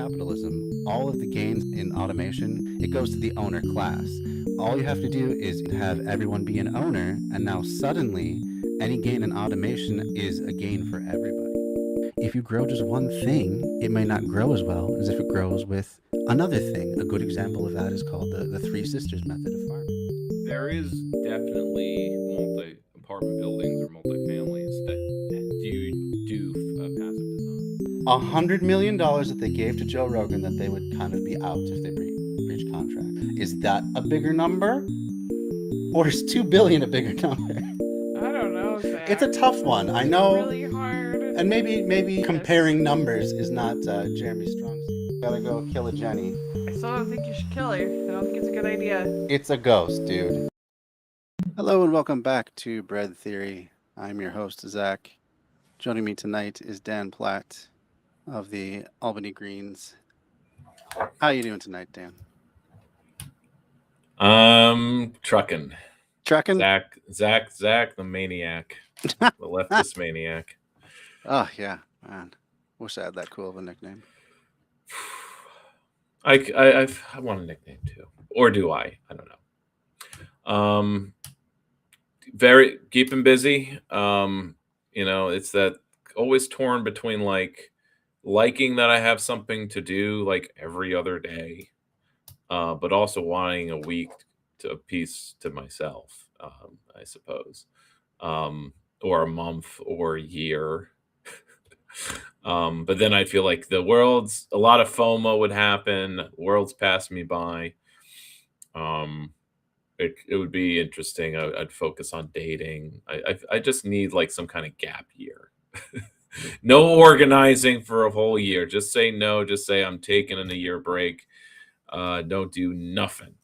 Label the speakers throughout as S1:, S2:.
S1: capitalism, all of the gains in automation, it goes to the owner class. All you have to do is have everyone be an owner, and now suddenly any gain in automation is a gain for everybody. If you grow just one thing, it may not grow as well as if it grows with another thing. A good example of that is called the Three Sisters method of farming.
S2: There is definitely multi-apartment buildings or multi-families that do passive design.
S1: $100 million that they gave to Joe Rogan that they would kind of be out if they breach contract. Is that a bigger number? Or is 2 billion a bigger number?
S3: I don't know,
S1: It's
S3: Zach.
S1: a tough one. I
S3: It's
S1: know.
S3: really hard.
S1: And maybe
S3: Yes.
S1: comparing numbers is not Jeremy's strong suit. Gotta go kill a Jenny.
S3: I still don't think you should kill her. I don't think it's a good idea.
S1: It's a ghost, dude. Hello and welcome back to Bread Theory. I'm your host, Zach. Joining me tonight is Dan Platt of the Albany Greens. How you doing tonight, Dan?
S2: Trucking.
S1: Trucking?
S2: Zach, the maniac, the leftist maniac.
S1: Oh yeah, man. Wish I had that cool of a nickname.
S2: I want a nickname too, or do I? I don't know. Very keeping busy. It's that always torn between liking that I have something to do like every other day, but also wanting a week a piece to myself, I suppose, or a month or a year. But then I feel like a lot of FOMO would happen. Worlds pass me by. It would be interesting. I'd focus on dating. I just need like some kind of gap year. No organizing for a whole year. Just say no. Just say I'm taking a year break. Don't do nothing.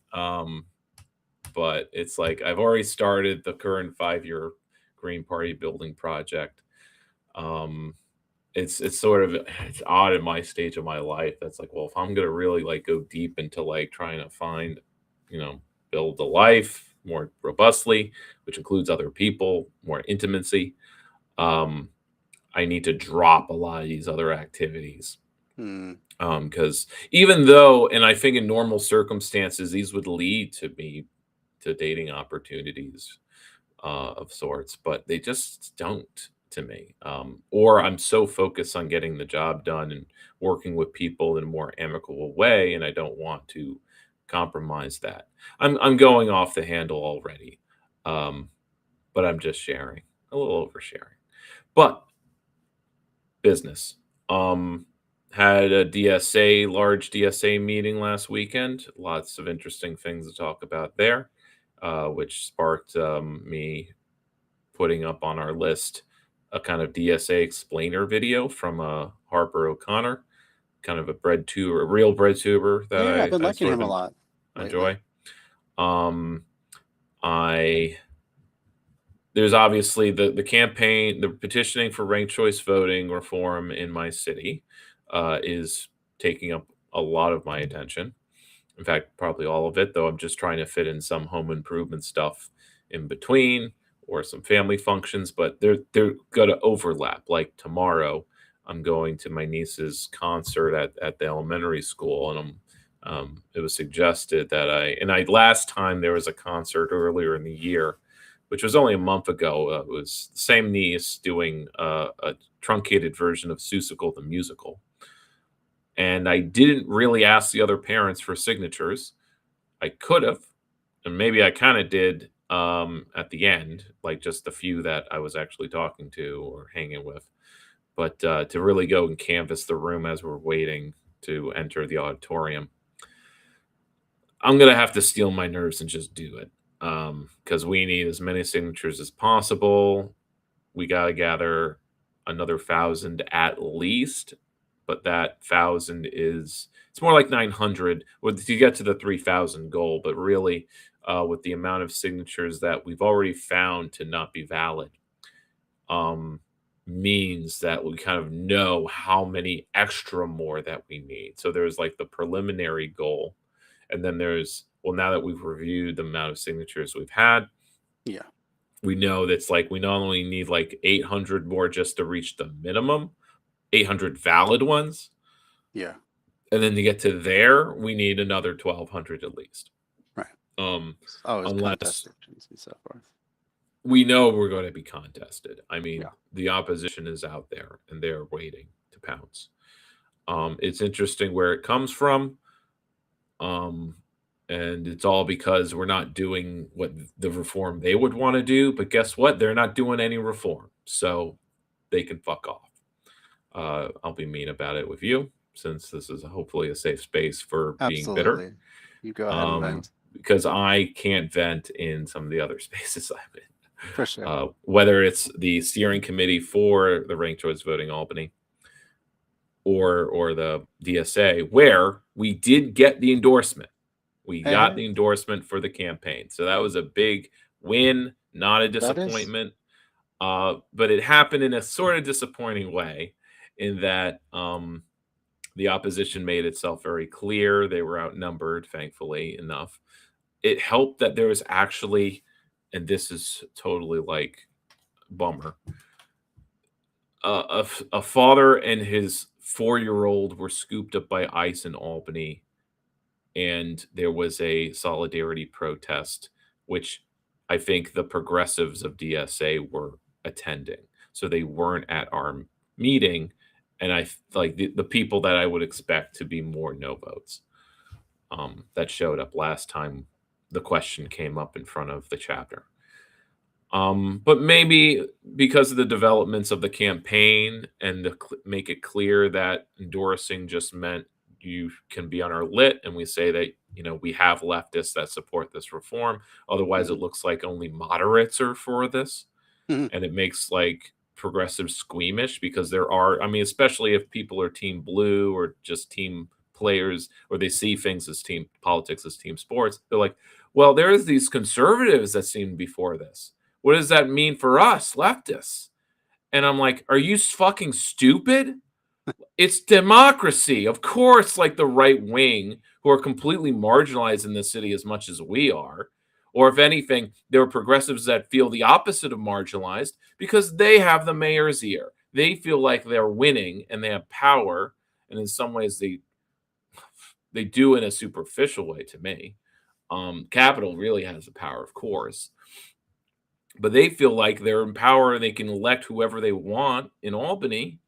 S2: But it's like I've already started the current 5-year Green Party building project. It's sort of it's odd in my stage of my life. That's like, well, if I'm gonna really like go deep into like trying to find, build a life more robustly, which includes other people, more intimacy, I need to drop a lot of these other activities. Because even though, and I think in normal circumstances, these would lead to me to dating opportunities of sorts, but they just don't to me. Or I'm so focused on getting the job done and working with people in a more amicable way, and I don't want to compromise that. I'm going off the handle already, but I'm just sharing a little oversharing. But business. Had a large DSA meeting last weekend. Lots of interesting things to talk about there, which sparked me putting up on our list a kind of DSA explainer video from Harper O'Connor, kind of a real bread tuber that
S1: I've been
S2: I
S1: liking
S2: sort
S1: him
S2: of
S1: a lot.
S2: enjoy. There's obviously the campaign, the petitioning for ranked choice voting reform in my city is taking up a lot of my attention. In fact, probably all of it, though I'm just trying to fit in some home improvement stuff in between or some family functions, but they're going to overlap. Like tomorrow, I'm going to my niece's concert at the elementary school, and it was suggested that last time there was a concert earlier in the year, which was only a month ago. It was the same niece doing a truncated version of Seussical the musical. And I didn't really ask the other parents for signatures. I could have, and maybe I kind of did at the end, like just the few that I was actually talking to or hanging with. But to really go and canvass the room as we're waiting to enter the auditorium, I'm going to have to steel my nerves and just do it. Because we need as many signatures as possible. We got to gather another 1,000 at least, but that 1,000 it's more like 900 to get to the 3,000 goal. But really, with the amount of signatures that we've already found to not be valid, means that we kind of know how many extra more that we need. So there's like the preliminary goal, and then there's, well, now that we've reviewed the amount of signatures we've had, we know that's like we not only need like 800 more just to reach the minimum, 800 valid ones. And then to get to there, we need another 1,200 at least.
S1: Right.
S2: It's
S1: unless contestations and so forth.
S2: We know we're going to be contested. I mean,
S1: Yeah.
S2: The opposition is out there and they're waiting to pounce. It's interesting where it comes from. And it's all because we're not doing what the reform they would want to do. But guess what? They're not doing any reform. So they can fuck off. I'll be mean about it with you, since this is hopefully a safe space for being bitter.
S1: You go ahead and vent.
S2: Because I can't vent in some of the other spaces I'm in.
S1: For sure.
S2: Whether it's the steering committee for the ranked choice voting Albany or the DSA, where we did get the endorsement. We got the endorsement for the campaign. So that was a big win, not a disappointment. But it happened in a sort of disappointing way, in that the opposition made itself very clear. They were outnumbered, thankfully enough. It helped that there was actually, and this is totally like bummer, a father and his 4-year-old were scooped up by ICE in Albany, and there was a solidarity protest, which I think the progressives of DSA were attending. So they weren't at our meeting, and I like the people that I would expect to be more no votes that showed up last time the question came up in front of the chapter. But maybe because of the developments of the campaign and make it clear that endorsing just meant you can be on our lit, and we say that, we have leftists that support this reform. Otherwise, it looks like only moderates are for this. And it makes like progressives squeamish, because there are, especially if people are team blue or just team players, or they see things as team politics as team sports. They're like, well, there's these conservatives that seem before this. What does that mean for us leftists? And I'm like, are you fucking stupid? It's democracy. Of course, like the right wing, who are completely marginalized in the city as much as we are, or if anything, there are progressives that feel the opposite of marginalized, because they have the mayor's ear. They feel like they're winning and they have power. And in some ways they do in a superficial way to me. Capital really has the power, of course. But they feel like they're in power and they can elect whoever they want in Albany,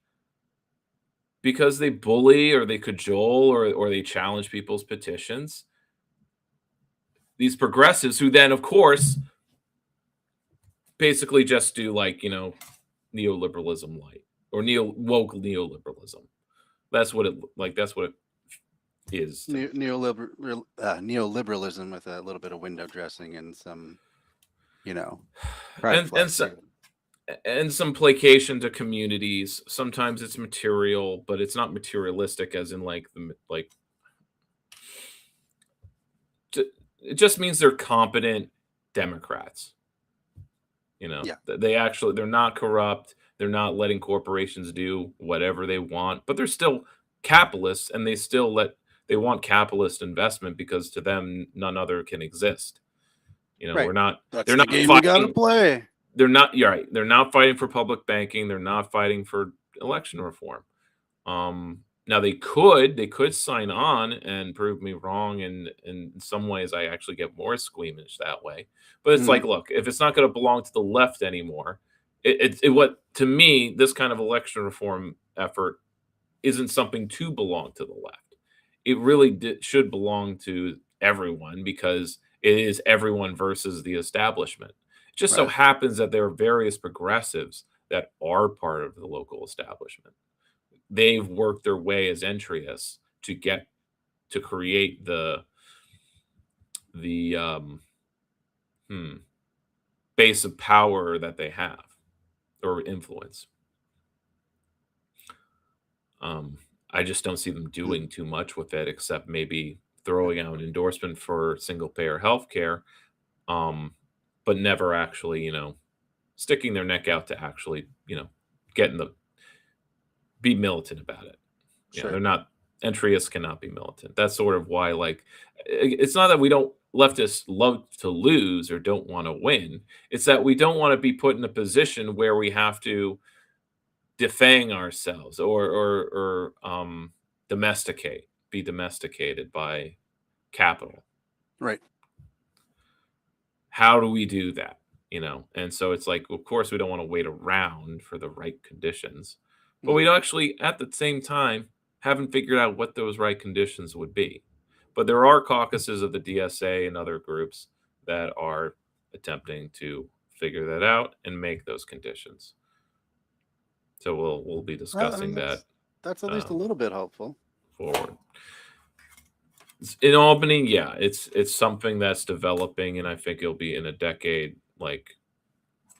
S2: because they bully or they cajole or they challenge people's petitions. These progressives, who then, of course, basically just do like, neoliberalism light, or woke neoliberalism. That's what it is.
S1: Neoliberalism with a little bit of window dressing and some,
S2: and some placation to communities. Sometimes it's material, but it's not materialistic, as in it just means they're competent Democrats. They're not corrupt. They're not letting corporations do whatever they want, but they're still capitalists, and they want capitalist investment, because to them none other can exist. We're not. They're not
S1: game
S2: fighting.
S1: You gotta play.
S2: They're not. You're right. They're not fighting for public banking. They're not fighting for election reform. Now they could sign on and prove me wrong, and in some ways I actually get more squeamish that way. But it's like, look, if it's not going to belong to the left anymore, what to me, this kind of election reform effort isn't something to belong to the left. It really should belong to everyone, because it is everyone versus the establishment. It just so happens that there are various progressives that are part of the local establishment. They've worked their way as entryists to create the base of power that they have, or influence. I just don't see them doing too much with it, except maybe throwing out an endorsement for single payer healthcare, but never actually, sticking their neck out to actually, be militant about it. They're not, entryists cannot be militant. That's sort of why, it's not that we don't leftists love to lose or don't want to win. It's that we don't want to be put in a position where we have to defang ourselves or domesticate. be domesticated by capital.
S1: Right.
S2: How do we do that? And so it's like, of course, we don't want to wait around for the right conditions, but we actually, at the same time, haven't figured out what those right conditions would be. But there are caucuses of the DSA and other groups that are attempting to figure that out and make those conditions. So we'll be discussing that.
S1: That's at least a little bit hopeful.
S2: Forward. In Albany, yeah, it's something that's developing, and I think it'll be in a decade.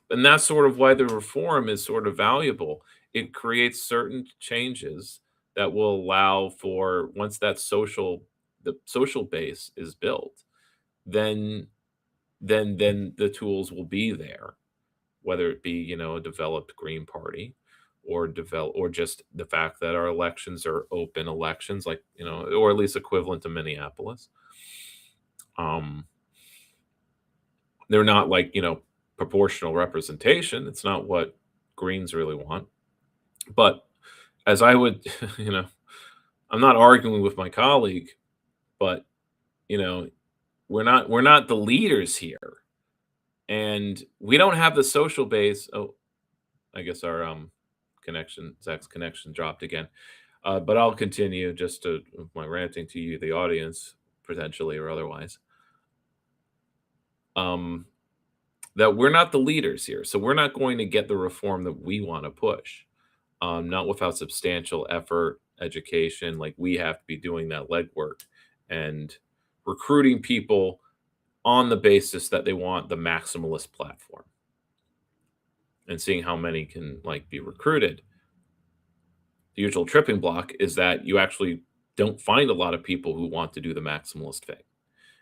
S2: And that's sort of why the reform is sort of valuable. It creates certain changes that will allow for, once the social base is built, then the tools will be there, whether it be a developed Green Party, or just the fact that our elections are open elections, or at least equivalent to Minneapolis. They're not proportional representation. It's not what Greens really want. But as I would, I'm not arguing with my colleague, but we're not the leaders here, and we don't have the social base. Oh, I guess our Zach's connection dropped again. But I'll continue just with my ranting to you, the audience, potentially or otherwise. That we're not the leaders here, so we're not going to get the reform that we want to push. Not without substantial effort, education. We have to be doing that legwork and recruiting people on the basis that they want the maximalist platform, and seeing how many can be recruited. The usual tripping block is that you actually don't find a lot of people who want to do the maximalist thing.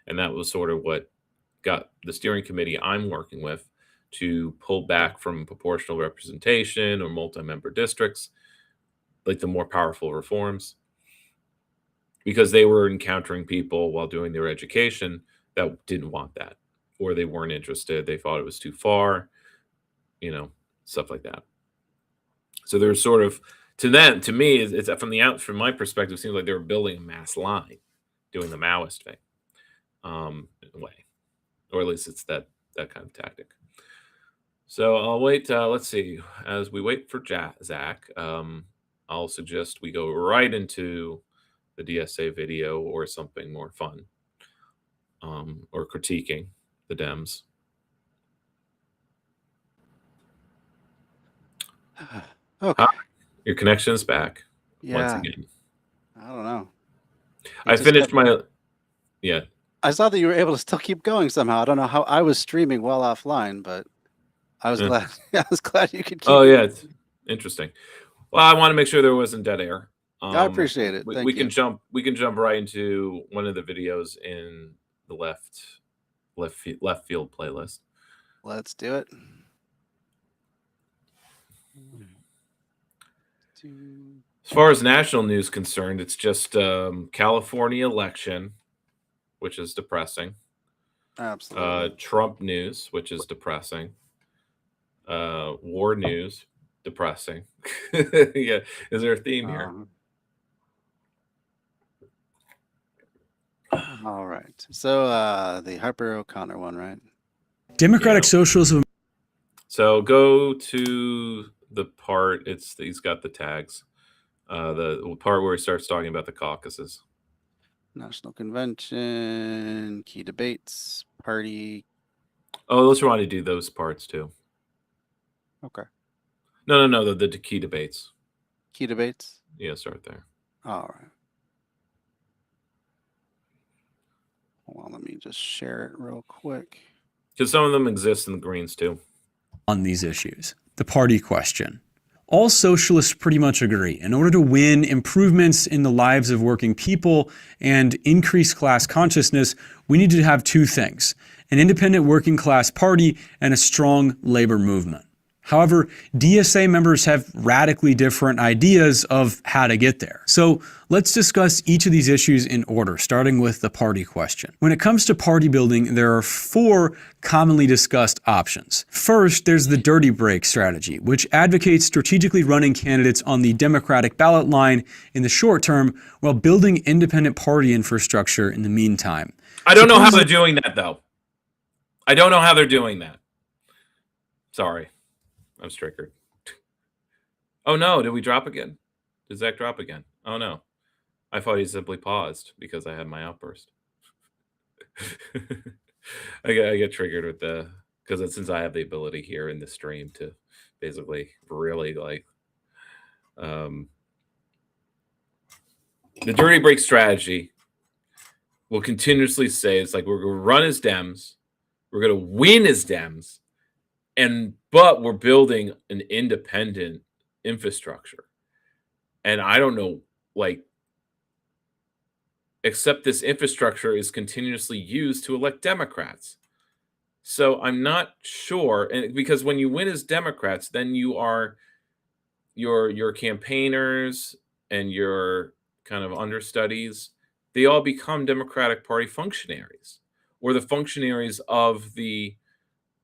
S2: And that was sort of what got the steering committee I'm working with to pull back from proportional representation or multi-member districts, the more powerful reforms, because they were encountering people while doing their education that didn't want that, or they weren't interested. They thought it was too far, stuff like that. So there's sort of, to me, it's from my perspective, it seems like they were building a mass line, doing the Maoist thing, in a way, or at least it's that kind of tactic. So I'll wait. Let's see. As we wait for Zach, I'll suggest we go right into the DSA video or something more fun, or critiquing the Dems.
S1: Okay.
S2: Your connection is back.
S1: Yeah.
S2: Once again.
S1: I don't know.
S2: I finished my. Yeah.
S1: I saw that you were able to still keep going somehow. I don't know how. I was streaming well offline, but I was glad. I was glad you could keep.
S2: Oh yeah, it's interesting. Well, I want to make sure there wasn't dead air.
S1: I appreciate it.
S2: We can jump right into one of the videos in the left field playlist.
S1: Let's do it.
S2: As far as national news concerned, it's just California election, which is depressing.
S1: Absolutely.
S2: Trump news, which is depressing. War news, depressing. Yeah, is there a theme here?
S1: All right. So the Harper O'Connor one, right?
S4: Democratic Socialism.
S2: So go to the part. He's got the tags. The part where he starts talking about the caucuses.
S1: National Convention, key debates, party.
S2: Oh, let's try to do those parts too.
S1: Okay.
S2: No. The key debates.
S1: Key debates?
S2: Yeah, start there.
S1: All right. Hold on, let me just share it real quick.
S2: Because some of them exist in the Greens too.
S4: On these issues, the party question. All socialists pretty much agree. In order to win improvements in the lives of working people and increase class consciousness, we need to have two things: an independent working class party and a strong labor movement. However, DSA members have radically different ideas of how to get there. So let's discuss each of these issues in order, starting with the party question. When it comes to party building, there are 4 commonly discussed options. First, there's the dirty break strategy, which advocates strategically running candidates on the Democratic ballot line in the short term while building independent party infrastructure in the meantime.
S2: I don't know how they're doing that, though. I don't know how they're doing that. Sorry. I was triggered. Oh no, did we drop again? Did Zach drop again? Oh no. I thought he simply paused because I had my outburst. I get triggered with because since I have the ability here in the stream to basically really like the dirty break strategy will continuously say it's like we're gonna run as Dems, we're gonna win as Dems, but we're building an independent infrastructure. And I don't know, like, except this infrastructure is continuously used to elect Democrats. So I'm not sure. And because when you win as Democrats, then you are your campaigners and your kind of understudies, they all become Democratic Party functionaries or the functionaries of the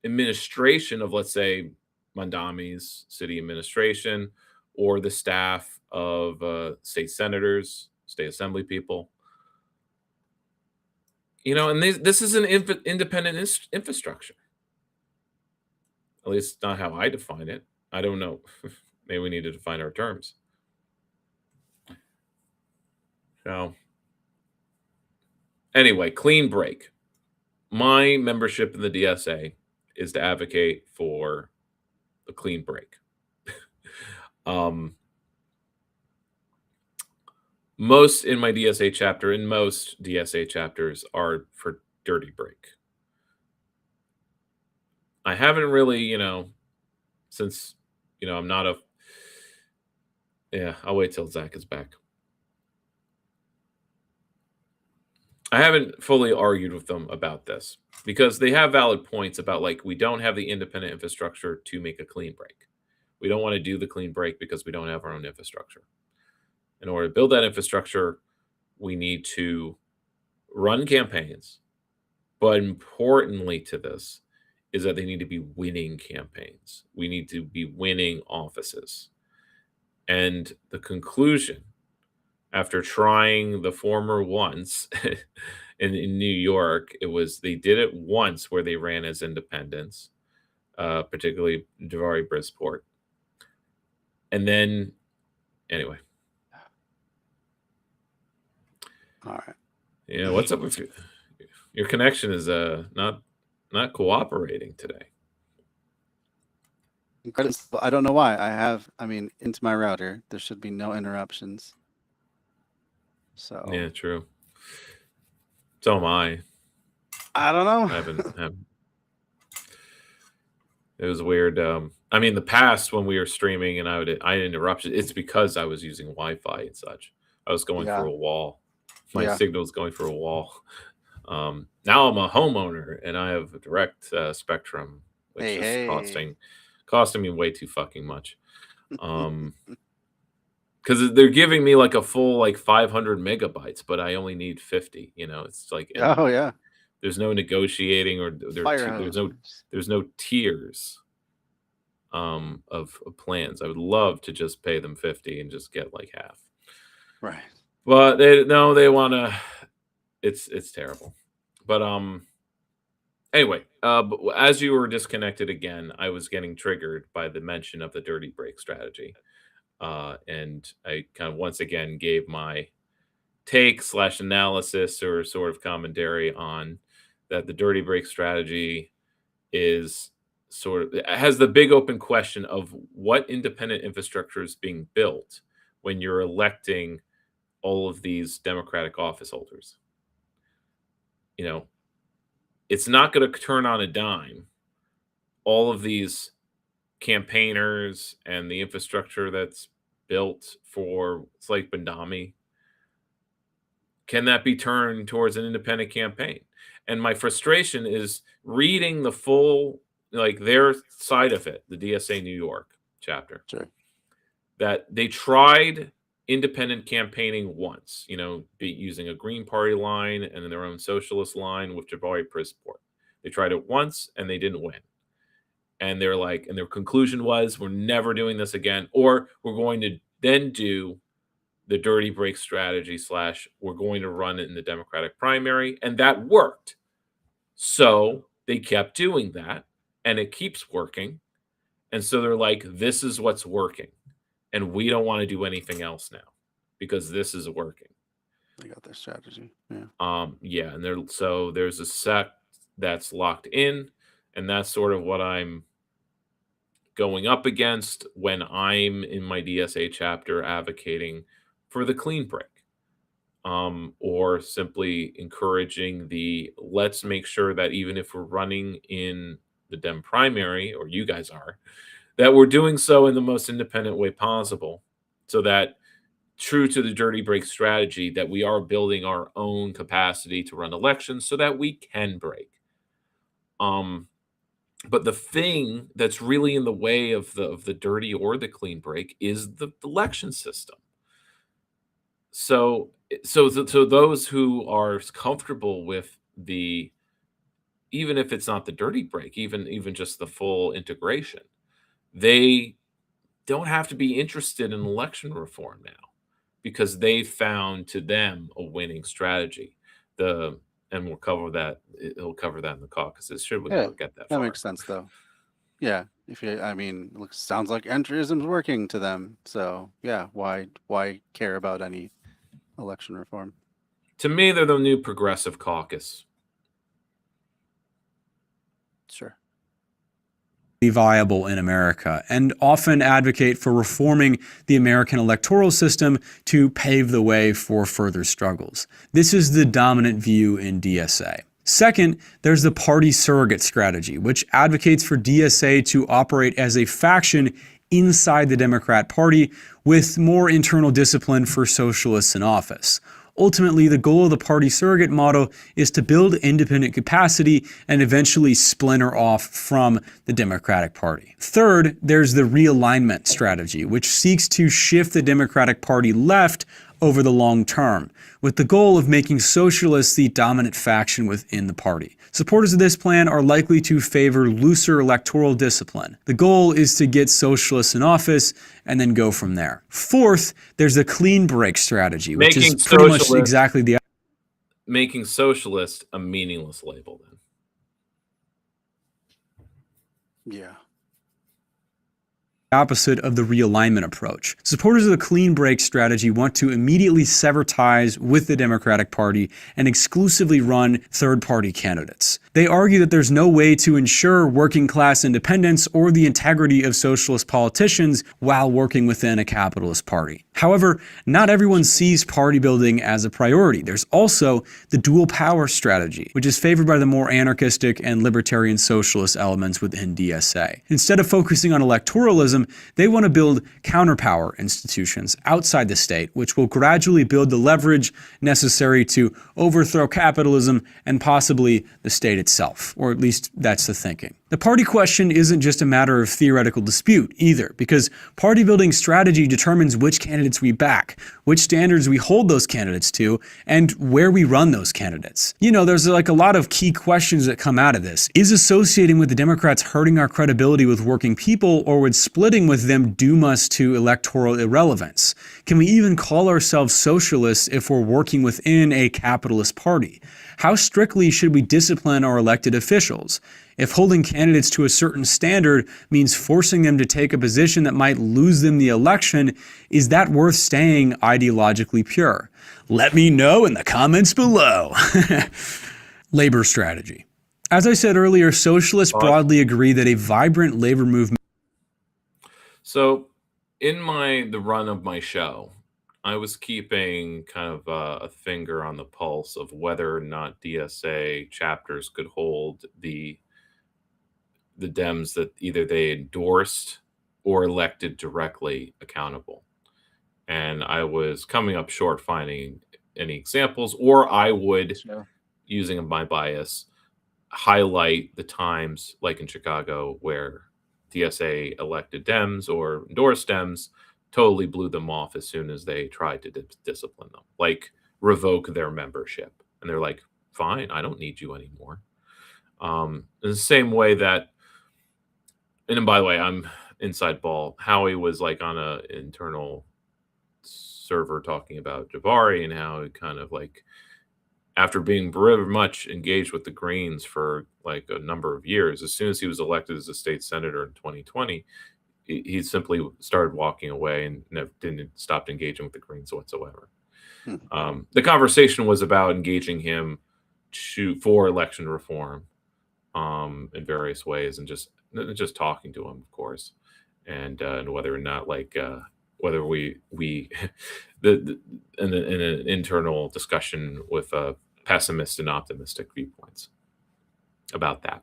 S2: administration of, let's say, Mandami's city administration or the staff of state senators, state assembly people. And this is an independent infrastructure. At least not how I define it. I don't know. Maybe we need to define our terms. So, anyway, clean break. My membership in the DSA is to advocate for a clean break. Most in my DSA chapter, and most DSA chapters are for dirty break. I haven't really, since, I'm not I'll wait till Zach is back. I haven't fully argued with them about this because they have valid points about, like, we don't have the independent infrastructure to make a clean break. We don't want to do the clean break because we don't have our own infrastructure. In order to build that infrastructure, we need to run campaigns. But importantly to this is that they need to be winning campaigns. We need to be winning offices. And the conclusion, after trying the former once in New York, they did it once where they ran as independents, particularly Davari Brisport. And then, anyway.
S1: All right.
S2: Yeah, what's up with you? Your connection is not cooperating today.
S1: I don't know why. Into my router, there should be no interruptions. So
S2: yeah, true. So am I.
S1: I don't know.
S2: I haven't. It was weird. The past when we were streaming and I interrupted, it's because I was using Wi-Fi and such. I was going through a wall. My signal was going through a wall. Now I'm a homeowner and I have a direct spectrum, which is costing me way too fucking much. Because they're giving me like a full 500 megabytes, but I only need 50. It's like there's no negotiating or there's no tiers of plans. I would love to just pay them 50 and just get like half.
S1: Right.
S2: But they want to. It's terrible. But anyway, as you were disconnected again, I was getting triggered by the mention of the dirty break strategy. And I kind of once again gave my take / analysis or sort of commentary on that the dirty break strategy is has the big open question of what independent infrastructure is being built when you're electing all of these Democratic office holders. It's not going to turn on a dime. All of these campaigners and the infrastructure that's built for Slate Bandami, can that be turned towards an independent campaign? And my frustration is reading the full like their side of it, the DSA New York chapter,
S1: Sure.
S2: that they tried independent campaigning once, using a Green Party line and then their own socialist line with Jabari Prisport. They tried it once and they didn't win. And they're like, and their conclusion was, we're never doing this again, or we're going to then do the dirty break strategy / we're going to run it in the Democratic primary. And that worked. So they kept doing that and it keeps working. And so they're like, this is what's working. And we don't want to do anything else now because this is working.
S1: They got their strategy. Yeah.
S2: Yeah. And there's a sect that's locked in, and that's sort of what I'm going up against when I'm in my DSA chapter advocating for the clean break. Or simply encouraging let's make sure that even if we're running in the Dem primary, or you guys are, that we're doing so in the most independent way possible, so that, true to the dirty break strategy, that we are building our own capacity to run elections so that we can break. But the thing that's really in the way of the dirty or the clean break is the election system. So those who are comfortable with even if it's not the dirty break, even just the full integration, they don't have to be interested in election reform now because they found to them a winning strategy. And we'll cover that. It'll cover that in the caucuses. Should we get that far?
S1: That makes sense, though. Yeah. Sounds like entryism's working to them. So yeah, why care about any election reform?
S2: To me, they're the new progressive caucus.
S1: Sure.
S4: Viable in America, and often advocate for reforming the American electoral system to pave the way for further struggles. This is the dominant view in DSA. Second, there's the party surrogate strategy, which advocates for DSA to operate as a faction inside the Democrat Party with more internal discipline for socialists in office. Ultimately, the goal of the party surrogate model is to build independent capacity and eventually splinter off from the Democratic Party. Third, there's the realignment strategy, which seeks to shift the Democratic Party left over the long term, with the goal of making socialists the dominant faction within the party. Supporters of this plan are likely to favor looser electoral discipline. The goal is to get socialists in office and then go from there. Fourth, there's the clean break strategy, which is pretty much exactly the
S2: making socialist a meaningless label then.
S1: Yeah.
S4: Opposite of the realignment approach. Supporters of the clean break strategy want to immediately sever ties with the Democratic Party and exclusively run third-party candidates. They argue that there's no way to ensure working-class independence or the integrity of socialist politicians while working within a capitalist party. However, not everyone sees party building as a priority. There's also the dual power strategy, which is favored by the more anarchistic and libertarian socialist elements within DSA. Instead of focusing on electoralism, they want to build counterpower institutions outside the state, which will gradually build the leverage necessary to overthrow capitalism and possibly the state itself, or at least that's the thinking. The party question isn't just a matter of theoretical dispute either, because party building strategy determines which candidates we back, which standards we hold those candidates to, and where we run those candidates. There's a lot of key questions that come out of this. Is associating with the Democrats hurting our credibility with working people, or would splitting with them doom us to electoral irrelevance? Can we even call ourselves socialists if we're working within a capitalist party? How strictly should we discipline our elected officials? If holding candidates to a certain standard means forcing them to take a position that might lose them the election, is that worth staying ideologically pure? Let me know in the comments below. Labor strategy. As I said earlier, socialists broadly agree that a vibrant labor movement.
S2: So in the run of my show, I was keeping kind of a finger on the pulse of whether or not DSA chapters could hold the Dems that either they endorsed or elected directly accountable. And I was coming up short finding any examples, or I would, using my bias, highlight the times, like in Chicago, where DSA elected Dems or endorsed Dems, totally blew them off as soon as they tried to discipline them, like revoke their membership. And they're like, fine, I don't need you anymore. In the same way that, and by the way, I'm inside ball. Howie was like on a internal server talking about Jabari and how it kind of like, after being very much engaged with the Greens for like a number of years, as soon as he was elected as a state senator in 2020, he simply started walking away and didn't stop engaging with the Greens whatsoever. The conversation was about engaging him for election reform in various ways, and just talking to him, of course, and whether or not like whether we in an internal discussion with pessimist and optimistic viewpoints about that.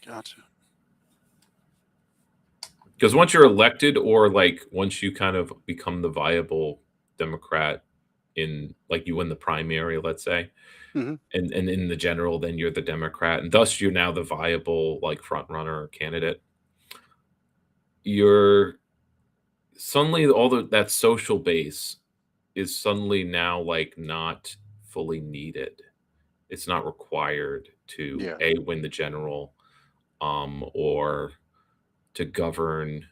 S1: Gotcha.
S2: Because once you're elected, or like once you kind of become the viable Democrat in, like, you win the primary, let's say,
S1: Mm-hmm.
S2: and in the general, then you're the Democrat, and thus you're now the viable like front runner candidate. You're suddenly that social base is suddenly now like not fully needed. It's not required to win the general, or to govern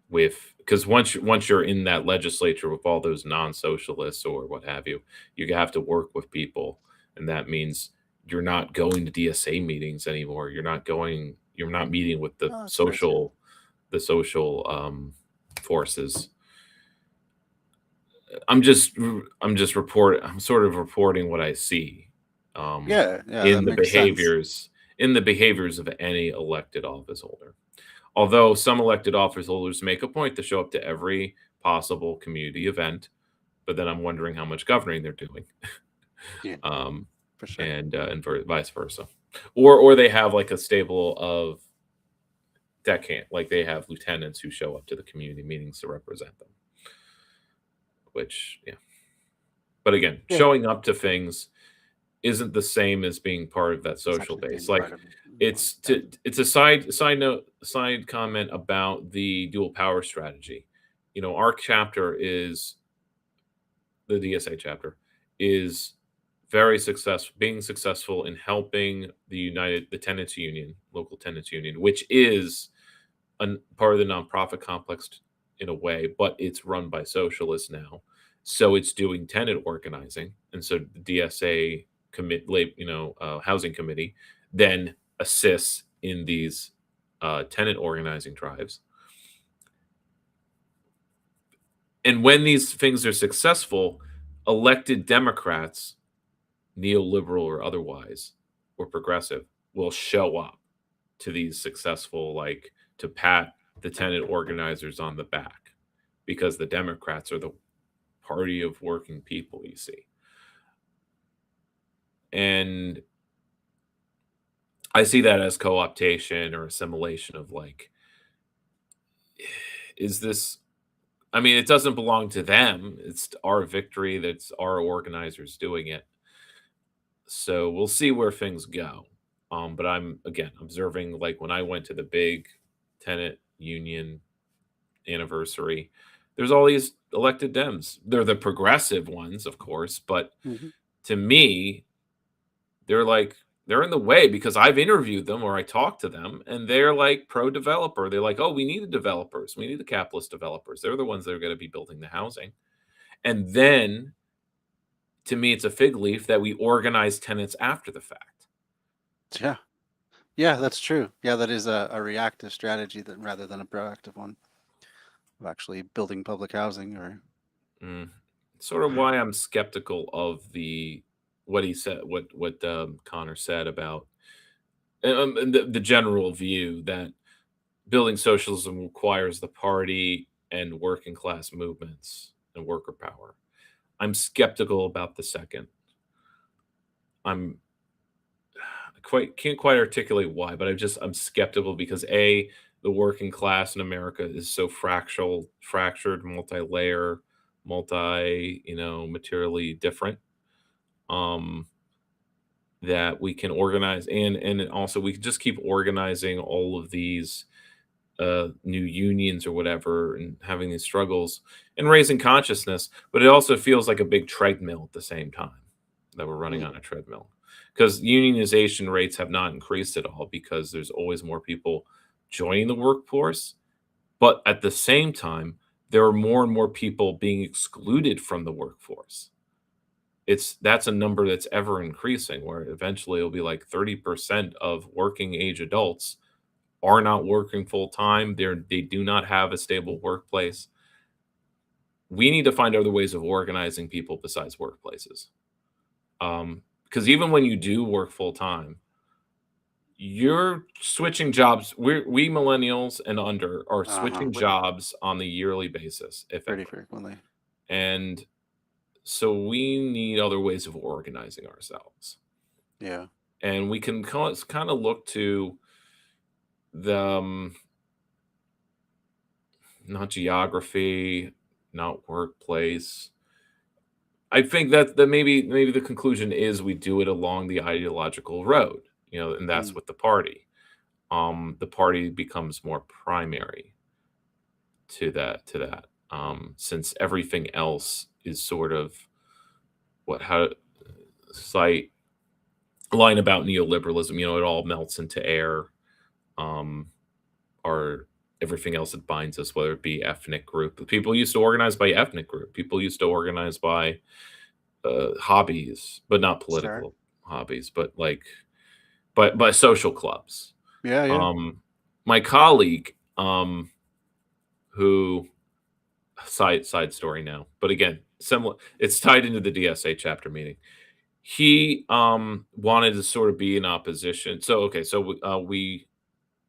S2: with, because once you're in that legislature with all those non-socialists or what have you, you have to work with people, and that means you're not going to DSA meetings anymore. You're not meeting with the social forces. I'm sort of reporting what I see. In the behaviors of any elected office holder. Although some elected office holders make a point to show up to every possible community event, but then I'm wondering how much governing they're doing.
S1: For sure.
S2: And vice versa, or they have like a stable of deckhand, like they have lieutenants who show up to the community meetings to represent them. Which, but again, showing up to things isn't the same as being part of that social base. Like, it's a side comment about the dual power strategy. You know, our chapter is, the DSA chapter is very successful in helping the tenants union, local tenants union, which is part of the nonprofit complex in a way, but it's run by socialists now. So it's doing tenant organizing. And so the DSA housing committee then assists in these tenant organizing drives. And when these things are successful, elected Democrats, neoliberal or otherwise, or progressive, will show up to these successful, like, to pat the tenant organizers on the back, because the Democrats are the party of working people, you see. And I see that as co-optation or assimilation of, like, is this, I mean, it doesn't belong to them. It's our victory. That's our organizers doing it. So we'll see where things go. But I'm, again, observing, like, when I went to the big tenant union anniversary, there's all these elected Dems. They're the progressive ones, of course, but to me, they're in the way, because I've interviewed them or I talked to them, and they're like pro-developer. They're like, oh, we need the developers. We need the capitalist developers. They're the ones that are going to be building the housing. And then, to me, it's a fig leaf that we organize tenants after the fact.
S1: Yeah, that's true. Yeah, that is a reactive strategy rather than a proactive one of actually building public housing. Or
S2: sort of why I'm skeptical of what he said, what Connor said about the general view that building socialism requires the party and working class movements and worker power. I'm skeptical about the second. Can't quite articulate why, but I'm skeptical because the working class in America is so fractured, multi-layer, materially different. Um, that we can organize, and also we can just keep organizing all of these new unions or whatever, and having these struggles and raising consciousness. But it also feels like a big treadmill at the same time, that we're running on a treadmill, because unionization rates have not increased at all, because there's always more people joining the workforce. But at the same time, there are more and more people being excluded from the workforce. That's a number that's ever increasing, where eventually it'll be like 30% of working age adults are not working full time. They do not have a stable workplace. We need to find other ways of organizing people besides workplaces. Because even when you do work full time, you're switching jobs. We millennials and under are switching jobs on the yearly basis, if
S1: Pretty
S2: ever.
S1: frequently.
S2: And so we need other ways of organizing ourselves.
S1: Yeah.
S2: And we can kind of look to the not geography, not workplace. I think that maybe the conclusion is we do it along the ideological road, and that's with the party. The party becomes more primary to that, since everything else is sort of how slight line about neoliberalism. It all melts into air. Or everything else that binds us, whether it be ethnic group. People used to organize by ethnic group. People used to organize by hobbies, but not political hobbies, but by social clubs.
S1: Yeah.
S2: My colleague, who side story now, but again, similar. It's tied into the DSA chapter meeting. He wanted to sort of be in opposition. So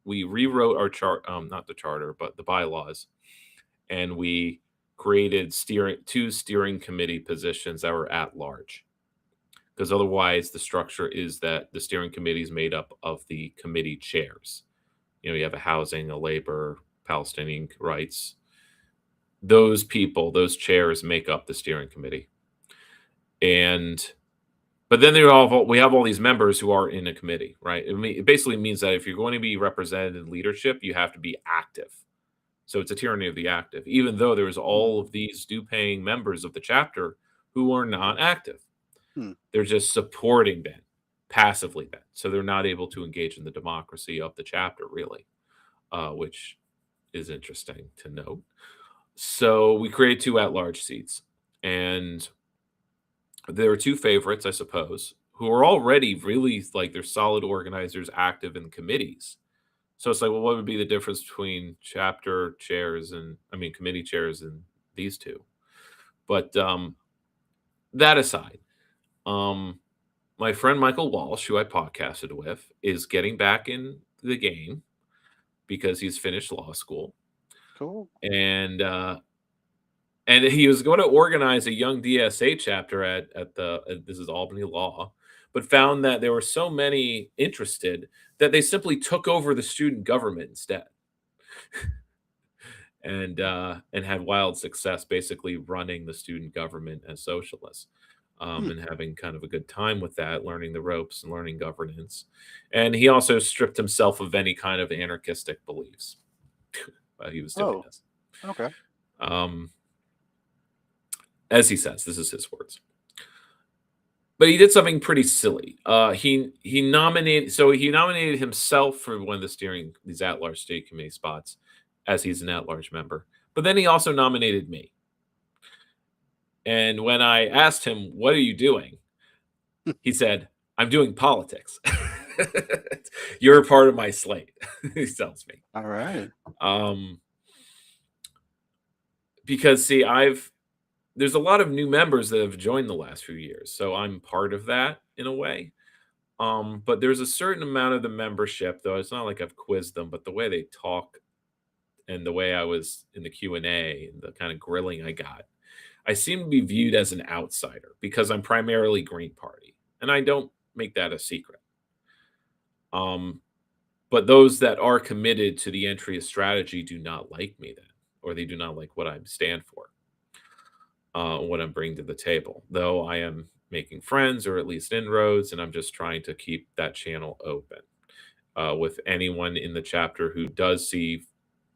S2: we rewrote our not the charter, but the bylaws, and we created two steering committee positions that were at large. Because otherwise, the structure is that the steering committee is made up of the committee chairs. You have a housing, a labor, Palestinian rights. Those people, those chairs, make up the steering committee. But then we have all these members who are in a committee, right? It basically means that if you're going to be represented in leadership, you have to be active. So it's a tyranny of the active, even though there's all of these due-paying members of the chapter who are not active. They're just supporting Ben, passively Ben. So they're not able to engage in the democracy of the chapter, really, which is interesting to note. So we created two at-large seats, and there are two favorites, I suppose, who are already really they're solid organizers, active in committees. So it's what would be the difference between chapter chairs committee chairs and these two? But that aside, my friend Michael Walsh, who I podcasted with, is getting back in the game because he's finished law school.
S1: Cool.
S2: And he was going to organize a young DSA chapter at this is Albany Law, but found that there were so many interested that they simply took over the student government instead, and had wild success, basically running the student government as socialists, and having kind of a good time with that, learning the ropes and learning governance. And he also stripped himself of any kind of anarchistic beliefs while he was doing this.
S1: Okay.
S2: As he says, this is his words. But he did something pretty silly. He nominated himself for one of these at-large state committee spots, as he's an at-large member. But then he also nominated me. And when I asked him, "What are you doing?" he said, "I'm doing politics." You're a part of my slate, he tells me.
S1: All right.
S2: Because there's a lot of new members that have joined the last few years, so I'm part of that in a way. But there's a certain amount of the membership, though it's not like I've quizzed them, but the way they talk and the way I was in the Q&A and the kind of grilling I got, I seem to be viewed as an outsider because I'm primarily Green Party, and I don't make that a secret. But those that are committed to the entry of strategy do not like me then, or they do not like what I stand for. what I'm bringing to the table. Though I am making friends or at least inroads, and I'm just trying to keep that channel open with anyone in the chapter who does see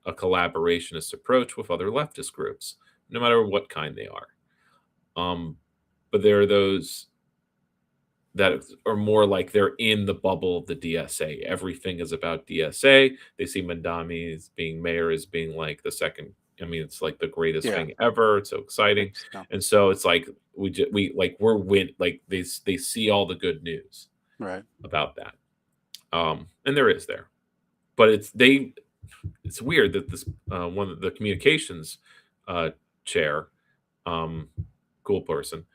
S2: a collaborationist approach with other leftist groups, no matter what kind they are. But there are those that are more like they're in the bubble of the DSA. Everything is about DSA. They see Mandami as being mayor as being like the second. I mean, it's like the greatest
S1: Yeah.
S2: thing ever. It's so exciting,
S1: No.
S2: and so it's like we're win. Like they see all the good news
S1: Right.
S2: about that, and there is there, but it's weird that this one of the communications chair, cool person,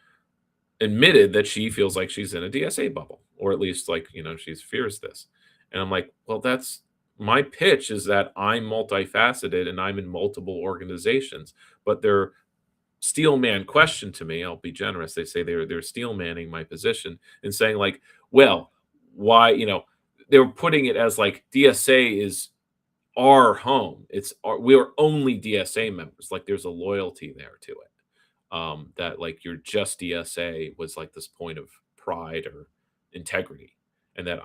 S2: admitted that she feels like she's in a DSA bubble, or at least like, she fears this. And I'm like, well, that's my pitch is that I'm multifaceted and I'm in multiple organizations, but their steel man question to me, I'll be generous. They say they're steel manning my position and saying like, well, why, they were putting it as like DSA is our home. We're only DSA members. Like there's a loyalty there to it. That like you're just DSA was like this point of pride or integrity, and that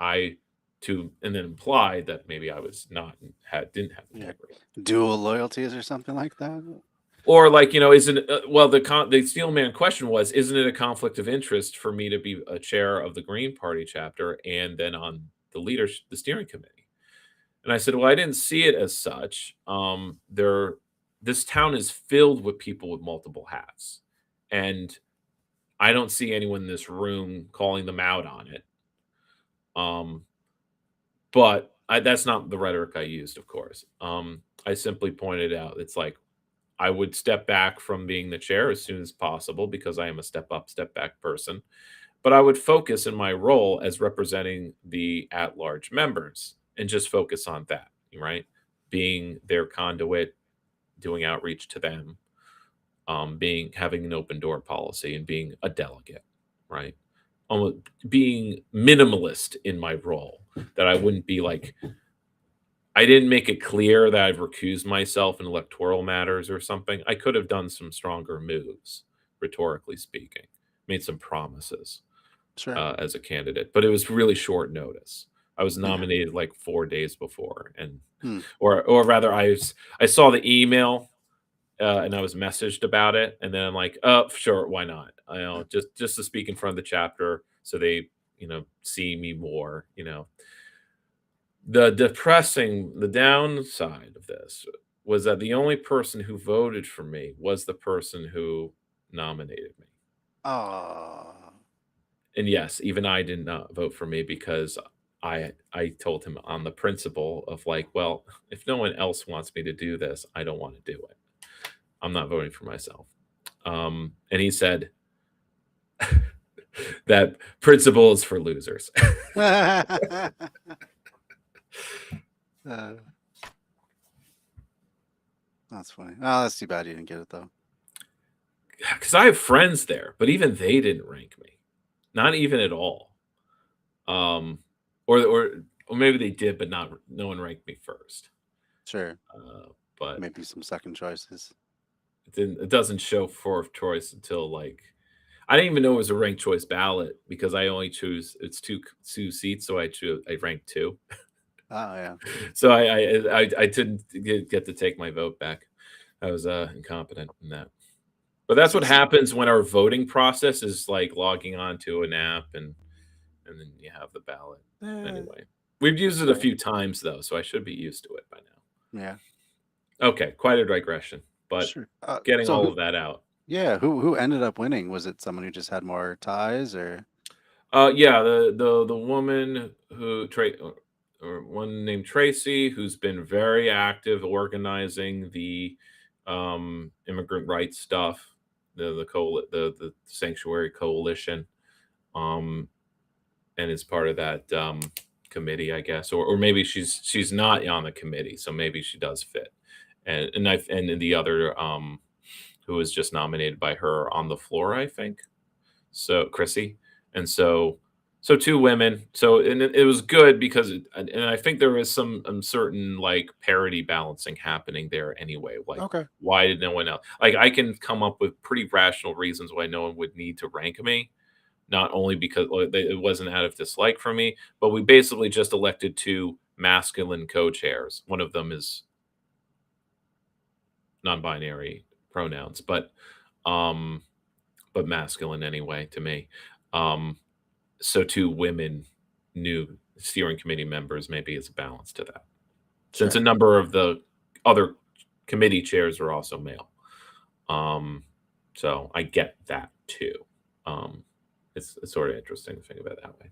S2: and then implied that maybe I was not didn't have integrity.
S1: Dual loyalties or something like that.
S2: Or like, isn't the Steelman question was, isn't it a conflict of interest for me to be a chair of the Green Party chapter and then on the steering committee? And I said, well, I didn't see it as such. This town is filled with people with multiple hats, and I don't see anyone in this room calling them out on it. But that's not the rhetoric I used, of course. I simply pointed out it's like I would step back from being the chair as soon as possible because I am a step up, step back person. But I would focus in my role as representing the at-large members and just focus on that, right? Being their conduit, doing outreach to them, having an open door policy and being a delegate, right? Being minimalist in my role, that I wouldn't be like, I didn't make it clear that I've recused myself in electoral matters or something. I could have done some stronger moves, rhetorically speaking, made some promises as a candidate, but it was really short notice. I was nominated like 4 days before, and or rather, I saw the email and I was messaged about it, and then I'm like, oh, sure, why not? Just to speak in front of the chapter, so they see me more. The downside of this was that the only person who voted for me was the person who nominated me. And yes, even I did not vote for me because I told him on the principle of like, well, if no one else wants me to do this, I don't want to do it. I'm not voting for myself. And he said that principle is for losers.
S1: That's funny. Oh, that's too bad you didn't get it though.
S2: Because I have friends there, but even they didn't rank me, not even at all. Or maybe they did, but no one ranked me first.
S1: Sure.
S2: But
S1: maybe some second choices.
S2: It doesn't show fourth choice until like I didn't even know it was a ranked choice ballot because I only choose it's two seats, so I ranked 2.
S1: Oh yeah.
S2: So I didn't get to take my vote back. I was incompetent in that. But that's what happens when our voting process is like logging on to an app and then you have the ballot. Anyway, we've used it a few times though, so I should be used to it by now.
S1: Yeah.
S2: Okay, quite a digression, but getting all of that out.
S1: Yeah, who ended up winning? Was it someone who just had more ties, or?
S2: Yeah, the woman who or one named Tracy, who's been very active organizing the immigrant rights stuff, the Sanctuary Coalition, and is part of that committee, I guess, or maybe she's not on the committee, so maybe she does fit, and the other who was just nominated by her on the floor, I think, so Chrissy, and so So 2 women. So and it was good because and I think there is some certain like parity balancing happening there anyway. Like,
S1: Okay.
S2: why did no one else? Like, I can come up with pretty rational reasons why no one would need to rank me. Not only because it wasn't out of dislike for me, but we basically just elected 2 masculine co-chairs. One of them is non-binary pronouns, um, but masculine anyway to me. So 2 women new steering committee members maybe is a balance to that. Since a
S1: Sure.
S2: number of the other committee chairs are also male. So I get that too. It's sort of interesting to think about it that way.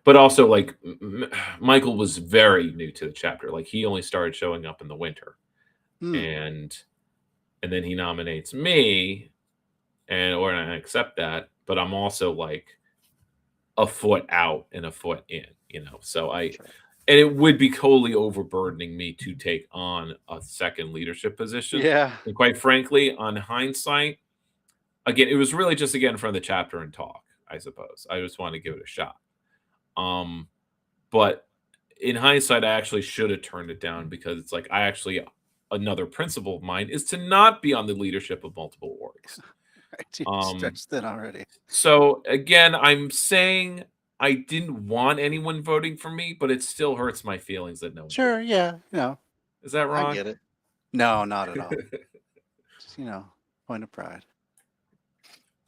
S2: But also, like, Michael was very new to the chapter. Like, he only started showing up in the winter,
S1: Hmm.
S2: and then he nominates me, or I accept that. But I'm also like a foot out and a foot in, So
S1: Sure.
S2: and it would be totally overburdening me to take on a second leadership position.
S1: Yeah.
S2: And quite frankly, on hindsight, again, it was really just again from the chapter and talk, I suppose. I just want to give it a shot. But in hindsight, I actually should have turned it down because it's like another principle of mine is to not be on the leadership of multiple orgs.
S1: Right. You stretched that already.
S2: So again, I'm saying I didn't want anyone voting for me, but it still hurts my feelings that no one.
S1: Sure. Yeah.
S2: Is that wrong?
S1: I get it. No, not at all. Just, point of pride.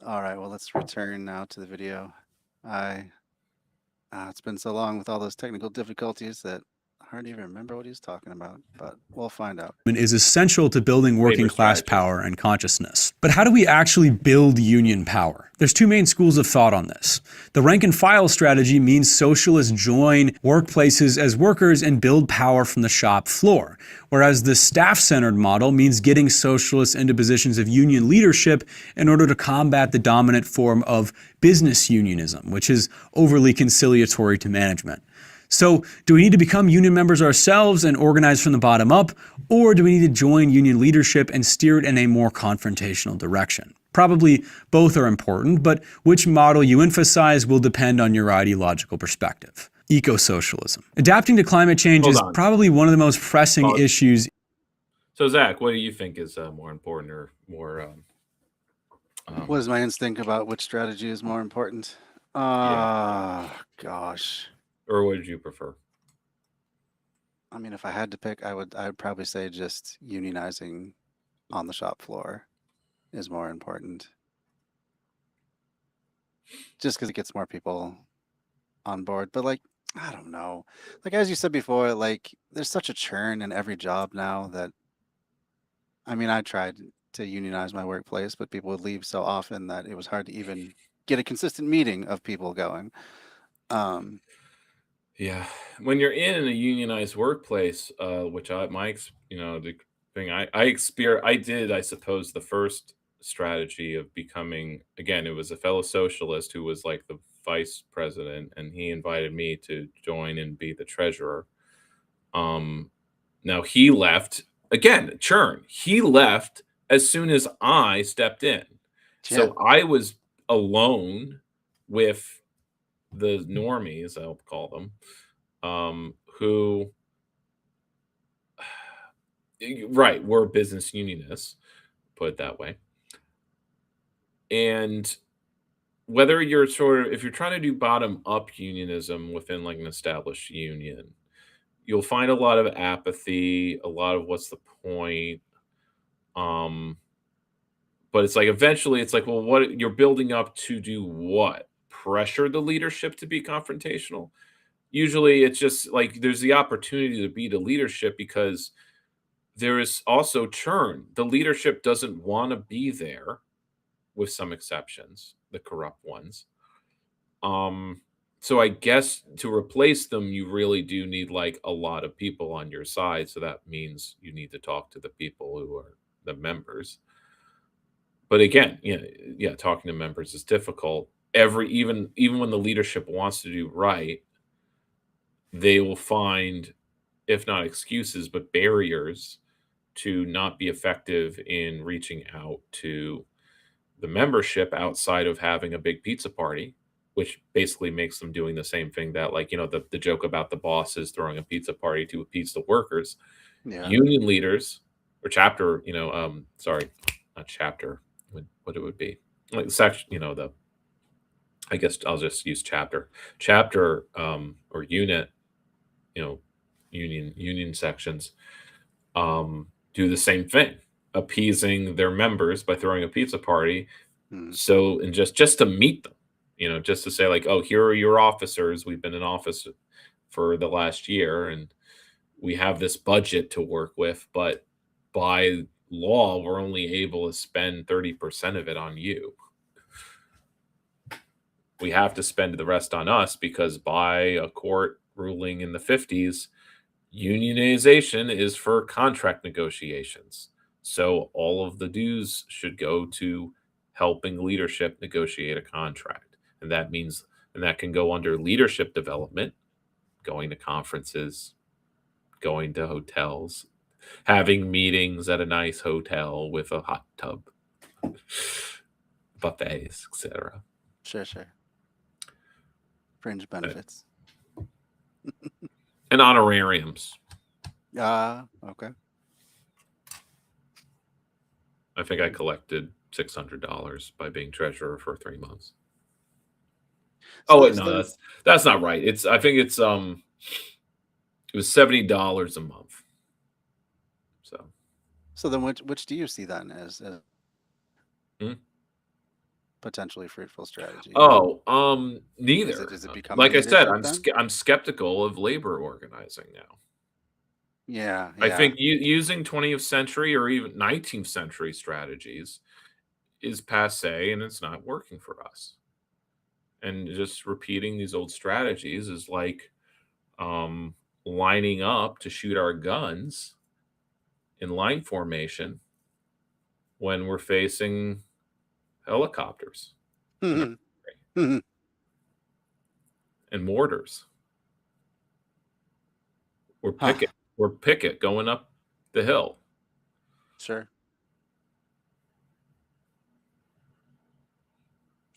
S1: All right. Well, let's return now to the video. It's been so long with all those technical difficulties that I hardly even remember what he was talking about, but we'll find out.
S4: Is essential to building working
S2: Labor
S4: class
S2: strategy.
S4: power and consciousness. But how do we actually build union power? There's 2 main schools of thought on this. The rank and file strategy means socialists join workplaces as workers and build power from the shop floor, whereas the staff-centered model means getting socialists into positions of union leadership in order to combat the dominant form of business unionism, which is overly conciliatory to management. So, do we need to become union members ourselves and organize from the bottom up, or do we need to join union leadership and steer it in a more confrontational direction? Probably both are important, but which model you emphasize will depend on your ideological perspective. Eco-socialism. Adapting to climate change is probably one of the most pressing issues.
S2: So, Zach, what do you think is more important or more?
S1: What is my instinct about which strategy is more important? Gosh.
S2: Or what did you prefer?
S1: I mean, if I had to pick, I would probably say just unionizing on the shop floor is more important. Just because it gets more people on board. But like, I don't know. Like, as you said before, like, there's such a churn in every job now that, I mean, I tried to unionize my workplace, but people would leave so often that it was hard to even get a consistent meeting of people going.
S2: Yeah, when you're in a unionized workplace, which the thing I did, I suppose, the first strategy of becoming, again, it was a fellow socialist who was like the vice president, and he invited me to join and be the treasurer. Now he left again, churn. He left as soon as I stepped in, so I was alone with the normies, I'll call them, who, right, were business unionists, put it that way. And whether you're if you're trying to do bottom up unionism within like an established union, you'll find a lot of apathy, a lot of what's the point. But it's like eventually it's like, well, what you're building up to do what? Pressure the leadership to be confrontational. Usually it's just like there's the opportunity to be the leadership because there is also churn. The leadership doesn't want to be there, with some exceptions, the corrupt ones. So I guess to replace them, you really do need like a lot of people on your side. So that means you need to talk to the people who are the members. But again, talking to members is difficult. Even when the leadership wants to do right, they will find, if not excuses, but barriers to not be effective in reaching out to the membership outside of having a big pizza party, which basically makes them doing the same thing that, like, the joke about the bosses throwing a pizza party to appease the workers.
S1: Yeah.
S2: Union leaders or chapter, sorry, not chapter, what it would be, like the section, I guess I'll just use chapter, or unit, union sections, do the same thing, appeasing their members by throwing a pizza party.
S1: Mm.
S2: So, and just to meet them, just to say, like, oh, here are your officers. We've been in office for the last year, and we have this budget to work with, but by law, we're only able to spend 30% of it on you. We have to spend the rest on us because by a court ruling in the 50s, unionization is for contract negotiations. So all of the dues should go to helping leadership negotiate a contract. And that means, and that can go under leadership development, going to conferences, going to hotels, having meetings at a nice hotel with a hot tub, buffets, etc.
S1: Sure. Fringe benefits.
S2: And honorariums.
S1: Okay.
S2: I think I collected $600 by being treasurer for 3 months.
S1: So
S2: wait, no, that's not right. I think it was $70 a month.
S1: So then which do you see then as potentially fruitful strategy?
S2: Neither.
S1: Is it becoming
S2: like I said,
S1: leadership
S2: I'm skeptical of labor organizing now.
S1: Yeah.
S2: I think using 20th century or even 19th century strategies is passé, and it's not working for us. And just repeating these old strategies is like lining up to shoot our guns in line formation when we're facing helicopters
S1: Mhm.
S2: and mortars. We're
S1: Huh.
S2: picket going up the hill.
S1: Sure.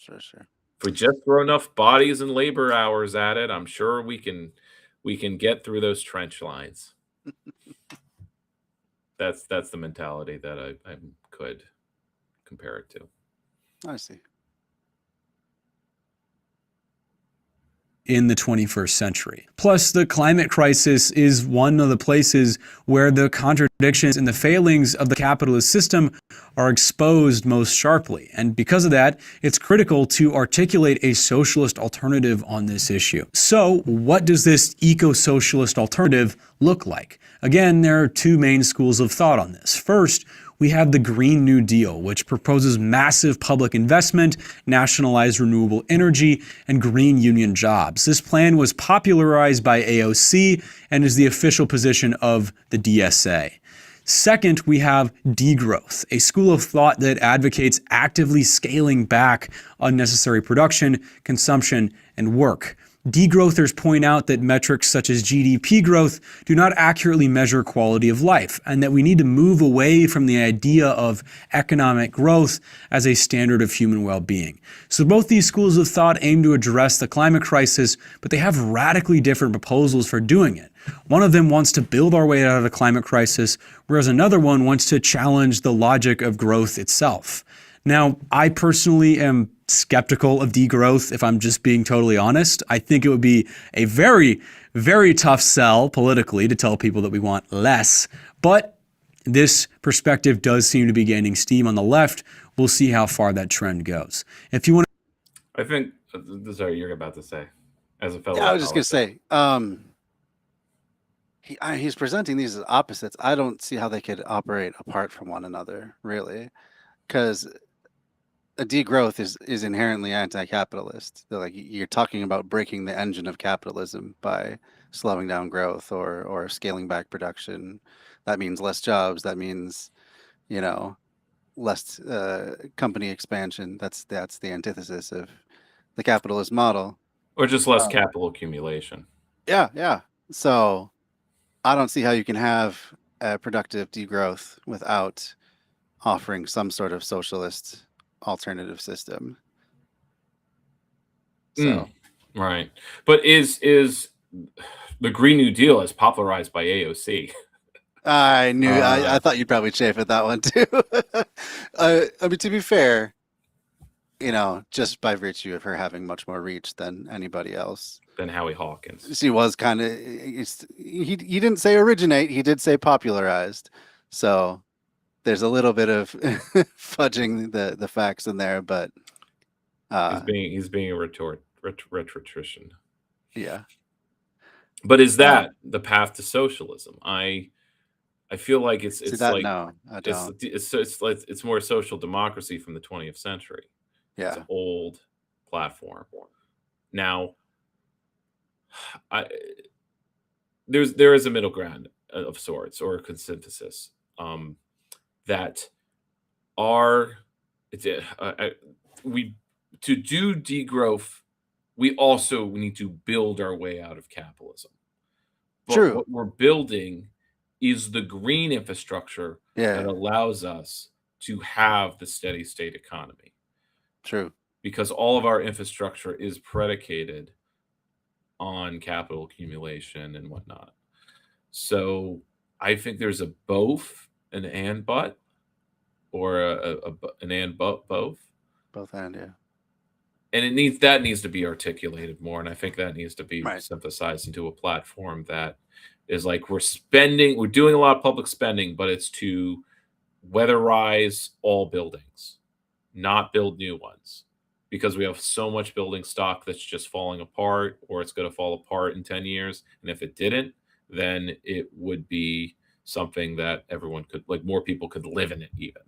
S2: If we just throw enough bodies and labor hours at it, I'm sure we can get through those trench lines. That's the mentality that I could compare it to.
S1: I see.
S4: In the 21st century. Plus, the climate crisis is one of the places where the contradictions and the failings of the capitalist system are exposed most sharply. And because of that, it's critical to articulate a socialist alternative on this issue. So, what does this eco-socialist alternative look like? Again, there are two main schools of thought on this. First, we have the Green New Deal, which proposes massive public investment, nationalized renewable energy, and green union jobs. This plan was popularized by AOC and is the official position of the DSA. Second, we have degrowth, a school of thought that advocates actively scaling back unnecessary production, consumption, and work. Degrowthers point out that metrics such as GDP growth do not accurately measure quality of life, and that we need to move away from the idea of economic growth as a standard of human well-being. So both these schools of thought aim to address the climate crisis, but they have radically different proposals for doing it. One of them wants to build our way out of the climate crisis, whereas another one wants to challenge the logic of growth itself. Now, I personally am skeptical of degrowth, if I'm just being totally honest. I think it would be a very, very tough sell politically to tell people that we want less. But this perspective does seem to be gaining steam on the left. We'll see how far that trend goes. If you want
S2: I think, sorry, you're about to say, as a fellow.
S1: Yeah, I was just going to say, he's presenting these as opposites. I don't see how they could operate apart from one another, really, because a degrowth is inherently anti-capitalist. Like, you're talking about breaking the engine of capitalism by slowing down growth or scaling back production. That means less jobs. That means, less company expansion. That's the antithesis of the capitalist model.
S2: Or just less capital accumulation.
S1: Yeah. So I don't see how you can have a productive degrowth without offering some sort of socialist alternative system. So
S2: Right. But is the Green New Deal as popularized by AOC?
S1: I knew I
S2: Uh,
S1: thought you'd probably chafe at that one too. I mean, to be fair, just by virtue of her having much more reach than anybody else,
S2: than Howie Hawkins.
S1: she was kind of. He didn't say originate; he did say popularized. So there's a little bit of fudging the facts in there, but
S2: He's being a rhetorician.
S1: yeah.
S2: But is that the path to socialism? I feel like
S1: See
S2: it's
S1: that?
S2: like
S1: No, I don't.
S2: it's more social democracy from the 20th century. It's
S1: Yeah,
S2: an old platform. Now, there is a middle ground of sorts, or a synthesis, that are we to do degrowth. We also need to build our way out of capitalism. But
S1: true.
S2: what we're building is the green infrastructure that
S1: Yeah,
S2: allows us to have the steady state economy,
S1: true.
S2: because all of our infrastructure is predicated on capital accumulation and whatnot. So I think there's a both, an and but, or an and but both.
S1: Both and yeah.
S2: And that needs to be articulated more, and I think that needs to be
S1: Right.
S2: synthesized into a platform that is like, we're doing a lot of public spending, but it's to weatherize all buildings, not build new ones, because we have so much building stock that's just falling apart, or it's going to fall apart in 10 years. And if it didn't, then it would be something that everyone could, like, more people could live in it even,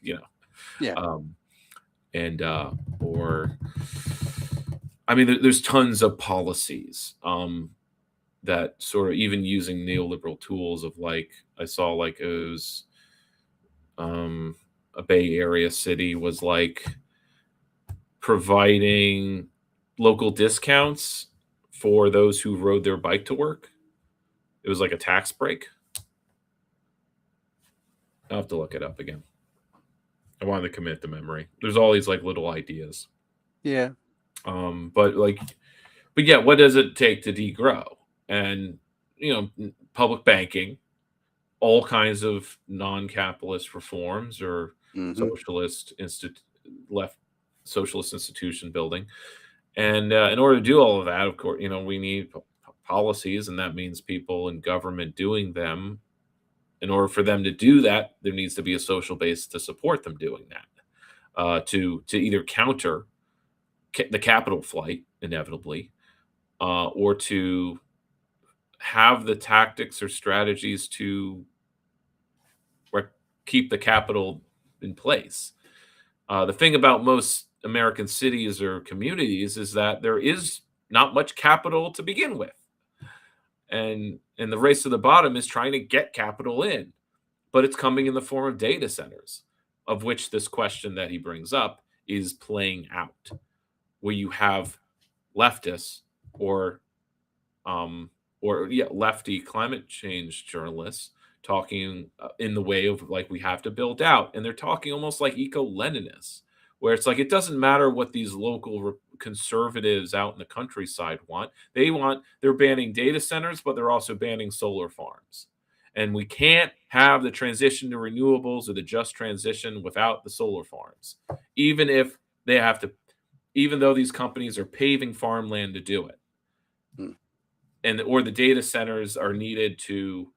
S2: you know.
S1: Yeah.
S2: And or I mean, there's tons of policies that sort of, even using neoliberal tools of, like, I saw, like, it was a Bay Area city was like providing local discounts for those who rode their bike to work. It was like a tax break. I'll have to look it up again. I wanted to commit to memory. There's all these, like, little ideas.
S1: Yeah.
S2: But yeah, what does it take to degrow? And, public banking, all kinds of non-capitalist reforms, or
S1: Hmm.
S2: left socialist institution building. And in order to do all of that, of course, we need policies, and that means people in government doing them. In order for them to do that, there needs to be a social base to support them doing that, to either counter the capital flight inevitably, or to have the tactics or strategies to keep the capital in place. The thing about most American cities or communities is that there is not much capital to begin with, and the race to the bottom is trying to get capital in, but it's coming in the form of data centers, of which this question that he brings up is playing out, where you have leftists or lefty climate change journalists talking in the way of, like, we have to build out, and they're talking almost like eco-Leninists, where it's like, it doesn't matter what these local conservatives out in the countryside want. They're banning data centers, but they're also banning solar farms. And we can't have the transition to renewables or the just transition without the solar farms, even though these companies are paving farmland to do it. Or the data centers are needed to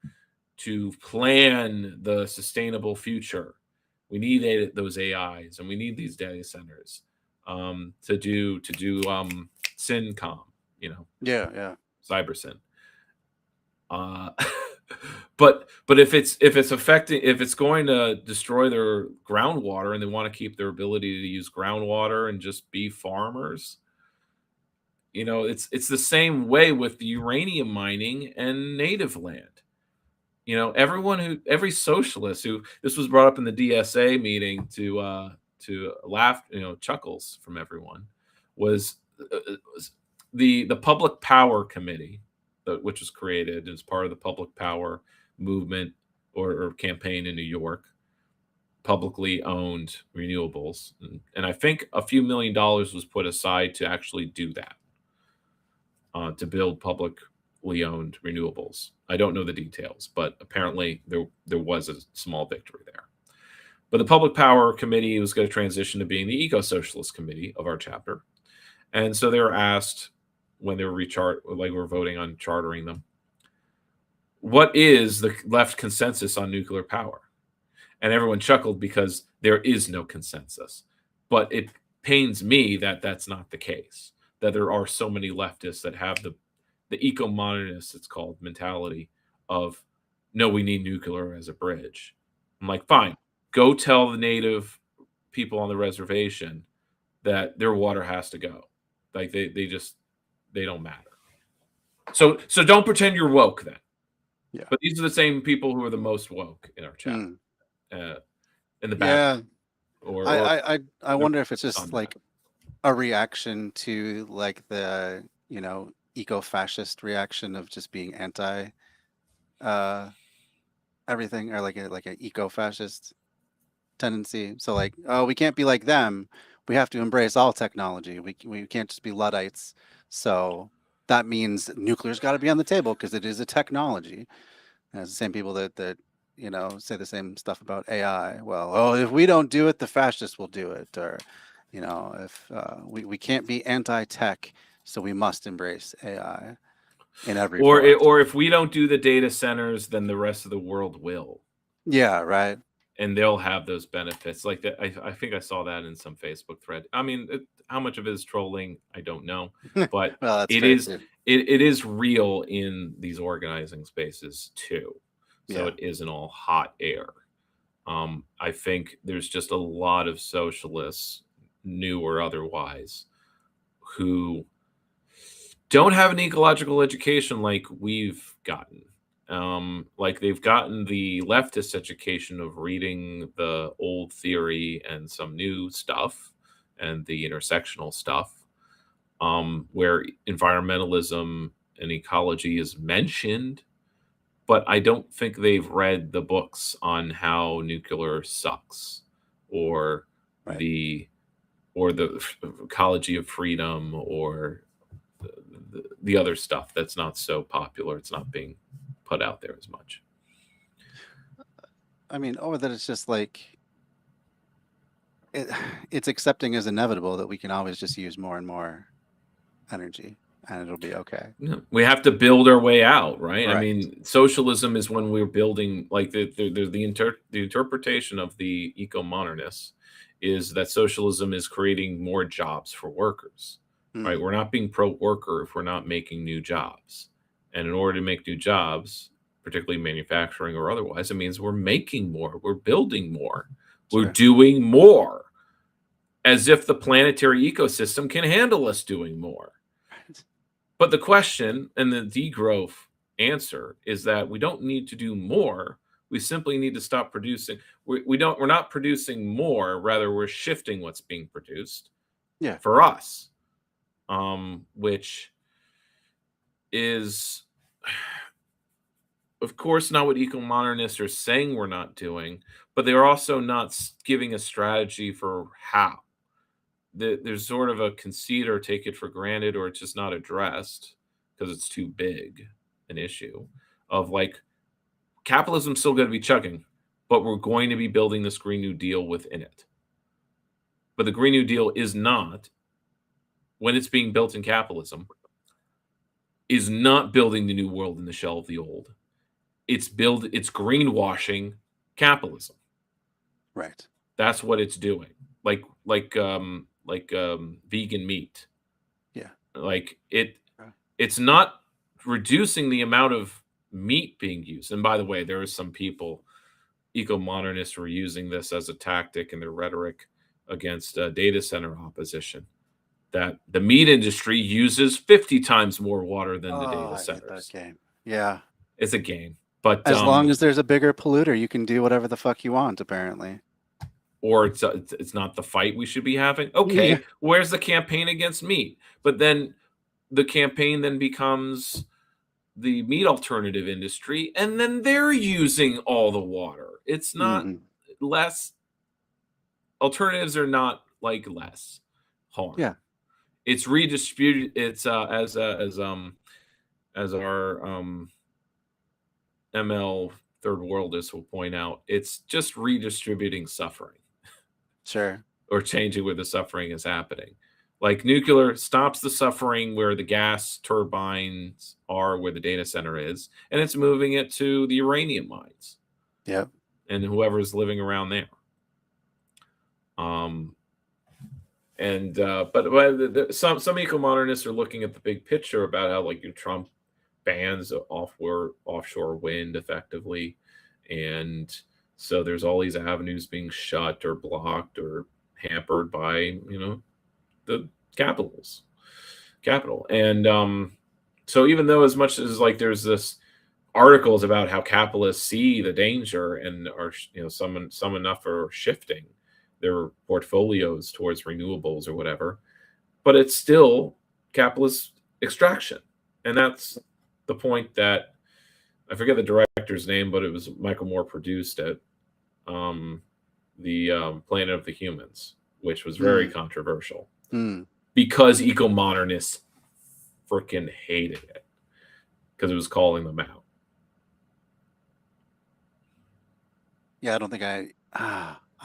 S2: plan the sustainable future. We need those AIs, and we need these data centers to do SynCom,
S1: Yeah.
S2: CyberSyn. But if it's going to destroy their groundwater, and they want to keep their ability to use groundwater and just be farmers, it's the same way with the uranium mining and native land. Every socialist who, this was brought up in the DSA meeting to laugh, chuckles from everyone, was the Public Power Committee, which was created as part of the Public Power movement or campaign in New York. publicly owned renewables. And I think a few $1 million was put aside to actually do that, to build publicly owned renewables. I don't know the details, but apparently there was a small victory there. But the Public Power Committee was going to transition to being the Eco-Socialist Committee of our chapter. And so they were asked when they were we're voting on chartering them, what is the left consensus on nuclear power? And everyone chuckled because there is no consensus. But it pains me that that's not the case, that there are so many leftists that have the eco-modernist, it's called, mentality of, no, we need nuclear as a bridge. I'm like, fine, go tell the native people on the reservation that their water has to go. Like they don't matter. So don't pretend you're woke then.
S1: Yeah.
S2: But these are the same people who are the most woke in our chat. In the back.
S1: Yeah.
S2: Or
S1: I wonder if it's just like a reaction to like the, eco-fascist reaction of just being anti everything, or like an eco-fascist tendency. So like, oh, we can't be like them. We have to embrace all technology. We can't just be Luddites. So that means nuclear's got to be on the table because it is a technology. And it's the same people that say the same stuff about AI. Well, oh, if we don't do it, the fascists will do it. Or, if we can't be anti-tech, so we must embrace AI in every form.
S2: Or if we don't do the data centers, then the rest of the world will.
S1: Yeah, right.
S2: And they'll have those benefits. Like that, I think I saw that in some Facebook thread. I mean, how much of it is trolling, I don't know, but
S1: well,
S2: it is real in these organizing spaces too. So it isn't all hot air. I think there's just a lot of socialists, new or otherwise, who don't have an ecological education like we've gotten. Like they've gotten the leftist education of reading the old theory and some new stuff and the intersectional stuff, where environmentalism and ecology is mentioned, but I don't think they've read the books on how nuclear sucks, or the ecology of freedom, or the other stuff that's not so popular. It's not being put out there as much.
S1: I mean, or that it's just like it's accepting as inevitable that we can always just use more and more energy and it'll be okay.
S2: We have to build our way out, right? I mean, socialism is when we're building, like the interpretation of the eco-modernists is that socialism is creating more jobs for workers, right? We're not being pro-worker if we're not making new jobs. And in order to make new jobs, particularly manufacturing or otherwise, it means we're making more, we're building more, we're doing more, as if the planetary ecosystem can handle us doing more. But the question and the degrowth answer is that we don't need to do more. We simply need to stop producing. We're not producing more, rather we're shifting what's being produced for us, which is, of course, not what eco-modernists are saying we're not doing, but they're also not giving a strategy for how. There's sort of a conceit or take it for granted, or it's just not addressed because it's too big an issue of like, capitalism's still going to be chugging, but we're going to be building this Green New Deal within it. But the Green New Deal is not, when it's being built in capitalism, is not building the new world in the shell of the old. It's greenwashing capitalism.
S1: Right.
S2: That's what it's doing. Like vegan meat.
S1: Yeah.
S2: Like it's not reducing the amount of meat being used. And by the way, there are some people, eco-modernists, who are using this as a tactic in their rhetoric against data center opposition, that the meat industry uses 50 times more water than the data centers.
S1: That game. Yeah.
S2: It's a game. But
S1: as long as there's a bigger polluter, you can do whatever the fuck you want, apparently.
S2: Or it's not the fight we should be having. Okay, where's the campaign against meat? But then the campaign then becomes the meat alternative industry, and then they're using all the water. It's not less alternatives are not like less harm.
S1: Yeah.
S2: It's redistributed. It's as our ML third worldist will point out, it's just redistributing suffering
S1: Sure.
S2: or changing where the suffering is happening. Like nuclear stops the suffering where the gas turbines are, where the data center is, and it's moving it to the uranium mines.
S1: Yep.
S2: And whoever's living around there. But some eco-modernists are looking at the big picture about how like Trump bans offshore wind effectively, and so there's all these avenues being shut or blocked or hampered by the capital. And so even though as much as like there's this articles about how capitalists see the danger and are some enough are shifting their portfolios towards renewables or whatever, but it's still capitalist extraction. And that's the point that I forget the director's name, but it was Michael Moore produced at the Planet of the Humans, which was very controversial because eco-modernists freaking hated it because it was calling them out.
S1: Yeah, I don't think I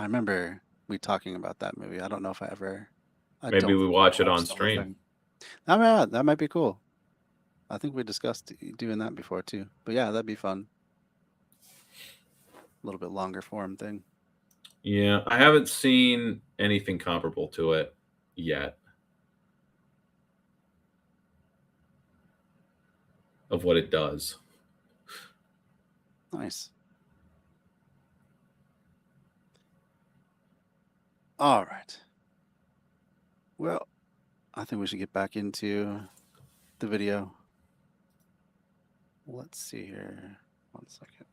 S1: remember we talking about that movie. I don't know if I ever.
S2: Maybe we watch it on stream.
S1: That might be cool. I think we discussed doing that before too. But yeah, that'd be fun. A little bit longer form thing.
S2: Yeah, I haven't seen anything comparable to it yet. Of what it does.
S1: Nice. All right. Well, I think we should get back into the video. Let's see here. 1 second.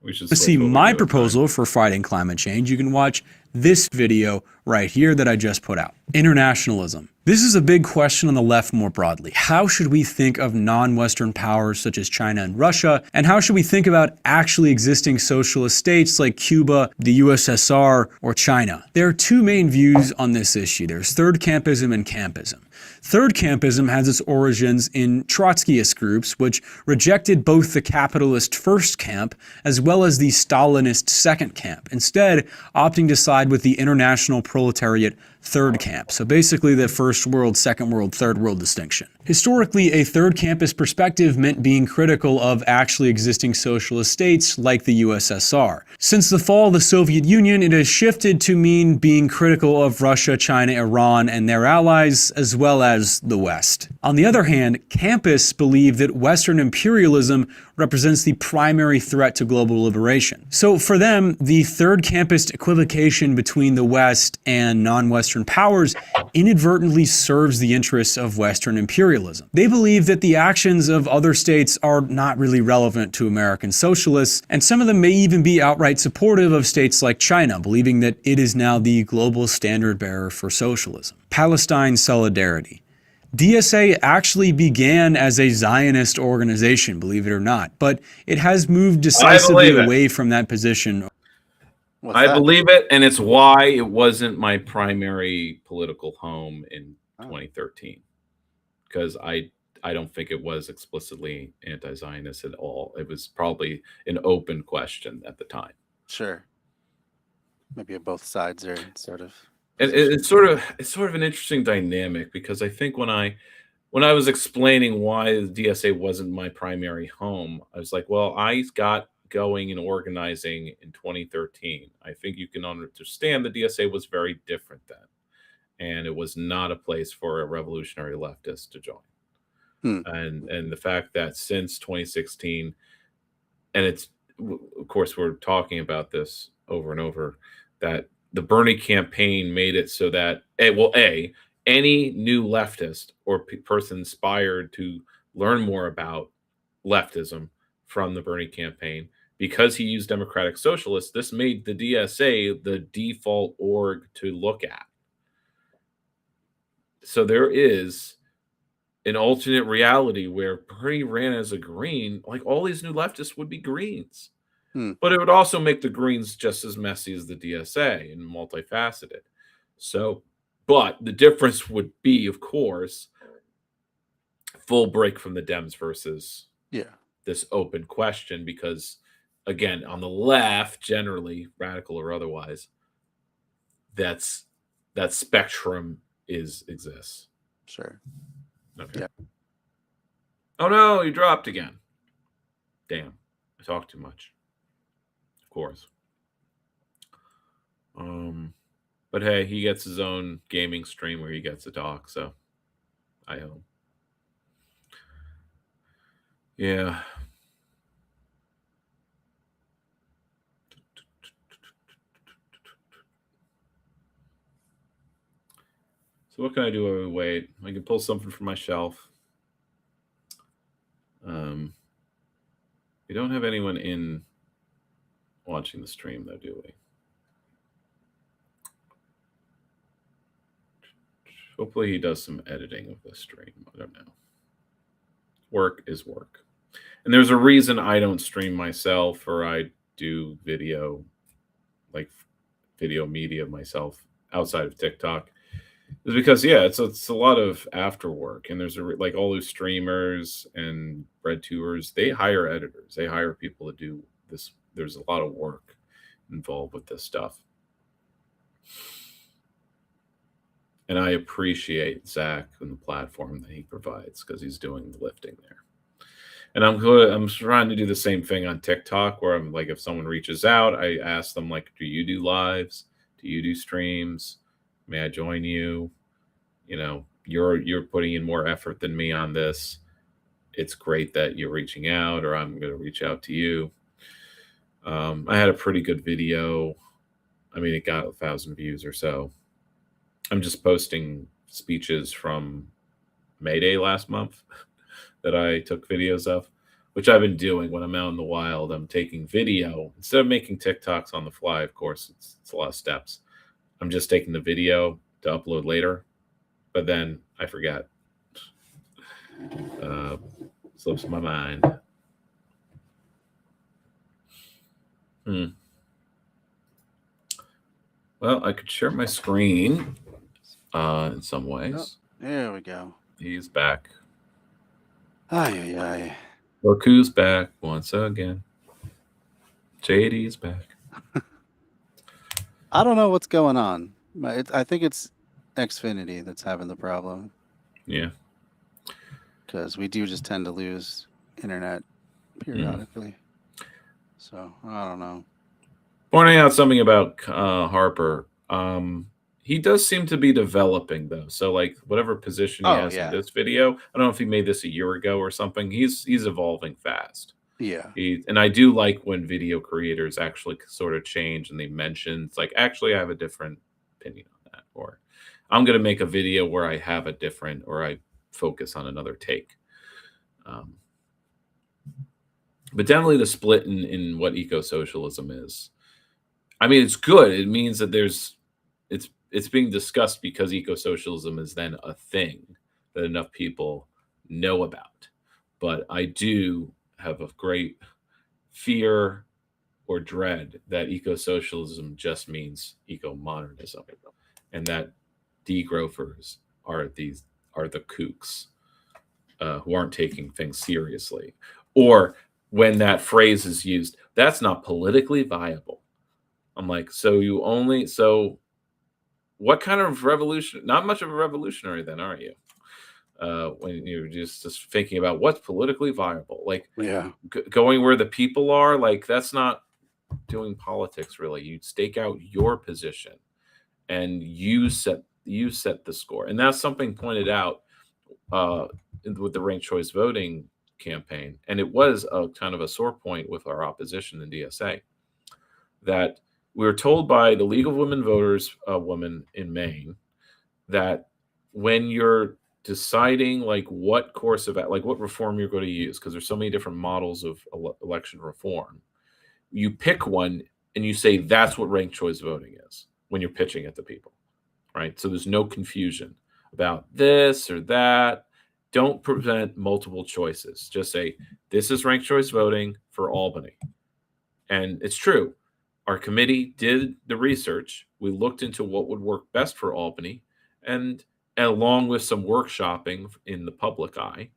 S2: We should
S4: To see my proposal for fighting climate change, you can watch this video right here that I just put out. Internationalism. This is a big question on the left more broadly. How should we think of non-Western powers such as China and Russia? And how should we think about actually existing socialist states like Cuba, the USSR, or China? There are two main views on this issue. There's third campism and campism. Third campism has its origins in Trotskyist groups, which rejected both the capitalist first camp as well as the Stalinist second camp, instead opting to side with the international proletariat third camp. So basically the first world, second world, third world distinction. Historically, a third campus perspective meant being critical of actually existing socialist states like the USSR. Since the fall of the Soviet Union, it has shifted to mean being critical of Russia, China, Iran, and their allies, as well as the West. On the other hand, campists believe that Western imperialism represents the primary threat to global liberation. So for them, the third campus equivocation between the West and non-Western powers inadvertently serves the interests of Western imperialism. They believe that the actions of other states are not really relevant to American socialists, and some of them may even be outright supportive of states like China, believing that it is now the global standard bearer for socialism. Palestine solidarity. DSA actually began as a Zionist organization, believe it or not, but it has moved decisively away from that position.
S2: I believe it, and it's why it wasn't my primary political home in 2013, because I don't think it was explicitly anti-Zionist at all. It was probably an open question at the time.
S1: Sure. Maybe both sides are sort of.
S2: And it's sort of an interesting dynamic, because I think when I was explaining why the DSA wasn't my primary home, I was like, well, I got going and organizing in 2013. I think you can understand the DSA was very different then, and it was not a place for a revolutionary leftist to join. And the fact that since 2016, and it's, of course, we're talking about this over and over, that the Bernie campaign made it so that, any new leftist or person inspired to learn more about leftism from the Bernie campaign, because he used Democratic Socialists, this made the DSA the default org to look at. So there is an alternate reality where Bernie ran as a green, like all these new leftists would be Greens. But it would also make the Greens just as messy as the DSA and multifaceted. So, but the difference would be, of course, full break from the Dems versus this open question, because, again, on the left, generally, radical or otherwise, that spectrum exists.
S1: Sure.
S2: Okay. Yeah. Oh no, you dropped again. Damn, I talked too much. Of course. But hey, he gets his own gaming stream where he gets to talk, so I hope. Yeah. So what can I do while we wait? I can pull something from my shelf. We don't have anyone in watching the stream, though, do we? Hopefully he does some editing of the stream. I don't know. Work is work. And there's a reason I don't stream myself, or I do video, like video media myself outside of TikTok. Is because, yeah, it's a lot of after work. And there's like all those streamers and bread tubers, they hire editors. They hire people to do this. There's a lot of work involved with this stuff. And I appreciate Zach and the platform that he provides, because he's doing the lifting there. And I'm trying to do the same thing on TikTok, where I'm like, if someone reaches out, I ask them, like, do you do lives? Do you do streams? May I join you? You know, you're putting in more effort than me on this. It's great that you're reaching out, or I'm going to reach out to you. I had a pretty good video. I mean, it got 1,000 views or so. I'm just posting speeches from May Day last month that I took videos of, which I've been doing when I'm out in the wild. I'm taking video instead of making TikToks on the fly. Of course, it's a lot of steps. I'm just taking the video to upload later, but then I forget. Slips my mind. Well, I could share my screen in some ways.
S1: Oh, there we go.
S2: He's back.
S1: Ay.
S2: Look who's back once again. JD's back.
S1: I don't know what's going on. I think it's Xfinity that's having the problem.
S2: Yeah.
S1: Because we do just tend to lose internet periodically. So, I don't know.
S2: Pointing out something about Harper. He does seem to be developing, though. So, like, whatever position he has in this video, I don't know if he made this a year ago or something. He's evolving fast.
S1: Yeah.
S2: And I do like when video creators actually sort of change and they mention, it's like, actually, I have a different opinion on that. Or I'm going to make a video where I have a different, or I focus on another take. But definitely the split in what eco-socialism is. I mean, it's good. It means that it's being discussed because eco-socialism is then a thing that enough people know about. But I do have a great fear or dread that eco-socialism just means eco-modernism, and that degrowthers are the kooks who aren't taking things seriously. Or when that phrase is used, that's not politically viable. I'm like, so what kind of revolution? Not much of a revolutionary then, are you? When you're just thinking about what's politically viable, like going where the people are, like that's not doing politics really. You stake out your position and you set the score. And that's something pointed out with the ranked choice voting campaign. And it was a kind of a sore point with our opposition in DSA, that we were told by the League of Women Voters, woman in Maine, that when you're deciding like what course of like what reform you're going to use, because there's so many different models of election reform, you pick one and you say that's what ranked choice voting is when you're pitching it to people, right? So there's no confusion about this or that. Don't present multiple choices. Just say this is ranked choice voting for Albany, And it's true. Our committee did the research. We looked into what would work best for Albany, and along with some workshopping in the public eye,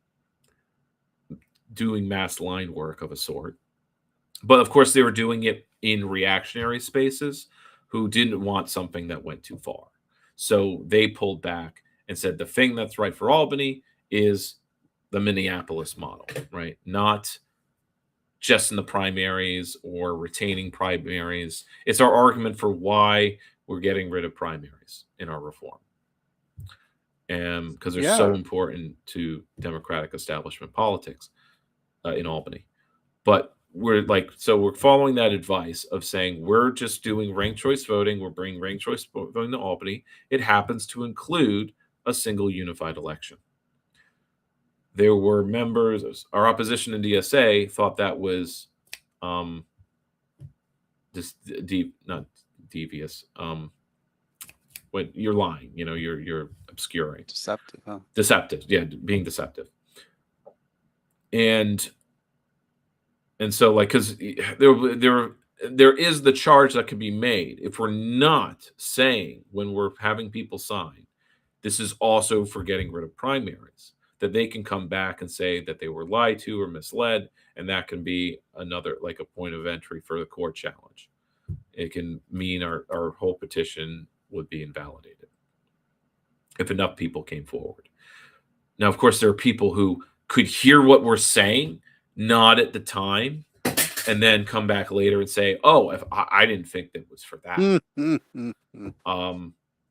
S2: doing mass line work of a sort. But of course, they were doing it in reactionary spaces who didn't want something that went too far. So they pulled back and said the thing that's right for Albany is the Minneapolis model, right? Not just in the primaries or retaining primaries. It's our argument for why we're getting rid of primaries in our reform. And because they're so important to democratic establishment politics in Albany. But we're following that advice of saying we're just doing ranked choice voting. We're bringing ranked choice voting to Albany. It happens to include a single unified election. There were members, our opposition in DSA thought that was not devious. What you're lying, you're obscuring.
S1: Deceptive, huh?
S2: Deceptive, yeah, being deceptive. And so, because there is the charge that can be made if we're not saying when we're having people sign, this is also for getting rid of primaries, that they can come back and say that they were lied to or misled, and that can be another, a point of entry for the court challenge. It can mean our whole petition would be invalidated if enough people came forward. Now, of course, there are people who could hear what we're saying, nod at the time, and then come back later and say, "Oh, if I didn't think that was for that."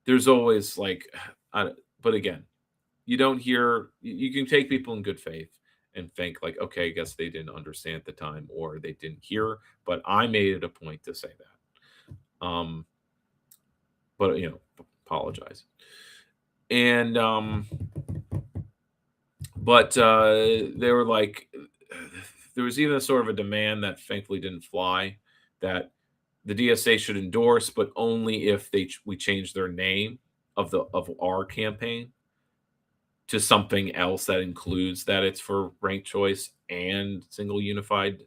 S2: There's always but again, you don't hear. You can take people in good faith and think okay, I guess they didn't understand at the time or they didn't hear, but I made it a point to say that. But apologize. And but they were there was even a sort of a demand that thankfully didn't fly, that the DSA should endorse, but only if we change their name of our campaign to something else that includes that it's for ranked choice and single unified.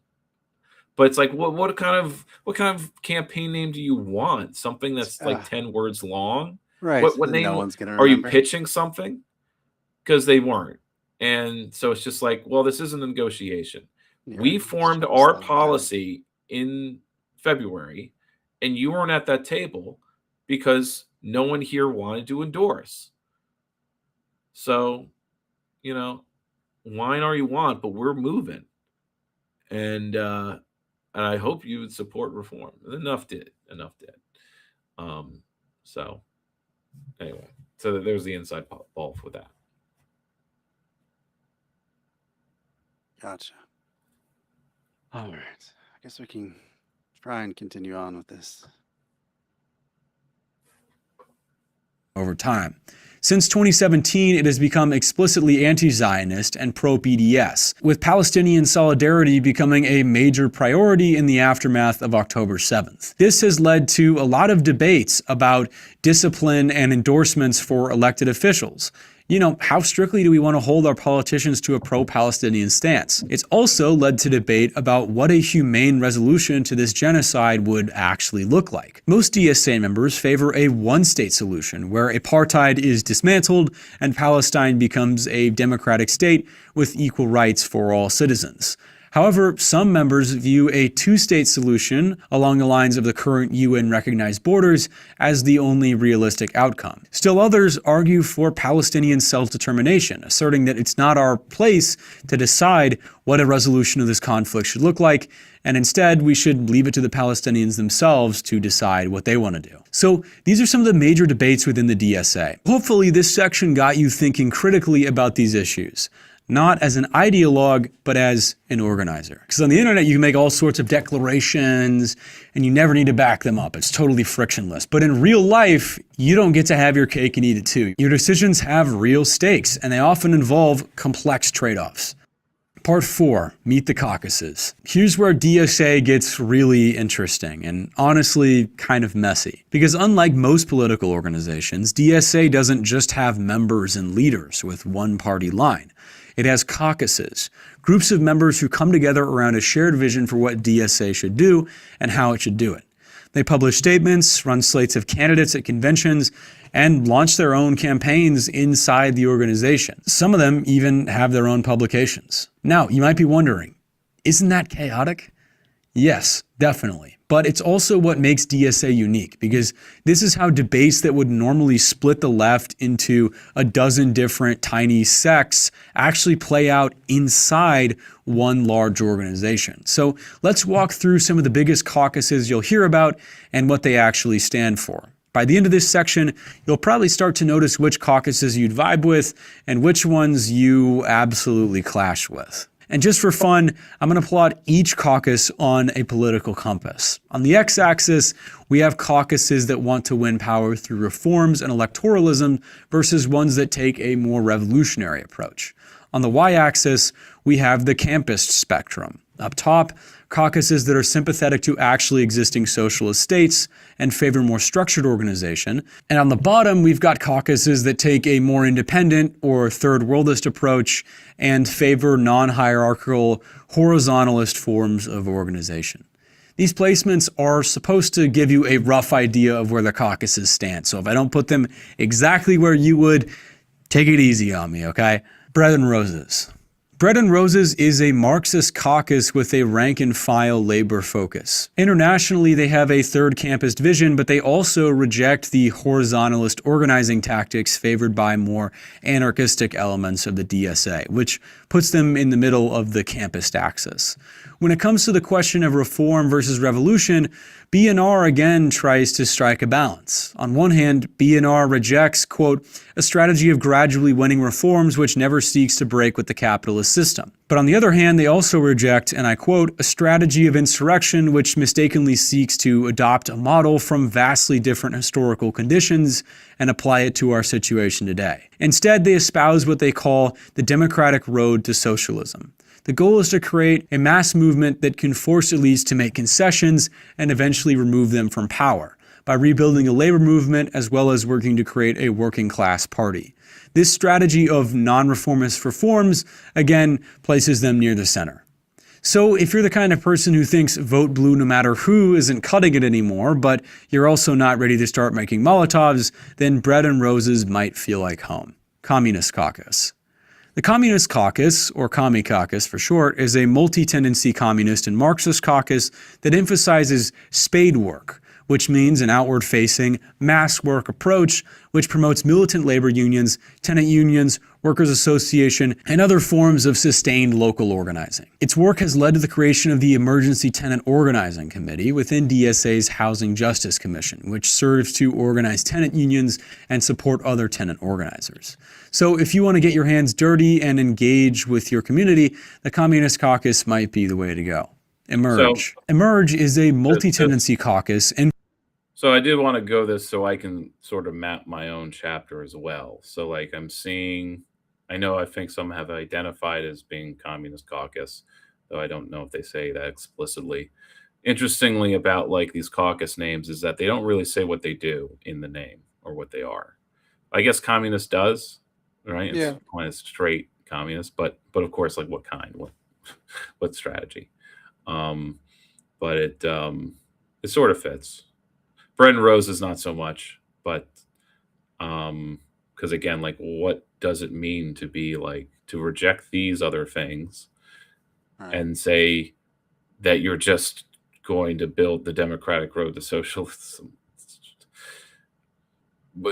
S2: But it's what kind of campaign name do you want? Something that's 10 words long?
S1: Right.
S2: What name?
S1: No one's gonna
S2: are you
S1: remember.
S2: pitching something? Because they weren't. And so it's just well, this isn't a negotiation.
S1: Yeah,
S2: We formed our policy in February, and you weren't at that table because no one here wanted to endorse. So, whine all you want, but we're moving. And I hope you would support reform. Enough did. So anyway, so there's the inside ball for that.
S1: Gotcha. All right. I guess we can try and continue on with this.
S4: Over time. Since 2017, it has become explicitly anti-Zionist and pro-BDS, with Palestinian solidarity becoming a major priority in the aftermath of October 7th. This has led to a lot of debates about discipline and endorsements for elected officials. How strictly do we want to hold our politicians to a pro-Palestinian stance? It's also led to debate about what a humane resolution to this genocide would actually look like. Most DSA members favor a one-state solution, where apartheid is dismantled and Palestine becomes a democratic state with equal rights for all citizens. However, some members view a two-state solution along the lines of the current UN-recognized borders as the only realistic outcome. Still others argue for Palestinian self-determination, asserting that it's not our place to decide what a resolution of this conflict should look like, and instead we should leave it to the Palestinians themselves to decide what they want to do. So these are some of the major debates within the DSA. Hopefully this section got you thinking critically about these issues. Not as an ideologue, but as an organizer. Because on the internet, you can make all sorts of declarations and you never need to back them up. It's totally frictionless. But in real life, you don't get to have your cake and eat it too. Your decisions have real stakes, and they often involve complex trade-offs. Part 4, Meet the Caucuses. Here's where DSA gets really interesting and honestly kind of messy. Because unlike most political organizations, DSA doesn't just have members and leaders with one party line. It has caucuses, groups of members who come together around a shared vision for what DSA should do and how it should do it. They publish statements, run slates of candidates at conventions, and launch their own campaigns inside the organization. Some of them even have their own publications. Now, you might be wondering, isn't that chaotic? Yes, definitely. But it's also what makes DSA unique, because this is how debates that would normally split the left into a dozen different tiny sects actually play out inside one large organization. So let's walk through some of the biggest caucuses you'll hear about and what they actually stand for. By the end of this section, you'll probably start to notice which caucuses you'd vibe with and which ones you absolutely clash with. And just for fun, I'm going to plot each caucus on a political compass. On the x-axis, we have caucuses that want to win power through reforms and electoralism versus ones that take a more revolutionary approach. On the y-axis, we have the campist spectrum. Up top, caucuses that are sympathetic to actually existing socialist states and favor more structured organization. And on the bottom, we've got caucuses that take a more independent or third worldist approach and favor non-hierarchical, horizontalist forms of organization. These placements are supposed to give you a rough idea of where the caucuses stand. So if I don't put them exactly where you would, take it easy on me, okay? Bread and Roses. Bread and Roses is a Marxist caucus with a rank-and-file labor focus. Internationally, they have a third campus vision, but they also reject the horizontalist organizing tactics favored by more anarchistic elements of the DSA, which puts them in the middle of the campus axis. When it comes to the question of reform versus revolution, BNR again tries to strike a balance. On one hand, BNR rejects, quote, a strategy of gradually winning reforms which never seeks to break with the capitalist system. But on the other hand, they also reject, and I quote, a strategy of insurrection which mistakenly seeks to adopt a model from vastly different historical conditions and apply it to our situation today. Instead, they espouse what they call the democratic road to socialism. The goal is to create a mass movement that can force elites to make concessions and eventually remove them from power by rebuilding a labor movement as well as working to create a working class party. This strategy of non-reformist reforms, again, places them near the center. So if you're the kind of person who thinks vote blue no matter who isn't cutting it anymore, but you're also not ready to start making Molotovs, then Bread and Roses might feel like home. Communist Caucus. The Communist Caucus, or Commie Caucus for short, is a multi-tendency communist and Marxist caucus that emphasizes spade work, which means an outward-facing, mass work approach which promotes militant labor unions, tenant unions, workers' association, and other forms of sustained local organizing. Its work has led to the creation of the Emergency Tenant Organizing Committee within DSA's Housing Justice Commission, which serves to organize tenant unions and support other tenant organizers. So if you want to get your hands dirty and engage with your community, the Communist Caucus might be the way to go. Emerge. Emerge is a multi-tendency caucus and
S2: So I did want to go this so I can sort of map my own chapter as well. So like I'm seeing, I think some have identified as being Communist Caucus, though I don't know if they say that explicitly. Interestingly about like these caucus names is that they don't really say what they do in the name or what they are. I guess communist does, right?
S5: Yeah.
S2: It's kind of straight communist, but of course, like what kind, what strategy? But it sort of fits. Bread and Roses not so much, but because again, like what does it mean to be like to reject these other things and say that you're just going to build the democratic road to socialism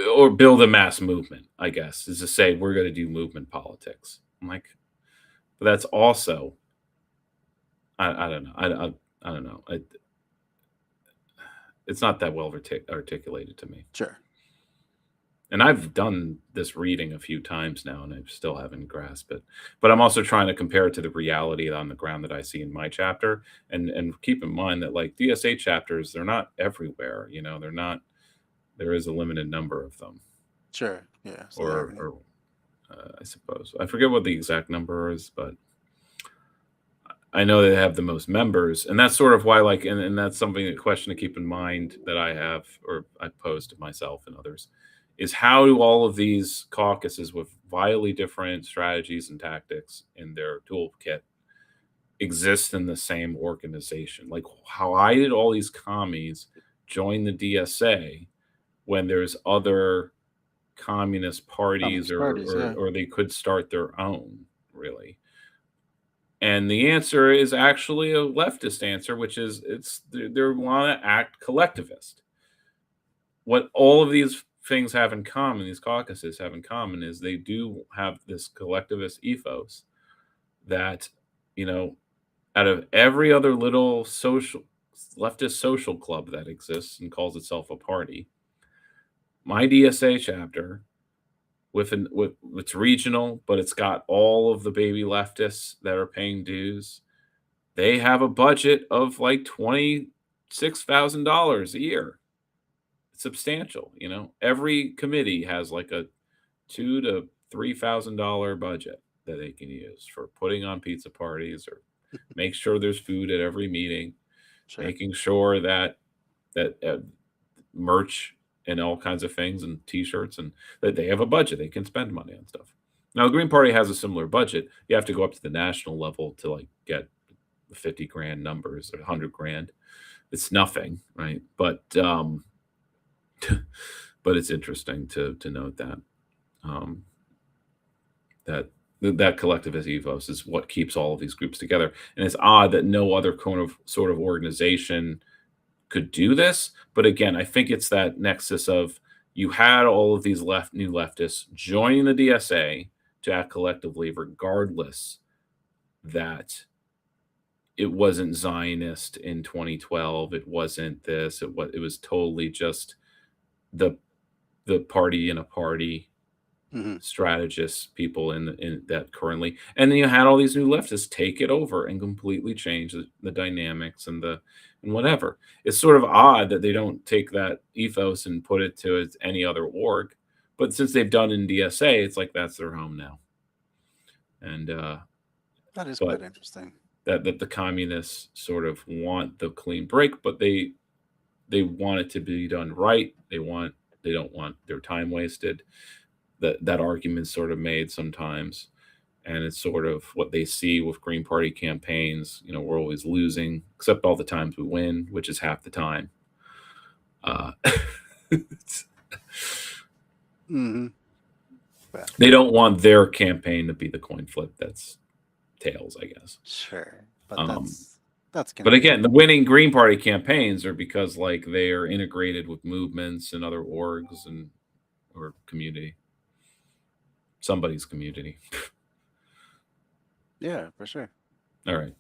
S2: or build a mass movement, I guess, is to say we're going to do movement politics. I'm like, but that's also, I don't know. I don't know. It's not that well articulated to me.
S5: Sure.
S2: And I've done this reading a few times now, and I still haven't grasped it. But I'm also trying to compare it to the reality on the ground that I see in my chapter, and keep in mind that like DSA chapters, they're not everywhere. They're not. There is a limited number of them.
S5: Sure. Yeah. So
S2: Or I suppose I forget what the exact number is, but I know they have the most members, and that's sort of why, like, and that's something, a question to keep in mind that I have, or I pose to myself and others, is how do all of these caucuses with wildly different strategies and tactics in their toolkit exist in the same organization? Like, why did all these commies join the DSA when there's other communist parties, or they could start their own, really? And the answer is actually a leftist answer, which is they want to act collectivist. What all of these things have in common, these caucuses have in common, is they do have this collectivist ethos that, out of every other little leftist social club that exists and calls itself a party, my DSA chapter, it's regional, but it's got all of the baby leftists that are paying dues. They have a budget of like $26,000 a year. It's substantial, Every committee has like a $2,000 to $3,000 budget that they can use for putting on pizza parties, or make sure there's food at every meeting, making sure that merch and all kinds of things and T-shirts, and that they have a budget. They can spend money on stuff. Now, the Green Party has a similar budget. You have to go up to the national level to like get the 50 grand numbers or 100 grand. It's nothing, right? But but it's interesting to note that that collectivist ethos is what keeps all of these groups together. And it's odd that no other sort of organization could do this. But again, I think it's that nexus of, you had all of these new leftists joining the DSA to act collectively, regardless that it wasn't Zionist in 2012. It wasn't this. It was totally just the party in a party, strategists, people in that currently. And then you had all these new leftists take it over and completely change the dynamics and whatever. It's sort of odd that they don't take that ethos and put it to any other org. But since they've done in DSA, it's like that's their home now. And
S1: that is quite interesting.
S2: That the communists sort of want the clean break, but they want it to be done right. They don't want their time wasted. That argument's sort of made sometimes. And it's sort of what they see with Green Party campaigns. We're always losing, except all the times we win, which is half the time. They don't want their campaign to be the coin flip that's tails, I guess.
S1: Sure, but that's.
S2: But again, the winning Green Party campaigns are because like they are integrated with movements and other orgs or community. Somebody's community.
S1: Yeah, for sure.
S2: All right.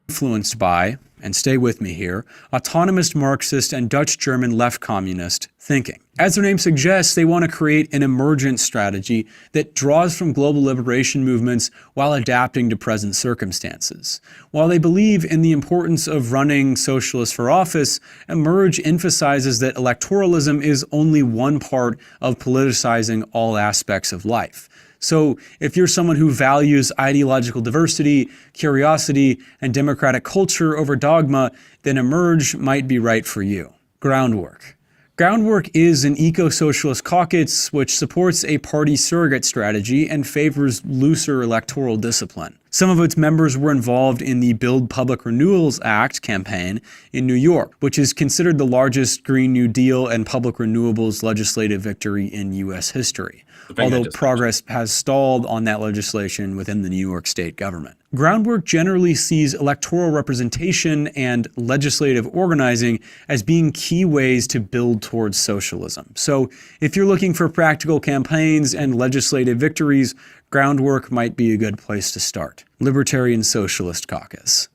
S4: Influenced by, and stay with me here, autonomous Marxist and Dutch-German left communist thinking. As their name suggests, they want to create an emergent strategy that draws from global liberation movements while adapting to present circumstances. While they believe in the importance of running socialists for office, Emerge emphasizes that electoralism is only one part of politicizing all aspects of life. So if you're someone who values ideological diversity, curiosity, and democratic culture over dogma, then Emerge might be right for you. Groundwork. Groundwork is an eco-socialist caucus which supports a party surrogate strategy and favors looser electoral discipline. Some of its members were involved in the Build Public Renewals Act campaign in New York, which is considered the largest Green New Deal and public renewables legislative victory in U.S. history, although progress has stalled on that legislation within the New York state government. Groundwork generally sees electoral representation and legislative organizing as being key ways to build towards socialism. So if you're looking for practical campaigns and legislative victories, Groundwork might be a good place to start. Libertarian Socialist Caucus.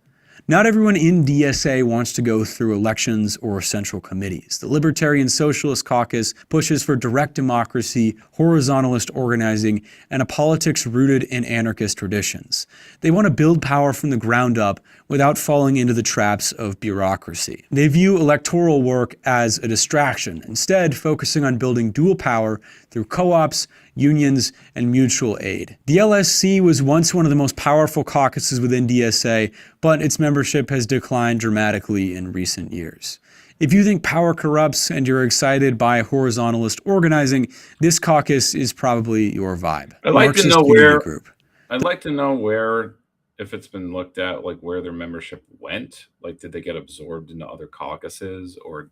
S4: Not everyone in DSA wants to go through elections or central committees. The Libertarian Socialist Caucus pushes for direct democracy, horizontalist organizing, and a politics rooted in anarchist traditions. They want to build power from the ground up without falling into the traps of bureaucracy. They view electoral work as a distraction, instead focusing on building dual power through co-ops, unions, and mutual aid. The LSC was once one of the most powerful caucuses within DSA, but its membership has declined dramatically in recent years. If you think power corrupts and you're excited by horizontalist organizing, this caucus is probably your vibe.
S2: I'd like to
S4: Marxist
S2: know
S4: Unity
S2: where.
S4: Group.
S2: I'd like to know where, if it's been looked at, like where their membership went. Like, did they get absorbed into other caucuses or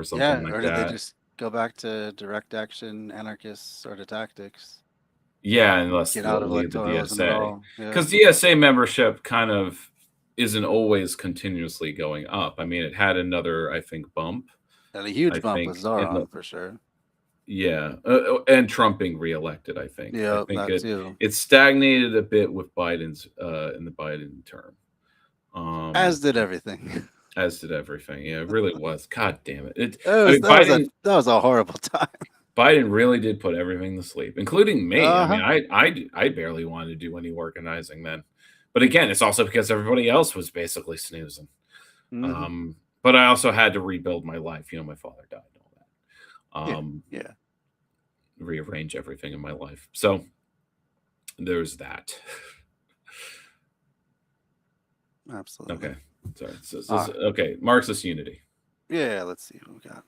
S2: something
S1: Yeah,
S2: like
S1: or did
S2: that?
S1: they just go back to direct action, anarchist sort of tactics?
S2: Yeah, unless
S1: Get
S2: they'll
S1: out of
S2: leave the
S1: electoralism at
S2: DSA.
S1: all. Yeah.
S2: Because DSA membership kind of isn't always continuously going up. I mean, it had another, I think, bump.
S1: And a huge
S2: I
S1: bump
S2: think
S1: with
S2: in
S1: Zoran
S2: the
S1: for sure.
S2: yeah, and Trump being reelected. I think.
S1: Yeah,
S2: I think
S1: that too.
S2: it stagnated a bit with Biden's in the Biden term.
S1: As did everything.
S2: As did everything. Yeah, it really was. God damn it!
S1: That was a horrible time.
S2: Biden really did put everything to sleep, including me.
S1: Uh-huh.
S2: I mean, I barely wanted to do any organizing then. But again, it's also because everybody else was basically snoozing.
S1: Mhm.
S2: But I also had to rebuild my life. You know, my father died and all that.
S1: Yeah.
S2: Rearrange everything in my life. So there's that.
S1: Absolutely.
S2: Okay. Sorry. Okay. Marxist Unity.
S1: Yeah, let's see what we got.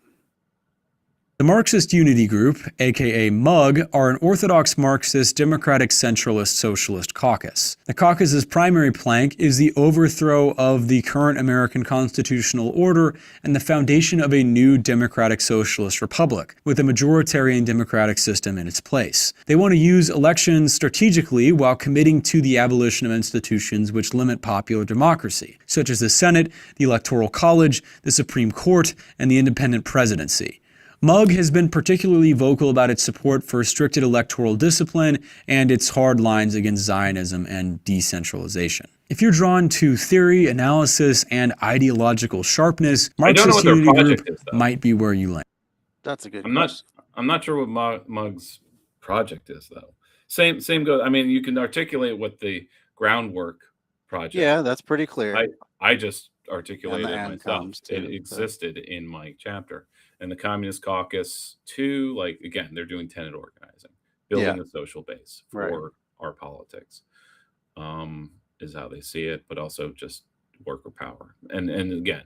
S4: The Marxist Unity Group, aka MUG, are an orthodox Marxist democratic centralist socialist caucus. The caucus's primary plank is the overthrow of the current American constitutional order and the foundation of a new democratic socialist republic, with a majoritarian democratic system in its place. They want to use elections strategically while committing to the abolition of institutions which limit popular democracy, such as the Senate, the Electoral College, the Supreme Court, and the independent presidency. MUG has been particularly vocal about its support for restricted electoral discipline and its hard lines against Zionism and decentralization. If you're drawn to theory, analysis, and ideological sharpness, Marxist Unity Group might be where you land.
S1: That's a good question.
S2: I'm not sure what MUG's project is, though. Same goes. I mean, you can articulate what the groundwork project.
S1: Yeah, that's pretty clear.
S2: I just articulated it myself.
S1: It
S2: existed in my chapter. And the Communist Caucus, too, like, again, they're doing tenant organizing, building a social base for our politics, is how they see it, but also just worker power. And again,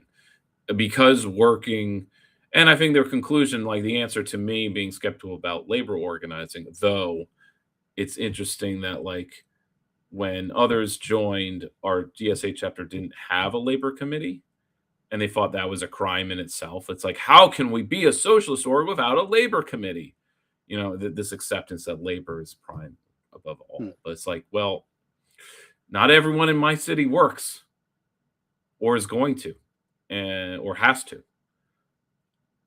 S2: because working, and I think their conclusion, like the answer to me being skeptical about labor organizing, though it's interesting that, like, when others joined, our DSA chapter didn't have a labor committee. And they thought that was a crime in itself. It's like, how can we be a socialist org without a labor committee? You know, this acceptance that labor is prime above all. But it's like, well, not everyone in my city works or is going to or has to.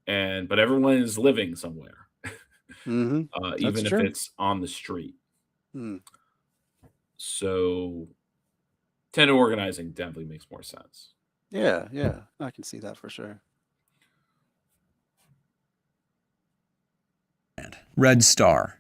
S2: But everyone is living somewhere, even if it's on the street. So tenant organizing definitely makes more sense.
S1: Yeah, I can see that for sure.
S4: Red Star.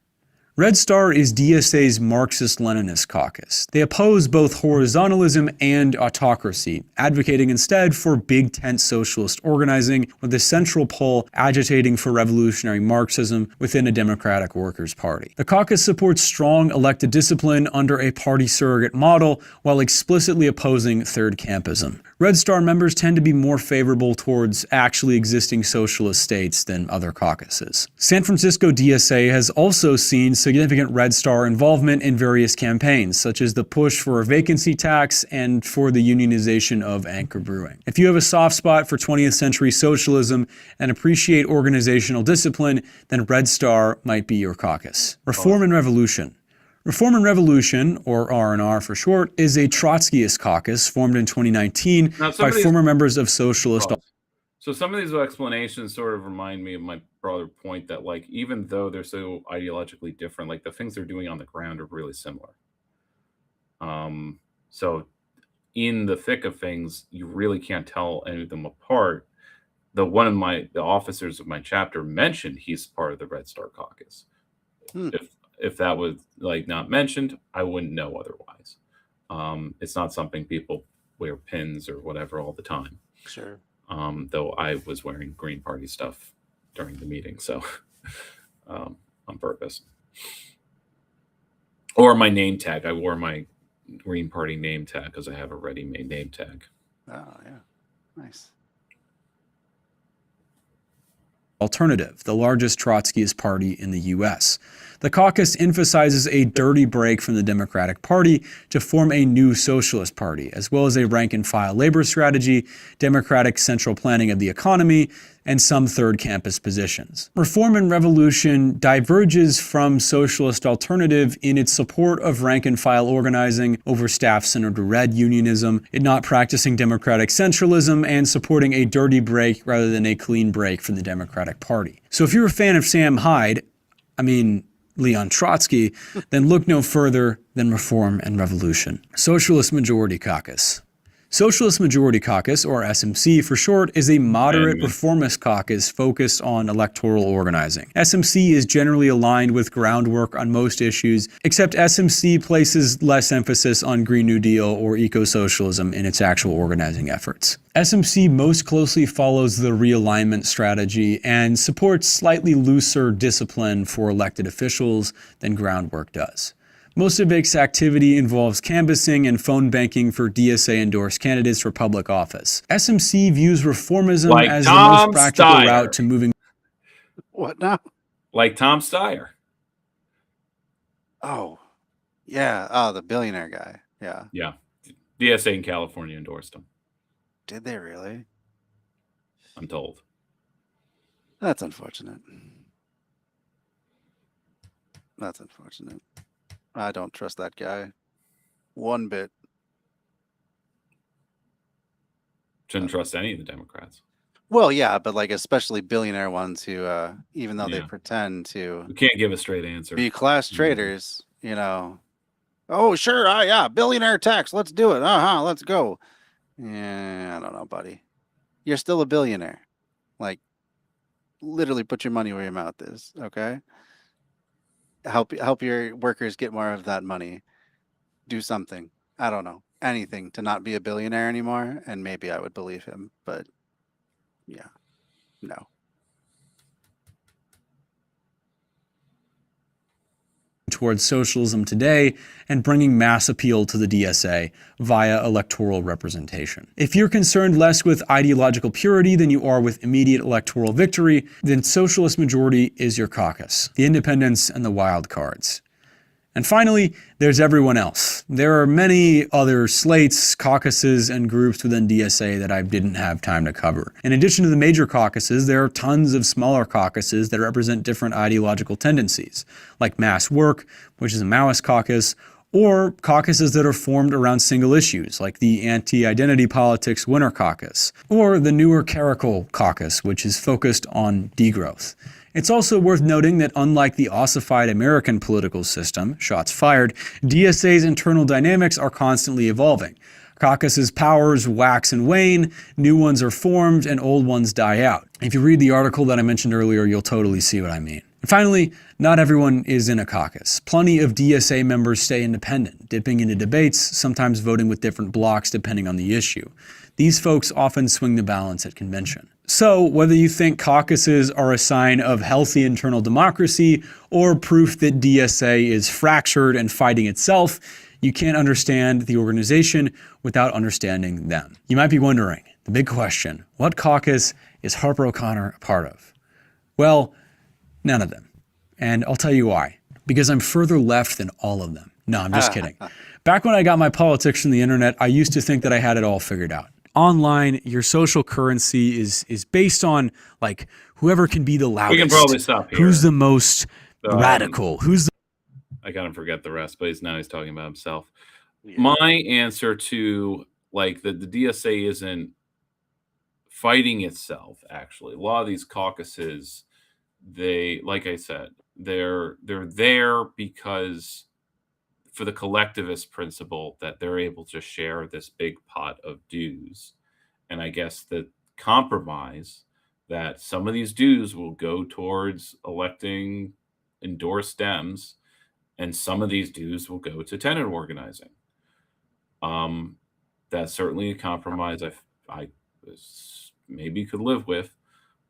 S4: Red Star is DSA's Marxist-Leninist caucus. They oppose both horizontalism and autocracy, advocating instead for big tent socialist organizing, with the central pole agitating for revolutionary Marxism within a democratic workers' party. The caucus supports strong elected discipline under a party surrogate model, while explicitly opposing third campism. Red Star members tend to be more favorable towards actually existing socialist states than other caucuses. San Francisco DSA has also seen significant Red Star involvement in various campaigns, such as the push for a vacancy tax and for the unionization of Anchor Brewing. If you have a soft spot for 20th century socialism and appreciate organizational discipline, then Red Star might be your caucus. Reform and Revolution. Reform and Revolution, or R&R for short, is a Trotskyist caucus formed in 2019 by former members of socialist...
S2: So some of these explanations sort of remind me of my broader point that, like, even though they're so ideologically different, like, the things they're doing on the ground are really similar. So in the thick of things, you really can't tell any of them apart. One of the officers of my chapter mentioned he's part of the Red Star caucus. If that was, like, not mentioned, I wouldn't know otherwise. It's not something people wear pins or whatever all the time.
S1: Sure.
S2: Though I was wearing Green Party stuff during the meeting, so on purpose. Or my name tag. I wore my Green Party name tag because I have a ready-made name tag.
S1: Oh, yeah. Nice.
S4: Alternative, the largest Trotskyist party in the U.S. The caucus emphasizes a dirty break from the Democratic Party to form a new socialist party, as well as a rank-and-file labor strategy, democratic central planning of the economy, and some third campus positions. Reform and Revolution diverges from Socialist Alternative in its support of rank-and-file organizing over staff-centered red unionism, it not practicing democratic centralism, and supporting a dirty break rather than a clean break from the Democratic Party. So if you're a fan of Sam Hyde, Leon Trotsky, then look no further than Reform and Revolution. Socialist Majority Caucus. Socialist Majority Caucus, or SMC for short, is a moderate reformist caucus focused on electoral organizing. SMC is generally aligned with groundwork on most issues, except SMC places less emphasis on Green New Deal or eco-socialism in its actual organizing efforts. SMC most closely follows the realignment strategy and supports slightly looser discipline for elected officials than groundwork does. Most of its activity involves canvassing and phone banking for DSA-endorsed candidates for public office. SMC views reformism as the most practical route to moving...
S1: What now?
S2: Like Tom Steyer.
S1: Oh, yeah. Oh, the billionaire guy. Yeah.
S2: Yeah. DSA in California endorsed him.
S1: Did they really?
S2: I'm told.
S1: That's unfortunate. That's unfortunate. I don't trust that guy one bit.
S2: Shouldn't trust any of the Democrats.
S1: Well, yeah, but like especially billionaire ones who, even though they pretend to,
S2: you can't give a straight answer,
S1: be class traders, you know. Oh, sure, yeah, billionaire tax, let's do it. Let's go. Yeah, I don't know, buddy. You're still a billionaire. Like, literally, put your money where your mouth is. Okay. Help your workers get more of that money. Do something. I don't know. Anything to not be a billionaire anymore, and maybe I would believe him, but yeah. No.
S4: Towards socialism today and bringing mass appeal to the DSA via electoral representation. If you're concerned less with ideological purity than you are with immediate electoral victory, then Socialist Majority is your caucus, the independents and the wild cards. And finally, there's everyone else. There are many other slates, caucuses, and groups within DSA that I didn't have time to cover. In addition to the major caucuses, there are tons of smaller caucuses that represent different ideological tendencies, like Mass Work, which is a Maoist caucus, or caucuses that are formed around single issues, like the Anti-Identity Politics Winter Caucus, or the newer Caracal Caucus, which is focused on degrowth. It's also worth noting that unlike the ossified American political system, shots fired, DSA's internal dynamics are constantly evolving. Caucuses' powers wax and wane, new ones are formed, and old ones die out. If you read the article that I mentioned earlier, you'll totally see what I mean. And finally, not everyone is in a caucus. Plenty of DSA members stay independent, dipping into debates, sometimes voting with different blocs depending on the issue. These folks often swing the balance at convention. So, whether you think caucuses are a sign of healthy internal democracy or proof that DSA is fractured and fighting itself, you can't understand the organization without understanding them. You might be wondering, the big question, what caucus is Harper O'Connor a part of? Well, none of them. And I'll tell you why. Because I'm further left than all of them. No, I'm just kidding. Back when I got my politics from the internet, I used to think that I had it all figured out. Online, your social currency is based on like whoever can be the loudest.
S2: We can probably stop here.
S4: Who's the most radical? Who's the...
S2: I kind of forget the rest, but now he's talking about himself.
S1: Yeah.
S2: My answer to like the DSA isn't fighting itself, actually. A lot of these caucuses, they, like I said, they're there because for the collectivist principle that they're able to share this big pot of dues. And I guess the compromise that some of these dues will go towards electing endorsed Dems, and some of these dues will go to tenant organizing. That's certainly a compromise I maybe could live with.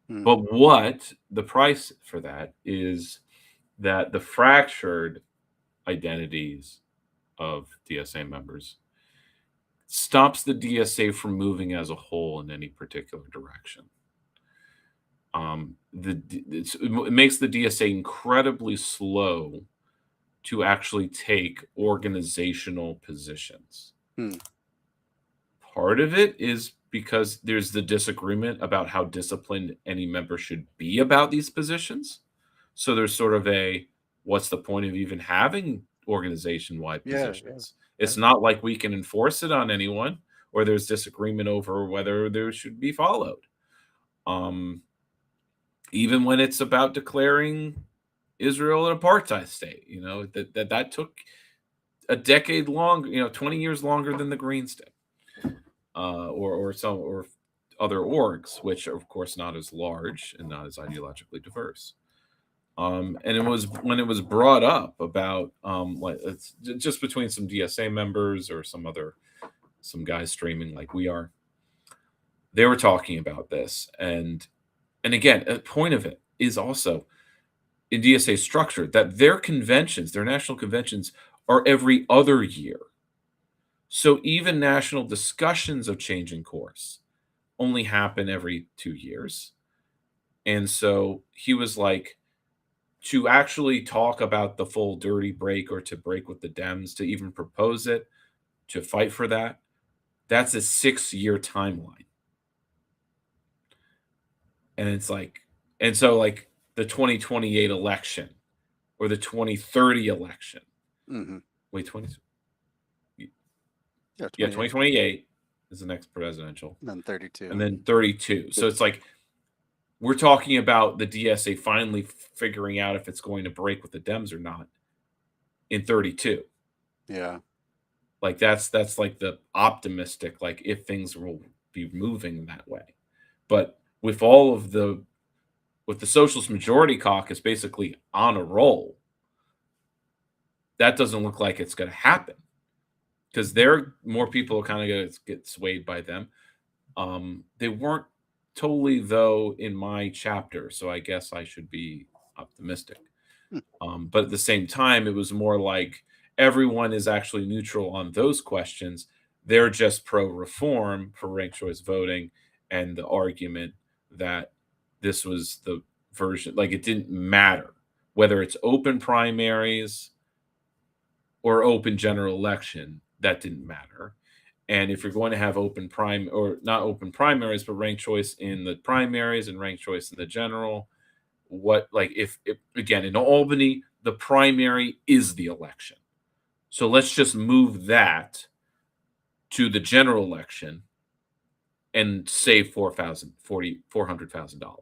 S2: But what the price for that is that the fractured identities of DSA members stops the DSA from moving as a whole in any particular direction. It makes the DSA incredibly slow to actually take organizational positions. Part of it is because there's the disagreement about how disciplined any member should be about these positions. So there's sort of what's the point of even having organization-wide positions? It's not like we can enforce it on anyone, or there's disagreement over whether there should be followed. Even when it's about declaring Israel an apartheid state, that took a decade long, 20 years longer than the Greens did, or other orgs, which are of course not as large and not as ideologically diverse. And it was when it was brought up about it's just between some DSA members or some guys streaming like we are, they were talking about this, and again, a point of it is also in DSA structure that their national conventions are every other year. So even national discussions of changing course only happen every 2 years. And so he was like, to actually talk about the full dirty break or to break with the Dems, to even propose it, to fight for that, that's a 6-year timeline. And it's like, and so like the 2028 election or the 2030 election. Wait, 2028 is the next presidential.
S1: And then 32.
S2: And then 32. So it's like, we're talking about the DSA finally figuring out if it's going to break with the Dems or not in 32.
S1: Yeah.
S2: Like that's like the optimistic, like if things will be moving that way. But with the Socialist Majority Caucus basically on a roll, that doesn't look like it's going to happen, because more people are kind of going to get swayed by them. They weren't totally, though, in my chapter, so I guess I should be optimistic. But at the same time, it was more like everyone is actually neutral on those questions. They're just pro-reform for ranked choice voting, and the argument that this was the version, like it didn't matter whether it's open primaries or open general election, that didn't matter. And if you're going to have not open primaries, but ranked choice in the primaries and ranked choice in the general, if again, in Albany, the primary is the election. So let's just move that to the general election and save $400,000,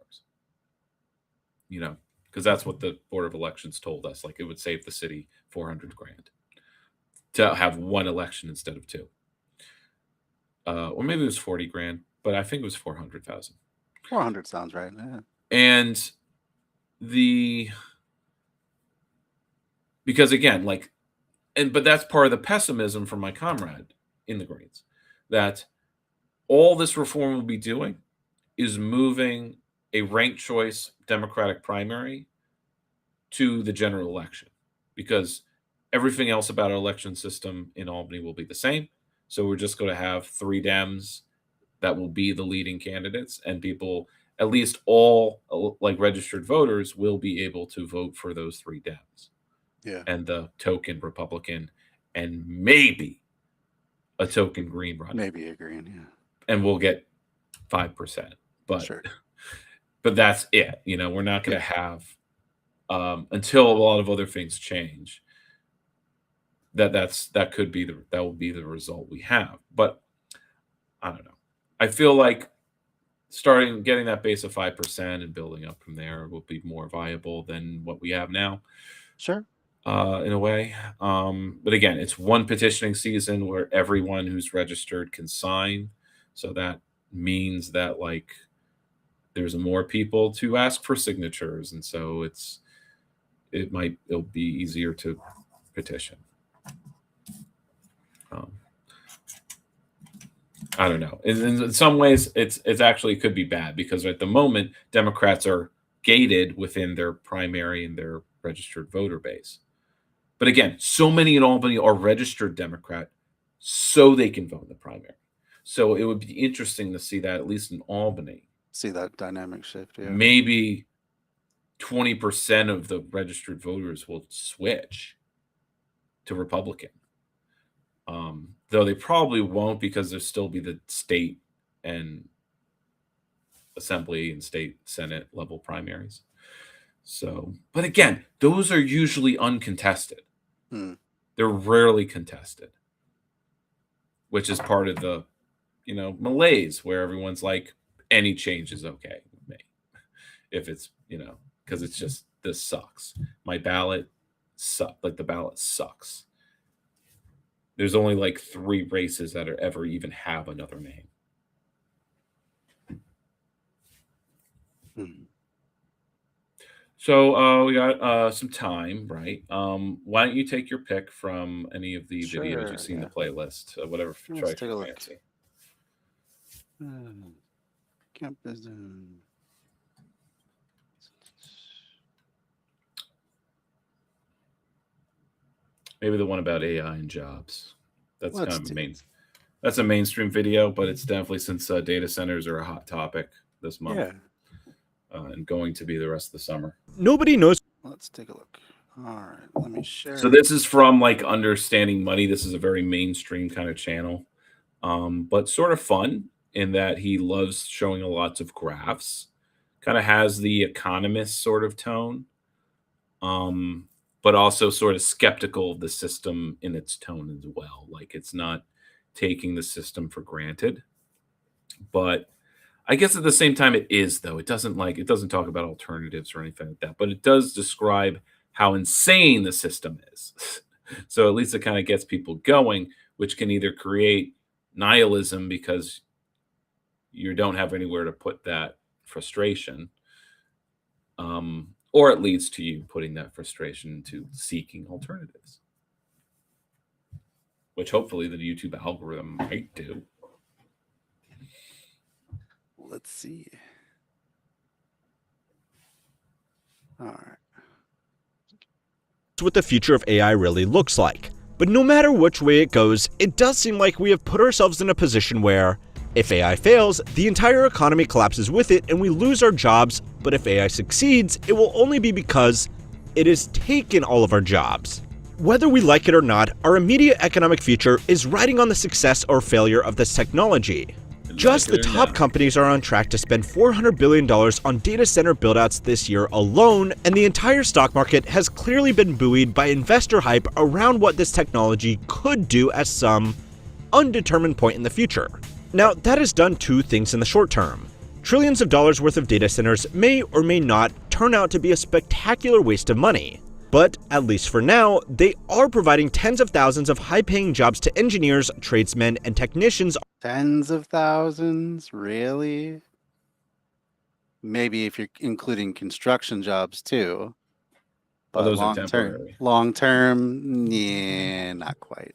S2: because that's what the Board of Elections told us. Like it would save the city $400,000 to have one election instead of two. Or maybe it was $40,000, but I think it was 400,000.
S1: 400 sounds right. Yeah.
S2: And because again, but that's part of the pessimism from my comrade in the Greens, that all this reform will be doing is moving a ranked choice Democratic primary to the general election, because everything else about our election system in Albany will be the same. So we're just going to have 3 Dems that will be the leading candidates, and people, at least all like registered voters, will be able to vote for those 3 Dems.
S1: Yeah.
S2: And the token Republican and maybe a token Green runner.
S1: Maybe a Green, yeah.
S2: And we'll get 5%. But
S1: Sure.
S2: But that's it. We're not going to have until a lot of other things change. That will be the result we have. But I don't know. I feel like getting that base of 5% and building up from there will be more viable than what we have now.
S1: Sure.
S2: In a way. But again, it's one petitioning season where everyone who's registered can sign. So that means that there's more people to ask for signatures. And so it'll be easier to petition. I don't know. In some ways, it's actually could be bad, because at the moment, Democrats are gated within their primary and their registered voter base. But again, so many in Albany are registered Democrat so they can vote in the primary. So it would be interesting to see that, at least in Albany.
S1: See that dynamic shift, yeah.
S2: Maybe 20% of the registered voters will switch to Republican. Though they probably won't, because there'll still be the state and assembly and state senate level primaries. So, but again, those are usually uncontested. They're rarely contested, which is part of the, malaise where everyone's like, any change is okay with me. If it's, because it's just, this sucks. My ballot the ballot sucks. There's only like 3 races that are ever even have another name. So we got some time, right? Why don't you take your pick from any of the videos you've seen in the playlist, whatever.
S1: Let's take a look.
S2: Fancy.
S1: Campus.
S2: Maybe the one about AI and jobs. That's kind of that's a mainstream video, but it's definitely, since data centers are a hot topic this month.
S1: Yeah.
S2: And going to be the rest of the summer.
S5: Nobody knows.
S1: Let's take a look. All right, let me share.
S2: So this is from like Understanding Money. This is a very mainstream kind of channel, but sort of fun in that he loves showing lots of graphs. Kind of has the economist sort of tone, but also sort of skeptical of the system in its tone as well. Like, it's not taking the system for granted, but I guess at the same time it is, though. It doesn't talk about alternatives or anything like that, but it does describe how insane the system is. So at least it kind of gets people going, which can either create nihilism because you don't have anywhere to put that frustration, or it leads to you putting that frustration into seeking alternatives, which hopefully the YouTube algorithm might do.
S1: Let's see. All right.
S5: What the future of AI really looks like. But no matter which way it goes, it does seem like we have put ourselves in a position where, if AI fails, the entire economy collapses with it and we lose our jobs, but if AI succeeds, it will only be because it has taken all of our jobs. Whether we like it or not, our immediate economic future is riding on the success or failure of this technology. Just the top companies are on track to spend $400 billion on data center buildouts this year alone, and the entire stock market has clearly been buoyed by investor hype around what this technology could do at some undetermined point in the future. Now, that has done 2 things in the short term. Trillions of dollars worth of data centers may or may not turn out to be a spectacular waste of money. But, at least for now, they are providing tens of thousands of high-paying jobs to engineers, tradesmen, and technicians.
S1: Tens of thousands? Really? Maybe if you're including construction jobs too. But
S2: those are temporary.
S1: Long term, yeah, not quite.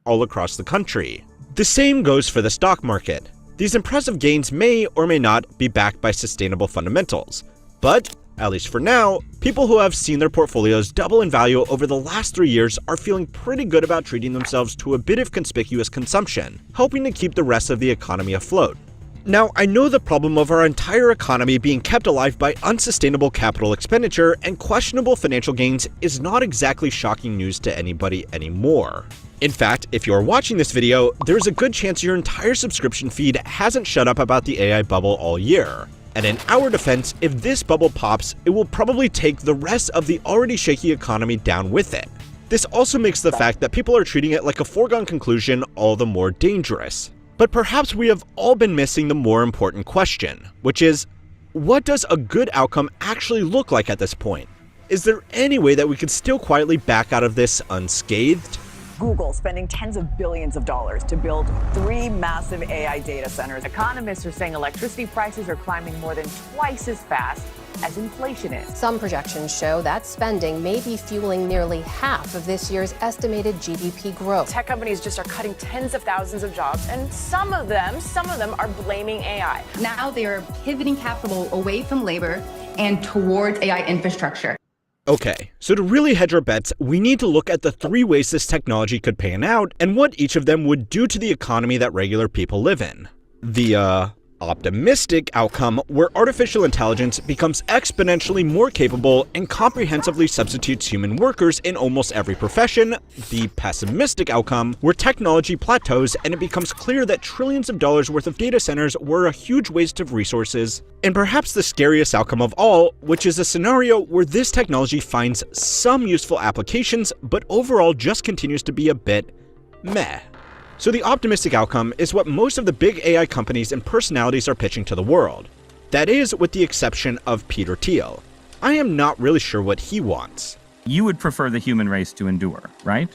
S5: All across the country. The same goes for the stock market. These impressive gains may or may not be backed by sustainable fundamentals. But, at least for now, people who have seen their portfolios double in value over the last 3 years are feeling pretty good about treating themselves to a bit of conspicuous consumption, helping to keep the rest of the economy afloat. Now, I know the problem of our entire economy being kept alive by unsustainable capital expenditure and questionable financial gains is not exactly shocking news to anybody anymore. In fact, if you're watching this video, there's a good chance your entire subscription feed hasn't shut up about the AI bubble all year. And in our defense, if this bubble pops, it will probably take the rest of the already shaky economy down with it. This also makes the fact that people are treating it like a foregone conclusion all the more dangerous. But perhaps we have all been missing the more important question, which is, what does a good outcome actually look like at this point? Is there any way that we could still quietly back out of this unscathed?
S6: Google spending tens of billions of dollars to build 3 massive AI data centers. Economists are saying electricity prices are climbing more than twice as fast as inflation is.
S7: Some projections show that spending may be fueling nearly half of this year's estimated GDP growth.
S6: Tech companies just are cutting tens of thousands of jobs, and some of them are blaming AI.
S8: Now they are pivoting capital away from labor and towards AI infrastructure.
S5: Okay, so to really hedge our bets, we need to look at the 3 ways this technology could pan out and what each of them would do to the economy that regular people live in. The, optimistic outcome, where artificial intelligence becomes exponentially more capable and comprehensively substitutes human workers in almost every profession. The pessimistic outcome, where technology plateaus and it becomes clear that trillions of dollars worth of data centers were a huge waste of resources. And perhaps the scariest outcome of all, which is a scenario where this technology finds some useful applications, but overall just continues to be a bit meh. So the optimistic outcome is what most of the big AI companies and personalities are pitching to the world. That is, with the exception of Peter Thiel. I am not really sure what he wants.
S8: You would prefer the human race to endure, right?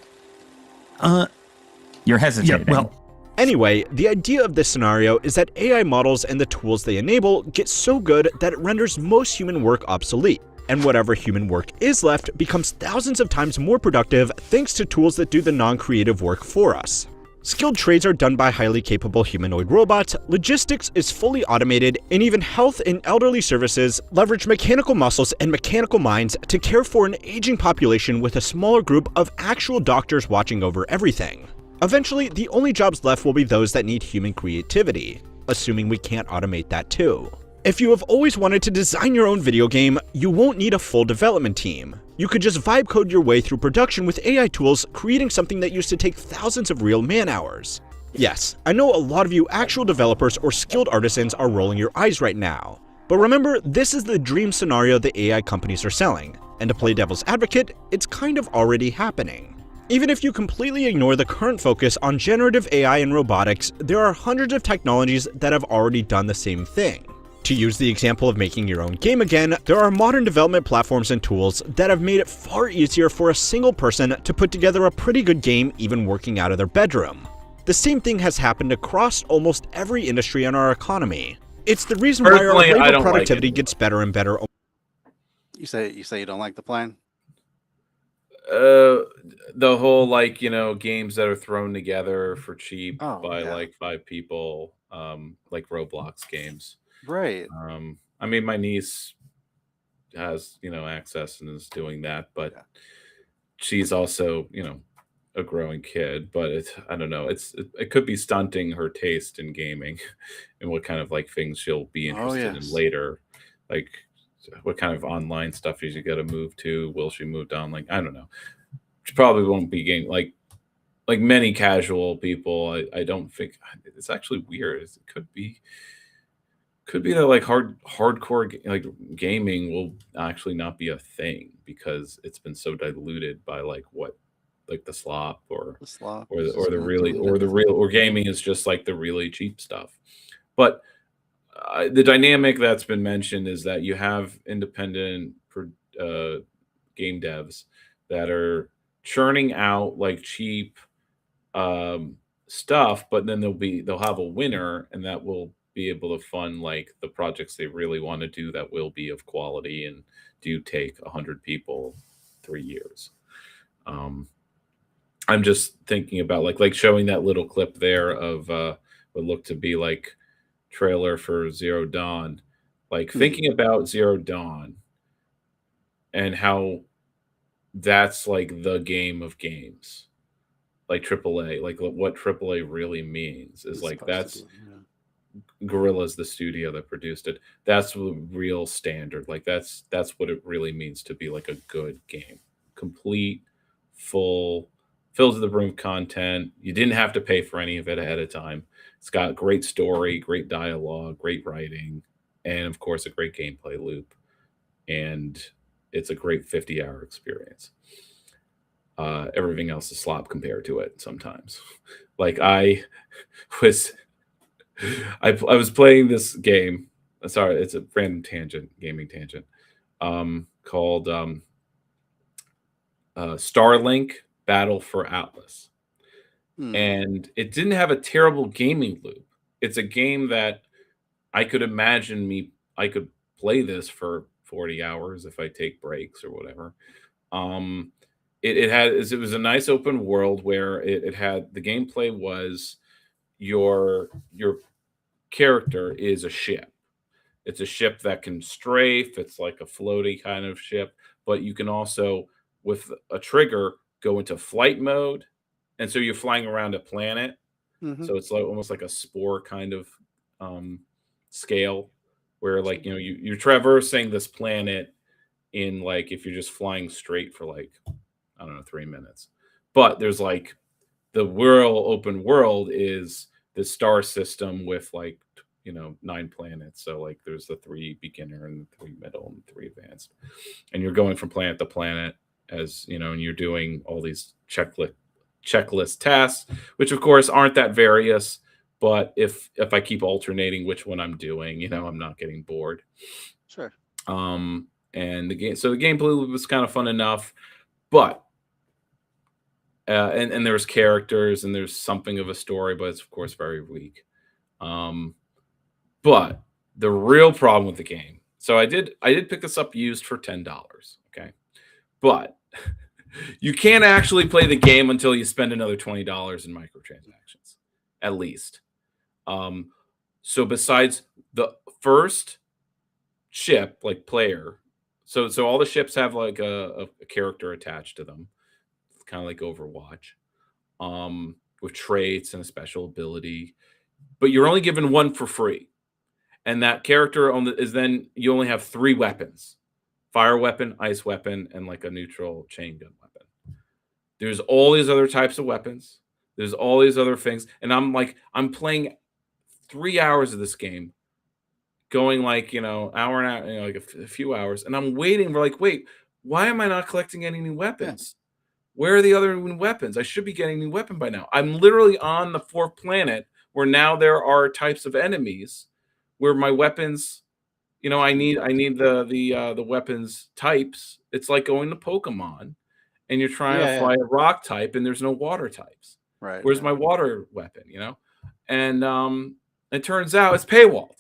S8: You're hesitating.
S9: Yeah, well,
S5: Anyway, the idea of this scenario is that AI models and the tools they enable get so good that it renders most human work obsolete, and whatever human work is left becomes thousands of times more productive thanks to tools that do the non-creative work for us. Skilled trades are done by highly capable humanoid robots, logistics is fully automated, and even health and elderly services leverage mechanical muscles and mechanical minds to care for an aging population with a smaller group of actual doctors watching over everything. Eventually, the only jobs left will be those that need human creativity, assuming we can't automate that too. If you have always wanted to design your own video game, you won't need a full development team. You could just vibe code your way through production with AI tools, creating something that used to take thousands of real man-hours. Yes, I know a lot of you actual developers or skilled artisans are rolling your eyes right now. But remember, this is the dream scenario the AI companies are selling, and to play devil's advocate, it's kind of already happening. Even if you completely ignore the current focus on generative AI and robotics, there are hundreds of technologies that have already done the same thing. To use the example of making your own game again, there are modern development platforms and tools that have made it far easier for a single person to put together a pretty good game even working out of their bedroom. The same thing has happened across almost every industry in our economy. It's the reason why our
S2: Personally, I
S5: labor
S2: don't like
S5: productivity
S2: it.
S5: gets better and better.
S1: You say you don't like the plan?
S2: The whole games that are thrown together for cheap by
S1: yeah.
S2: like 5 people, like Roblox games.
S1: Right.
S2: I mean, my niece has access and is doing that, but
S1: Yeah.
S2: she's also a growing kid. But I don't know, it could be stunting her taste in gaming and what kind of like things she'll be interested in
S1: yes.
S2: later, like what kind of online stuff is she got to move to? Will she move down? Like, I don't know. She probably won't be game like many casual people. I don't think it's actually weird. It could be that like hardcore like gaming will actually not be a thing because it's been so diluted by like the slop or
S1: The slop
S2: or the
S1: is
S2: or the
S1: just
S2: really
S1: gonna
S2: or the
S1: dilute
S2: real or gaming is just like the really cheap stuff. But the dynamic that's been mentioned is that you have independent game devs that are churning out like cheap stuff, but then they'll have a winner, and that will be able to fund like the projects they really want to do that will be of quality and do take 100 people 3 years. I'm just thinking about like showing that little clip there of what looked to be like trailer for Zero Dawn, like thinking about Zero Dawn and how that's like the game of games, like AAA, like what AAA really means is
S1: It's
S2: like
S1: supposed to
S2: that's
S1: be, yeah.
S2: Gorilla's the studio that produced it. That's the real standard. Like that's what it really means to be like a good game. Complete, full, filled to the brim content. You didn't have to pay for any of it ahead of time. It's got great story, great dialogue, great writing, and of course a great gameplay loop. And it's a great 50-hour experience. Everything else is slop compared to it sometimes. Like I was playing this game. Sorry, it's a random tangent, gaming tangent, called Starlink Battle for Atlas. And it didn't have a terrible gaming loop. It's a game that I could imagine I could play this for 40 hours if I take breaks or whatever. It was a nice open world where it had the gameplay was your character is a ship, It's a ship that can strafe. It's like a floaty kind of ship, but you can also, with a trigger, go into flight mode. And so you're flying around a planet.
S1: Mhm.
S2: So it's like almost like a spore kind of scale where like, you're traversing this planet in like, if you're just flying straight for like, I don't know, 3 minutes. But there's like the open world is the star system with like, 9 planets. So like there's the 3 beginner and the 3 middle and 3 advanced. And you're going from planet to planet as, and you're doing all these checklist tasks, which of course aren't that various. But if I keep alternating which one I'm doing, I'm not getting bored.
S1: Sure.
S2: And the gameplay was kind of fun enough, but and there's characters and there's something of a story, but it's of course very weak. But the real problem with the game, so I did pick this up used for $10, okay, but you can't actually play the game until you spend another $20 in microtransactions, at least. So besides the first ship, like player, so all the ships have like a character attached to them, kind of like Overwatch, with traits and a special ability, but you're only given one for free. And that character is then you only have 3 weapons: fire weapon, ice weapon, and like a neutral chain gun weapon. There's all these other types of weapons. There's all these other things. And I'm playing 3 hours of this game, going like, hour and hour, like a few hours. And I'm waiting. We're like, wait, why am I not collecting any new weapons? Where are the other new weapons? I should be getting a new weapon by now. I'm literally on the 4th planet where now there are types of enemies where my weapons, I need the weapons types. It's like going to Pokemon and you're trying to fly a rock type and there's no water types.
S1: Right.
S2: Where's my water weapon, And it turns out it's paywalled.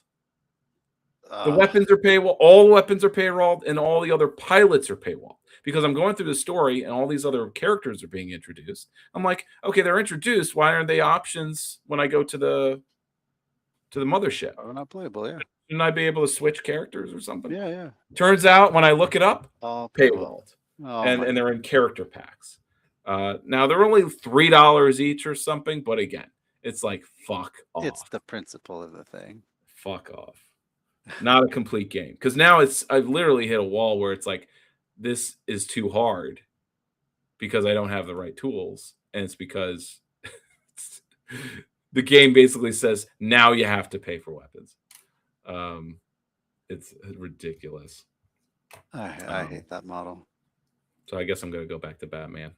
S2: The weapons are paywalled. All the weapons are paywalled and all the other pilots are paywalled. Because I'm going through the story and all these other characters are being introduced. I'm like, okay, they're introduced. Why aren't they options when I go to the mothership?
S1: Oh, not playable, yeah.
S2: Shouldn't I be able to switch characters or something?
S1: Yeah.
S2: Turns out when I look it up,
S1: All
S2: paywalled.
S1: Oh,
S2: and they're in character packs. Now they're only $3 each or something, but again, it's like fuck off.
S1: It's the principle of the thing.
S2: Fuck off. Not a complete game. Because now I've literally hit a wall where it's like, this is too hard because I don't have the right tools. And it's because the game basically says, now you have to pay for weapons. It's ridiculous.
S1: I hate that model.
S2: So I guess I'm going to go back to Batman.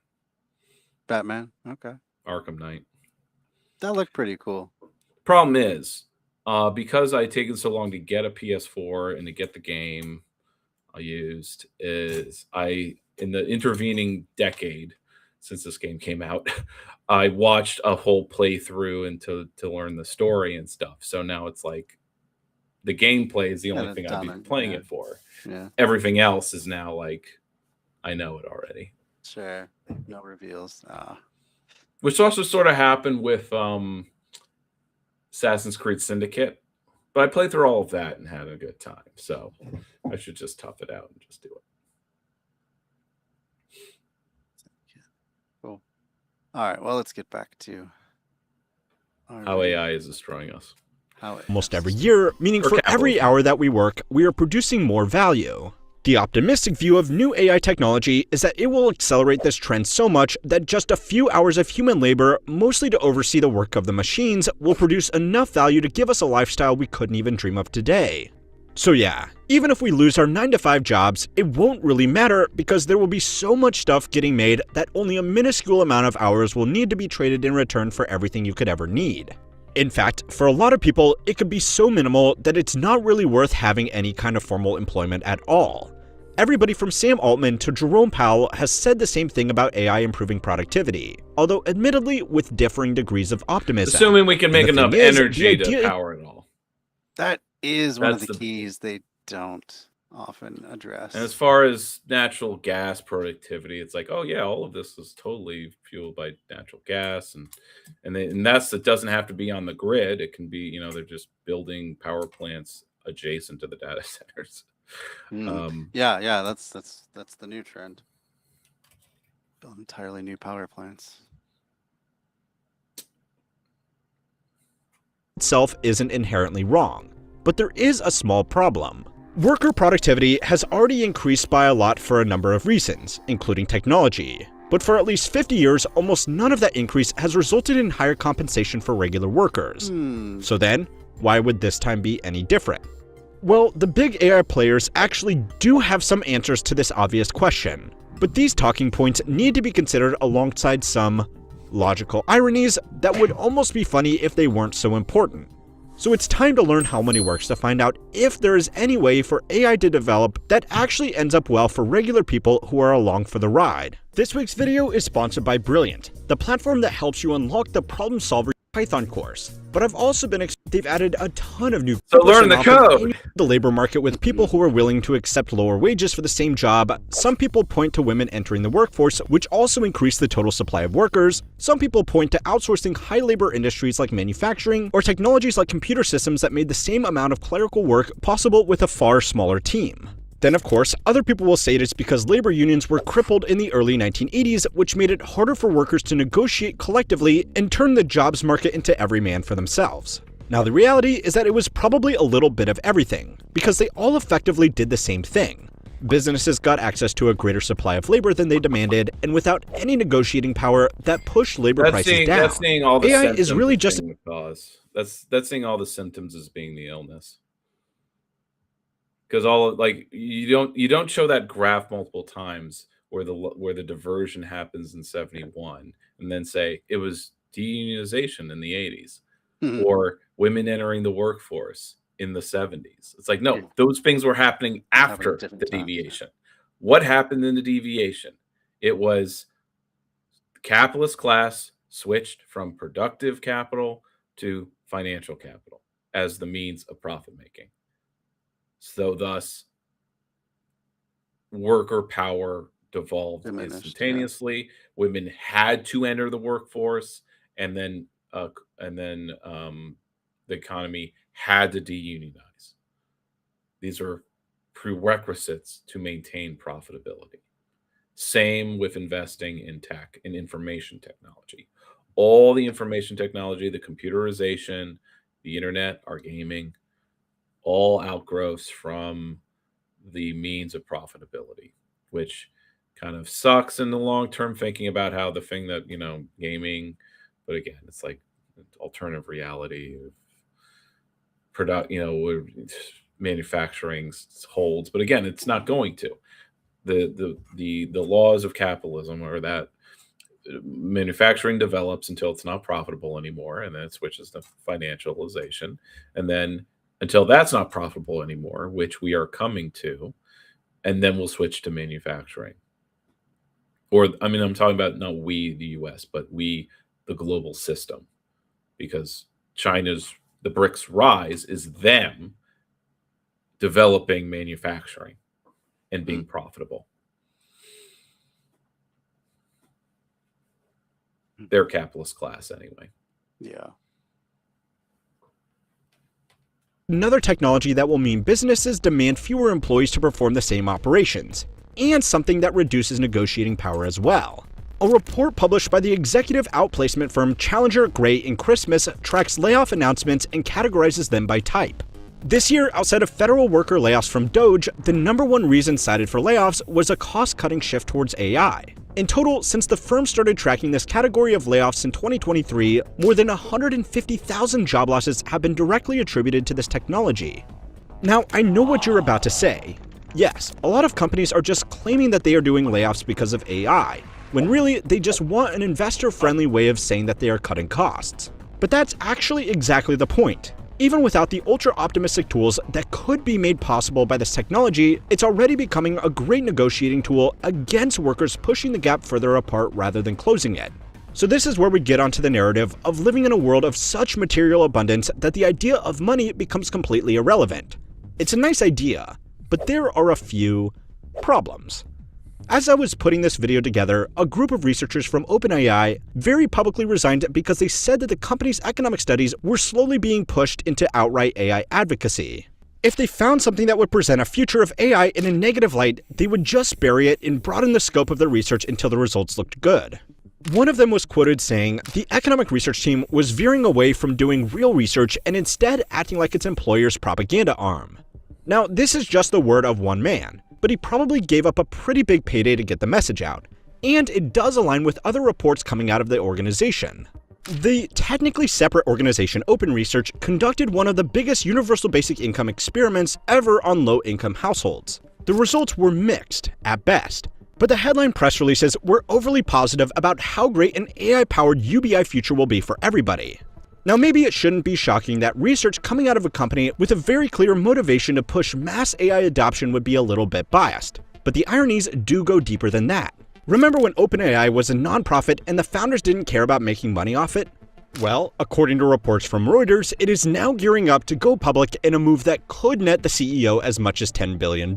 S1: Batman? Okay.
S2: Arkham Knight.
S1: That looked pretty cool.
S2: Problem is, because I taken so long to get a PS4 and to get the game I used, is in the intervening decade since this game came out, I watched a whole playthrough and to learn the story and stuff. So now it's like the gameplay is the only thing I'd be playing it for.
S1: Yeah.
S2: Everything else is now like I know it already.
S1: Sure. No reveals.
S2: Which also sort of happened with Assassin's Creed Syndicate. But I played through all of that and had a good time. So I should just tough it out and just do it.
S1: Cool. All right. Well, let's get back to
S2: how AI is destroying us.
S5: Almost every year, meaning for every hour that we work, we are producing more value. The optimistic view of new AI technology is that it will accelerate this trend so much that just a few hours of human labor, mostly to oversee the work of the machines, will produce enough value to give us a lifestyle we couldn't even dream of today. So yeah, even if we lose our 9-to-5 jobs, it won't really matter because there will be so much stuff getting made that only a minuscule amount of hours will need to be traded in return for everything you could ever need. In fact, for a lot of people, it could be so minimal that it's not really worth having any kind of formal employment at all. Everybody from Sam Altman to Jerome Powell has said the same thing about AI improving productivity, although admittedly with differing degrees of optimism.
S2: Assuming we can make enough energy to power it all.
S1: That is one of the keys they don't often address.
S2: And as far as natural gas productivity, it's like, oh yeah, all of this is totally fueled by natural gas, and it doesn't have to be on the grid. It can be, they're just building power plants adjacent to the data centers.
S1: Yeah, that's the new trend. Build entirely new power plants.
S5: Itself isn't inherently wrong, but there is a small problem. Worker productivity has already increased by a lot for a number of reasons, including technology. But for at least 50 years, almost none of that increase has resulted in higher compensation for regular workers. So then, why would this time be any different? Well, the big AI players actually do have some answers to this obvious question, but these talking points need to be considered alongside some logical ironies that would almost be funny if they weren't so important. So it's time to learn how money works to find out if there is any way for AI to develop that actually ends up well for regular people who are along for the ride. This week's video is sponsored by Brilliant, the platform that helps you unlock the problem solver Python course. But I've also been they've added a ton of new
S2: So learn the code.
S5: The labor market with people who are willing to accept lower wages for the same job. Some people point to women entering the workforce, which also increase the total supply of workers. Some people point to outsourcing high labor industries like manufacturing, or technologies like computer systems that made the same amount of clerical work possible with a far smaller team. Then, of course, other people will say it's because labor unions were crippled in the early 1980s, which made it harder for workers to negotiate collectively and turn the jobs market into every man for themselves. Now, the reality is that it was probably a little bit of everything, because they all effectively did the same thing. Businesses got access to a greater supply of labor than they demanded, and without any negotiating power, that pushed labor prices down.
S2: That's seeing all the
S5: AI
S2: symptoms
S5: is really
S2: as
S5: just
S2: being the cause. That's seeing all the symptoms as being the illness. Because you don't show that graph multiple times where the diversion happens in 71 and then say it was deunionization in the 80s or women entering the workforce in the 70s. It's like, no, those things were happening after the deviation. What happened in the deviation? It was the capitalist class switched from productive capital to financial capital as the means of profit making. So thus, worker power devolved instantaneously. Women had to enter the workforce, and then the economy had to deunionize. These are prerequisites to maintain profitability. Same with investing in tech and information technology. All the information technology, the computerization, the internet, our gaming, all outgrowths from the means of profitability, which kind of sucks in the long term, thinking about how the thing that, gaming, but again, it's like alternative reality of manufacturing holds, but again, it's not going to. The laws of capitalism are that manufacturing develops until it's not profitable anymore, and then it switches to financialization, and then until that's not profitable anymore, which we are coming to, and then we'll switch to manufacturing. I'm talking about not we, the US, but we, the global system, because the BRICS rise is them developing manufacturing and being profitable. They're capitalist class anyway.
S1: Yeah.
S5: Another technology that will mean businesses demand fewer employees to perform the same operations, and something that reduces negotiating power as well. A report published by the executive outplacement firm Challenger, Gray & Christmas tracks layoff announcements and categorizes them by type. This year, outside of federal worker layoffs from Doge, the #1 reason cited for layoffs was a cost-cutting shift towards AI. In total, since the firm started tracking this category of layoffs in 2023, more than 150,000 job losses have been directly attributed to this technology. Now, I know what you're about to say. Yes, a lot of companies are just claiming that they are doing layoffs because of AI, when really they just want an investor-friendly way of saying that they are cutting costs. But that's actually exactly the point. Even without the ultra-optimistic tools that could be made possible by this technology, it's already becoming a great negotiating tool against workers pushing the gap further apart rather than closing it. So this is where we get onto the narrative of living in a world of such material abundance that the idea of money becomes completely irrelevant. It's a nice idea, but there are a few problems. As I was putting this video together, a group of researchers from OpenAI very publicly resigned because they said that the company's economic studies were slowly being pushed into outright AI advocacy. If they found something that would present a future of AI in a negative light, they would just bury it and broaden the scope of their research until the results looked good. One of them was quoted saying, "The economic research team was veering away from doing real research and instead acting like its employer's propaganda arm." Now, this is just the word of one man, but he probably gave up a pretty big payday to get the message out, and it does align with other reports coming out of the organization. The technically separate organization Open Research conducted one of the biggest universal basic income experiments ever on low-income households. The results were mixed, at best, but the headline press releases were overly positive about how great an AI-powered UBI future will be for everybody. Now, maybe it shouldn't be shocking that research coming out of a company with a very clear motivation to push mass AI adoption would be a little bit biased, but the ironies do go deeper than that. Remember when OpenAI was a nonprofit and the founders didn't care about making money off it? Well, according to reports from Reuters, it is now gearing up to go public in a move that could net the CEO as much as $10 billion.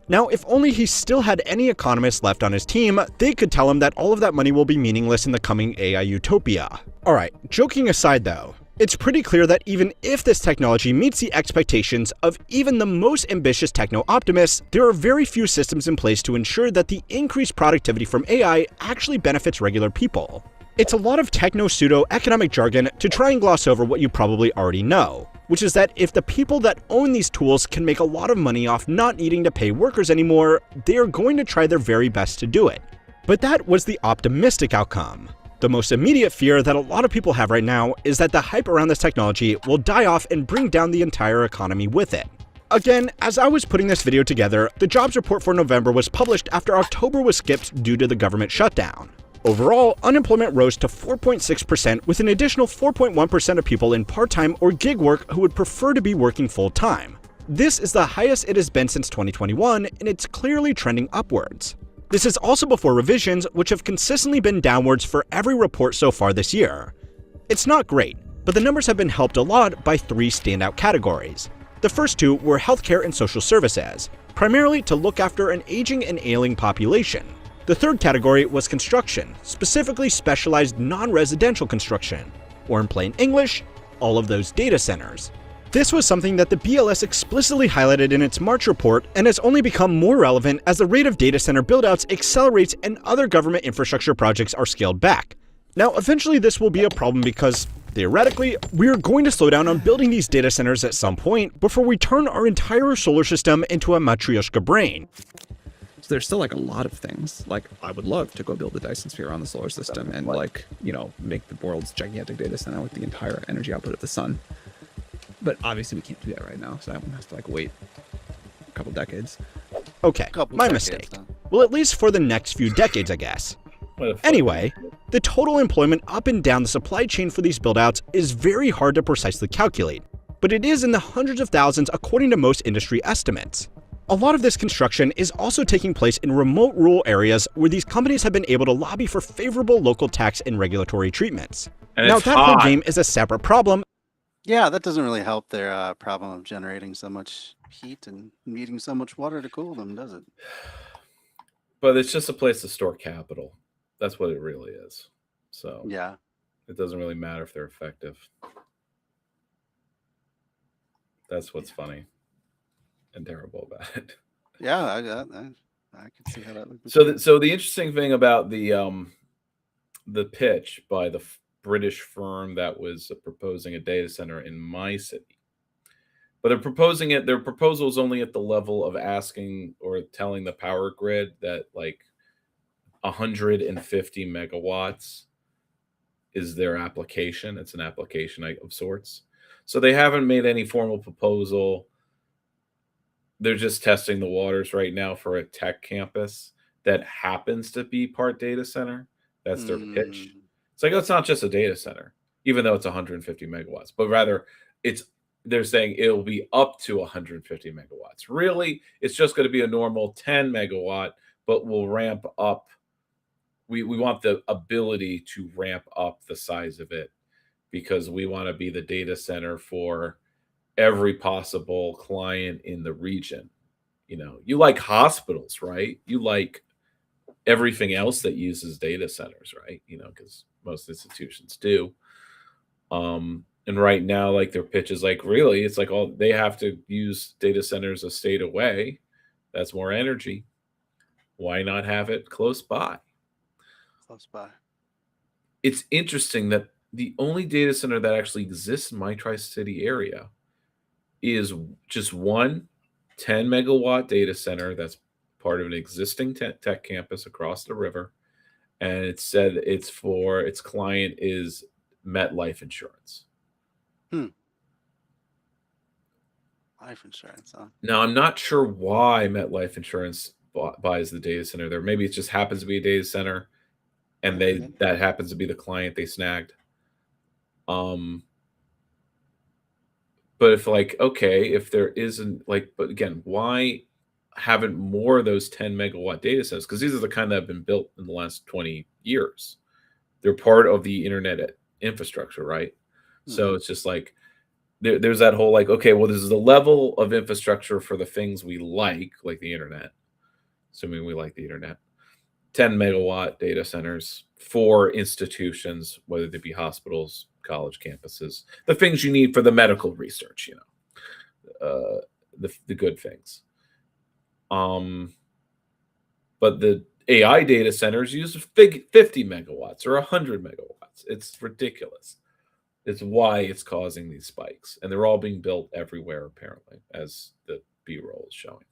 S5: Now, if only he still had any economists left on his team, they could tell him that all of that money will be meaningless in the coming AI utopia. Alright, joking aside though, it's pretty clear that even if this technology meets the expectations of even the most ambitious techno-optimists, there are very few systems in place to ensure that the increased productivity from AI actually benefits regular people. It's a lot of techno-pseudo-economic jargon to try and gloss over what you probably already know, which is that if the people that own these tools can make a lot of money off not needing to pay workers anymore, they are going to try their very best to do it. But that was the optimistic outcome. The most immediate fear that a lot of people have right now is that the hype around this technology will die off and bring down the entire economy with it. Again, as I was putting this video together, the jobs report for November was published after October was skipped due to the government shutdown. Overall, unemployment rose to 4.6%, with an additional 4.1% of people in part-time or gig work who would prefer to be working full-time. This is the highest it has been since 2021, and it's clearly trending upwards. This is also before revisions, which have consistently been downwards for every report so far this year. It's not great, but the numbers have been helped a lot by three standout categories. The first two were healthcare and social services, primarily to look after an aging and ailing population. The third category was construction, specifically specialized non-residential construction, or in plain English, all of those data centers. This was something that the BLS explicitly highlighted in its March report and has only become more relevant as the rate of data center buildouts accelerates and other government infrastructure projects are scaled back. Now, eventually this will be a problem because, theoretically, we are going to slow down on building these data centers at some point before we turn our entire solar system into a Matryoshka brain.
S9: So there's still like a lot of things. Like, I would love to go build a Dyson sphere on the solar system and like, you know, make the world's gigantic data center with the entire energy output of the sun. But obviously we can't do that right now, so that one has to like wait a couple decades.
S5: Okay, my mistake. Well, at least for the next few decades, I guess. Anyway, the total employment up and down the supply chain for these buildouts is very hard to precisely calculate, but it is in the hundreds of thousands according to most industry estimates. A lot of this construction is also taking place in remote rural areas where these companies have been able to lobby for favorable local tax and regulatory treatments.
S2: And
S5: now,
S2: it's
S5: that
S2: hot.
S5: whole game is a separate problem.
S1: Yeah, that doesn't really help their problem of generating so much heat and needing so much water to cool them, does it?
S2: But it's just a place to store capital. That's what it really is. So
S1: Yeah.
S2: it doesn't really matter if they're effective. That's what's funny and terrible about it.
S1: Yeah, I can see how that would be.
S2: So the interesting thing about the pitch by the British firm that was proposing a data center in my city, but they're proposing it. Their proposal is only at the level of asking or telling the power grid that like 150 megawatts is their application. It's an application of sorts. So they haven't made any formal proposal. They're just testing the waters right now for a tech campus that happens to be part data center. That's their pitch. It's like, it's not just a data center, even though it's 150 megawatts, but rather they're saying it'll be up to 150 megawatts. Really, it's just going to be a normal 10 megawatt, but we'll ramp up. We want the ability to ramp up the size of it because we want to be the data center for every possible client in the region. You know, you like hospitals, right? You like everything else that uses data centers, right? You know, because most institutions do. And right now, like their pitch is like, really, it's like all they have to use data centers a state away. That's more energy. Why not have it close by?
S1: Close by.
S2: It's interesting that the only data center that actually exists in my Tri-City area is just one 10 megawatt data center that's part of an existing tech campus across the river. And it said it's for its client is MetLife Insurance.
S1: Life insurance, huh?
S2: Now, I'm not sure why MetLife Insurance buys the data center there. Maybe it just happens to be a data center, and that happens to be the client they snagged. But if like, okay, if there isn't like, but again, why haven't more of those 10 megawatt data centers? Because these are the kind that have been built in the last 20 years. They're part of the internet infrastructure, right? So it's just like there's that whole like, okay, well, this is the level of infrastructure for the things we like the internet, assuming we like the internet. 10 megawatt data centers for institutions, whether they be hospitals, college campuses, the things you need for the medical research, the good things. But the AI data centers use 50 megawatts or 100 megawatts. It's ridiculous. It's why it's causing these spikes. And they're all being built everywhere, apparently, as the B-roll is showing.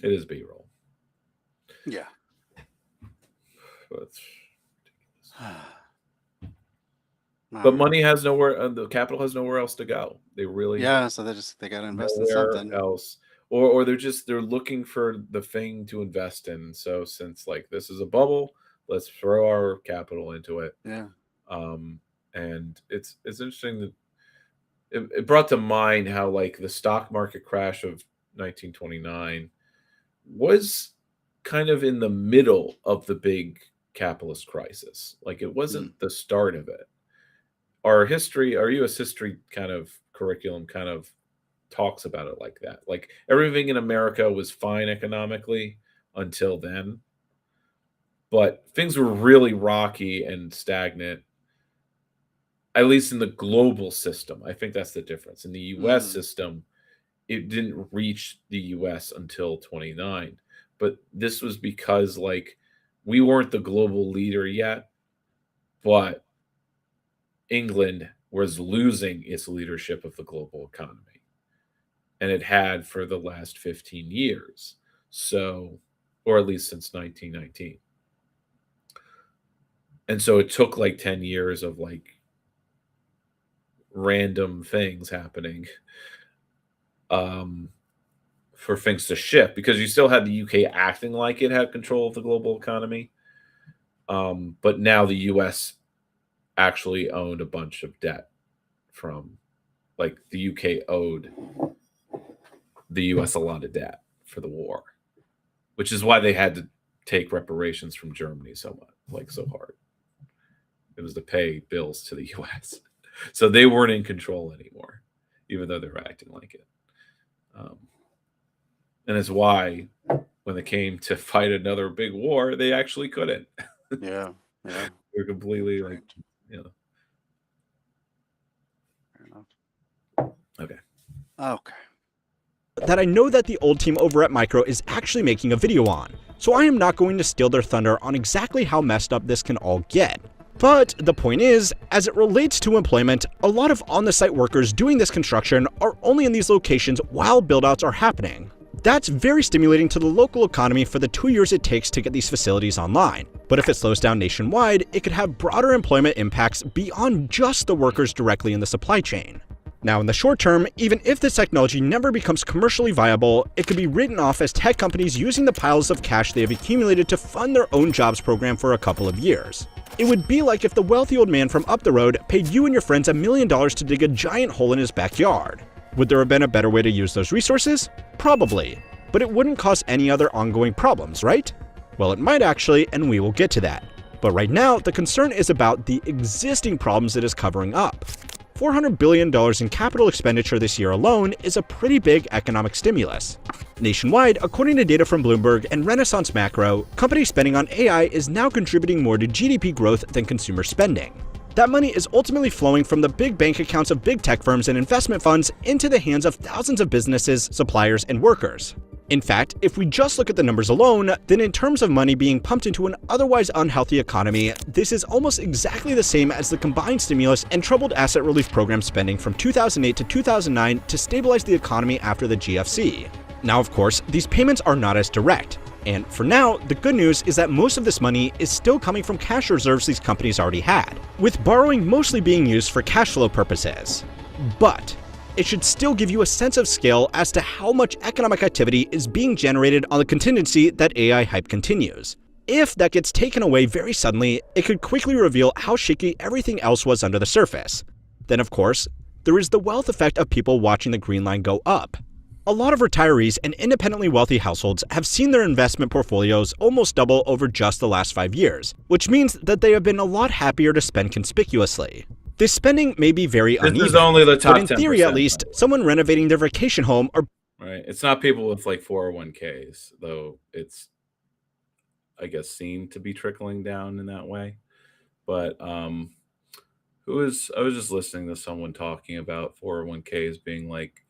S2: It is B-roll.
S1: Yeah.
S2: But money has nowhere, the capital has nowhere else to go. They really
S1: so they got to invest in
S2: nowhere
S1: something
S2: else, or they're looking for the thing to invest in. So since like this is a bubble, let's throw our capital into it.
S1: Yeah.
S2: And it's interesting that it brought to mind how like the stock market crash of 1929 was kind of in the middle of the big capitalist crisis. Like it wasn't the start of it. Our U.S. history kind of curriculum kind of talks about it like that. Like everything in America was fine economically until then, but things were really rocky and stagnant, at least in the global system. I think that's the difference. In the U.S. system, it didn't reach the U.S. until 29. But this was because like we weren't the global leader yet, but England was losing its leadership of the global economy. And it had for the last 15 years. So, or at least since 1919. And so it took like 10 years of like random things happening for things to shift, because you still had the UK acting like it had control of the global economy. But now the US actually owned a bunch of debt from, like, the UK owed the US a lot of debt for the war, which is why they had to take reparations from Germany so hard. It was to pay bills to the US. So they weren't in control anymore, even though they were acting like it. And it's why when they came to fight another big war, they actually couldn't.
S1: Yeah.
S2: They're completely like,
S1: Fair enough.
S2: Okay.
S5: That I know that the old team over at Micro is actually making a video on, so I am not going to steal their thunder on exactly how messed up this can all get. But the point is, as it relates to employment, a lot of on-the-site workers doing this construction are only in these locations while build-outs are happening. That's very stimulating to the local economy for the 2 years it takes to get these facilities online. But if it slows down nationwide, it could have broader employment impacts beyond just the workers directly in the supply chain. Now, in the short term, even if this technology never becomes commercially viable, it could be written off as tech companies using the piles of cash they have accumulated to fund their own jobs program for a couple of years. It would be like if the wealthy old man from up the road paid you and your friends $1 million to dig a giant hole in his backyard. Would there have been a better way to use those resources? Probably. But it wouldn't cause any other ongoing problems, right? Well, it might actually, and we will get to that. But right now, the concern is about the existing problems it is covering up. $400 billion in capital expenditure this year alone is a pretty big economic stimulus. Nationwide, according to data from Bloomberg and Renaissance Macro, company spending on AI is now contributing more to GDP growth than consumer spending. that money is ultimately flowing from the big bank accounts of big tech firms and investment funds into the hands of thousands of businesses, suppliers, and workers. In fact, if we just look at the numbers alone, then in terms of money being pumped into an otherwise unhealthy economy, this is almost exactly the same as the combined stimulus and troubled asset relief program spending from 2008 to 2009 to stabilize the economy after the GFC. Now, of course, these payments are not as direct. And for now, the good news is that most of this money is still coming from cash reserves these companies already had, with borrowing mostly being used for cash flow purposes. But it should still give you a sense of scale as to how much economic activity is being generated on the contingency that AI hype continues. If that gets taken away very suddenly, it could quickly reveal how shaky everything else was under the surface. Then, of course, there is the wealth effect of people watching the green line go up. A lot of retirees and independently wealthy households have seen their investment portfolios almost double over just the last 5 years, which means that they have been a lot happier to spend conspicuously. This spending may be very uneven,
S2: This is only the top
S5: but in theory
S2: 10%,
S5: at least, someone renovating their vacation home or
S2: right? It's not people with like 401ks, though it's, I guess, seemed to be trickling down in that way. But I was just listening to someone talking about 401ks being like,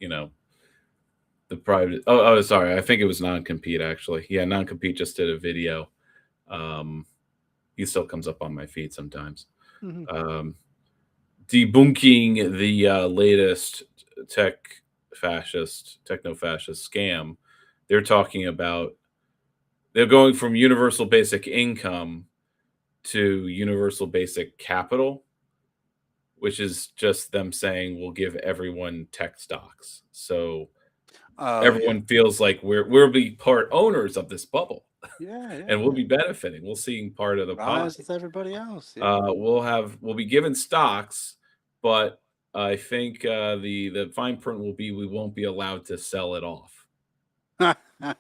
S2: the private. Oh, sorry. I think it was non-compete actually. Yeah, non-compete just did a video. He still comes up on my feed sometimes. Debunking the latest techno-fascist scam. They're talking about they're going from universal basic income to universal basic capital, which is just them saying we'll give everyone tech stocks. So everyone feels like we'll be part owners of this bubble. And we'll be benefiting. We'll see part of the pie.
S1: As with everybody else.
S2: We'll be given stocks, but I think the fine print will be we won't be allowed to sell it off.
S1: That'd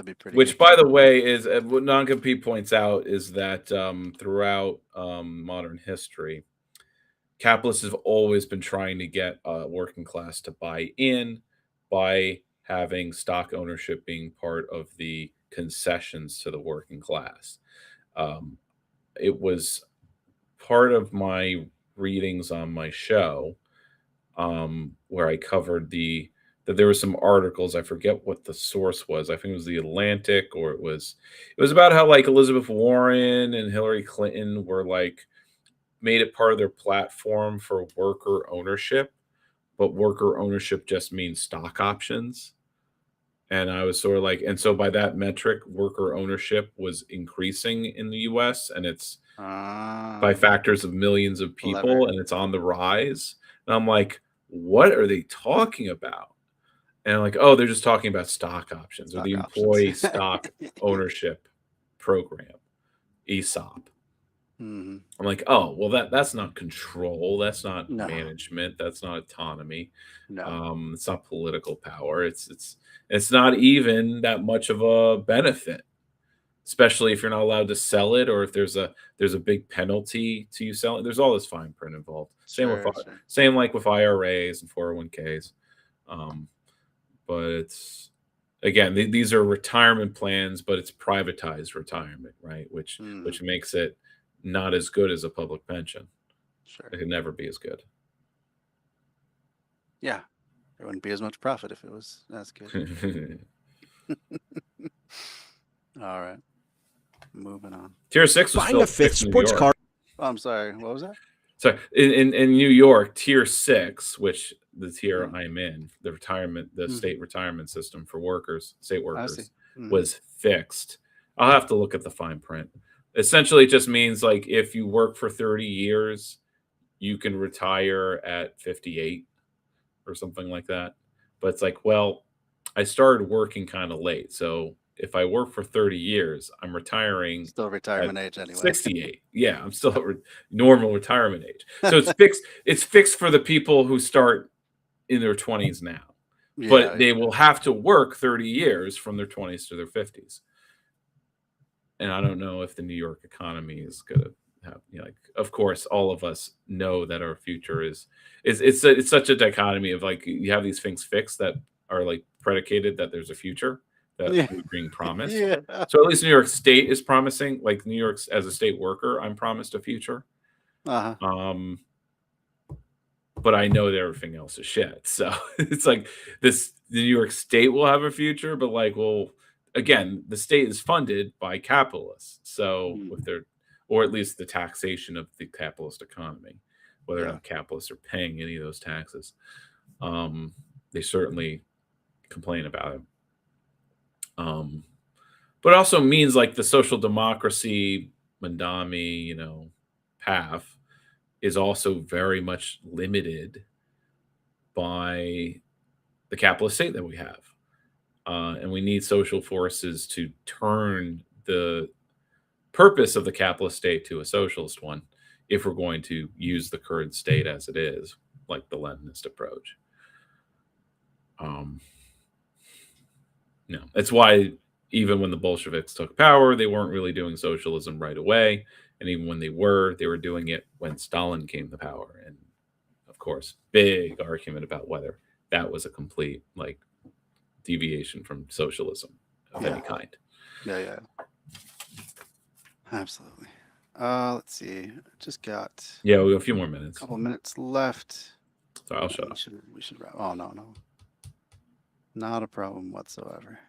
S1: be pretty.
S2: Which, by the way, is what non-compete points out is that throughout modern history, capitalists have always been trying to get working class to buy in by having stock ownership being part of the concessions to the working class. It was part of my readings on my show where I covered that there were some articles. I forget what the source was. I think it was the Atlantic, or it was about how like Elizabeth Warren and Hillary Clinton were like made it part of their platform for worker ownership, but worker ownership just means stock options. And I was sort of like, and so by that metric, worker ownership was increasing in the US, and it's by factors of millions of people, and it's on the rise. And I'm like, what are they talking about? And I'm like, oh, they're just talking about stock options or the employee stock ownership program, ESOP. I'm like, oh, well, that's not control. That's not management. That's not autonomy. It's not political power. It's not even that much of a benefit, especially if you're not allowed to sell it, or if there's a big penalty to you selling. There's all this fine print involved. Same like with IRAs and 401ks. But it's, again, these are retirement plans, but it's privatized retirement, right? Which makes it not as good as a public pension. It could never be as good.
S1: Yeah, there wouldn't be as much profit if it was as good. All right, moving on.
S2: Tier 6 was
S5: buying a fifth sports car.
S1: Oh, I'm sorry, what was that?
S2: So in New York, Tier 6, which the tier I'm in, the state retirement system for state workers, was fixed. I'll have to look at the fine print. Essentially, it just means like if you work for 30 years, you can retire at 58 or something like that. But it's like, well, I started working kind of late. So if I work for 30 years, I'm retiring.
S1: Still retirement age anyway.
S2: 68. Yeah, I'm still at normal retirement age. So it's fixed. It's fixed for the people who start in their 20s now. But they will have to work 30 years from their 20s to their 50s. And I don't know if the New York economy is going to have, like, of course, all of us know that our future is it's such a dichotomy of like, you have these things fixed that are like predicated that there's a future. that
S1: Yeah.
S2: we're being promised.
S1: Yeah.
S2: So at least New York State is promising, like New York's as a state worker, I'm promised a future.
S1: Uh-huh.
S2: But I know that everything else is shit. So it's like the New York State will have a future, but like, well, again, the state is funded by capitalists. So with their, or at least the taxation of the capitalist economy, whether or not capitalists are paying any of those taxes, they certainly complain about it. But it also means like the social democracy, Mandami, path is also very much limited by the capitalist state that we have. And we need social forces to turn the purpose of the capitalist state to a socialist one if we're going to use the current state as it is, like the Leninist approach. No, that's why even when the Bolsheviks took power, they weren't really doing socialism right away. And even when they were doing it when Stalin came to power. And of course, big argument about whether that was a complete deviation from socialism of any kind.
S1: Yeah. Absolutely. Let's see. Just got
S2: we have a few more minutes.
S1: a couple minutes left.
S2: So I'll shut up.
S1: We should wrap. Oh, no. Not a problem whatsoever.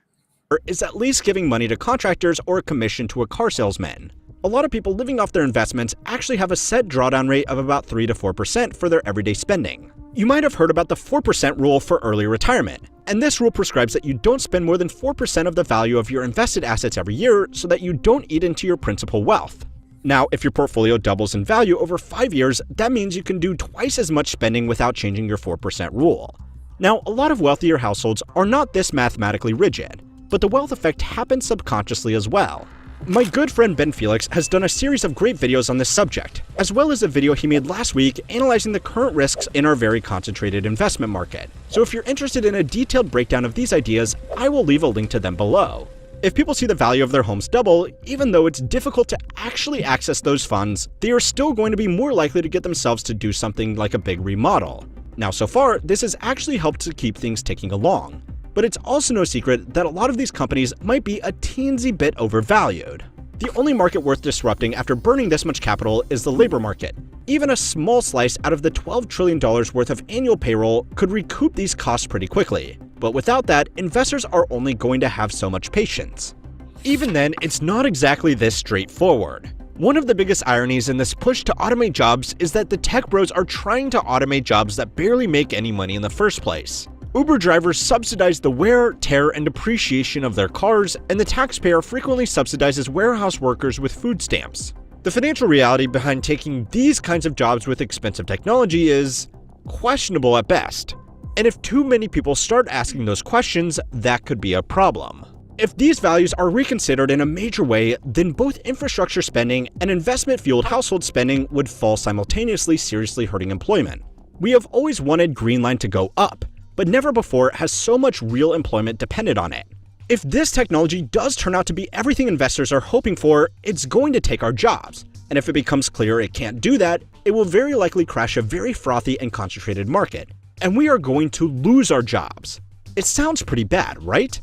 S5: Is at least giving money to contractors or a commission to a car salesman. A lot of people living off their investments actually have a set drawdown rate of about 3 to 4% for their everyday spending. You might have heard about the 4% rule for early retirement, and this rule prescribes that you don't spend more than 4% of the value of your invested assets every year so that you don't eat into your principal wealth. Now, if your portfolio doubles in value over 5 years, that means you can do twice as much spending without changing your 4% rule. Now, a lot of wealthier households are not this mathematically rigid, but the wealth effect happens subconsciously as well. My good friend Ben Felix has done a series of great videos on this subject, as well as a video he made last week analyzing the current risks in our very concentrated investment market. So if you're interested in a detailed breakdown of these ideas, I will leave a link to them below. If people see the value of their homes double, even though it's difficult to actually access those funds, they are still going to be more likely to get themselves to do something like a big remodel. Now, so far, this has actually helped to keep things ticking along. But it's also no secret that a lot of these companies might be a teensy bit overvalued. The only market worth disrupting after burning this much capital is the labor market. Even a small slice out of the $12 trillion worth of annual payroll could recoup these costs pretty quickly. But without that, investors are only going to have so much patience. Even then, it's not exactly this straightforward. One of the biggest ironies in this push to automate jobs is that the tech bros are trying to automate jobs that barely make any money in the first place. Uber drivers subsidize the wear, tear, and depreciation of their cars, and the taxpayer frequently subsidizes warehouse workers with food stamps. The financial reality behind taking these kinds of jobs with expensive technology is questionable at best. And if too many people start asking those questions, that could be a problem. If these values are reconsidered in a major way, then both infrastructure spending and investment-fueled household spending would fall simultaneously, seriously hurting employment. We have always wanted Green Line to go up, but never before has so much real employment depended on it. If this technology does turn out to be everything investors are hoping for, it's going to take our jobs. And if it becomes clear it can't do that, it will very likely crash a very frothy and concentrated market. And we are going to lose our jobs. It sounds pretty bad, right?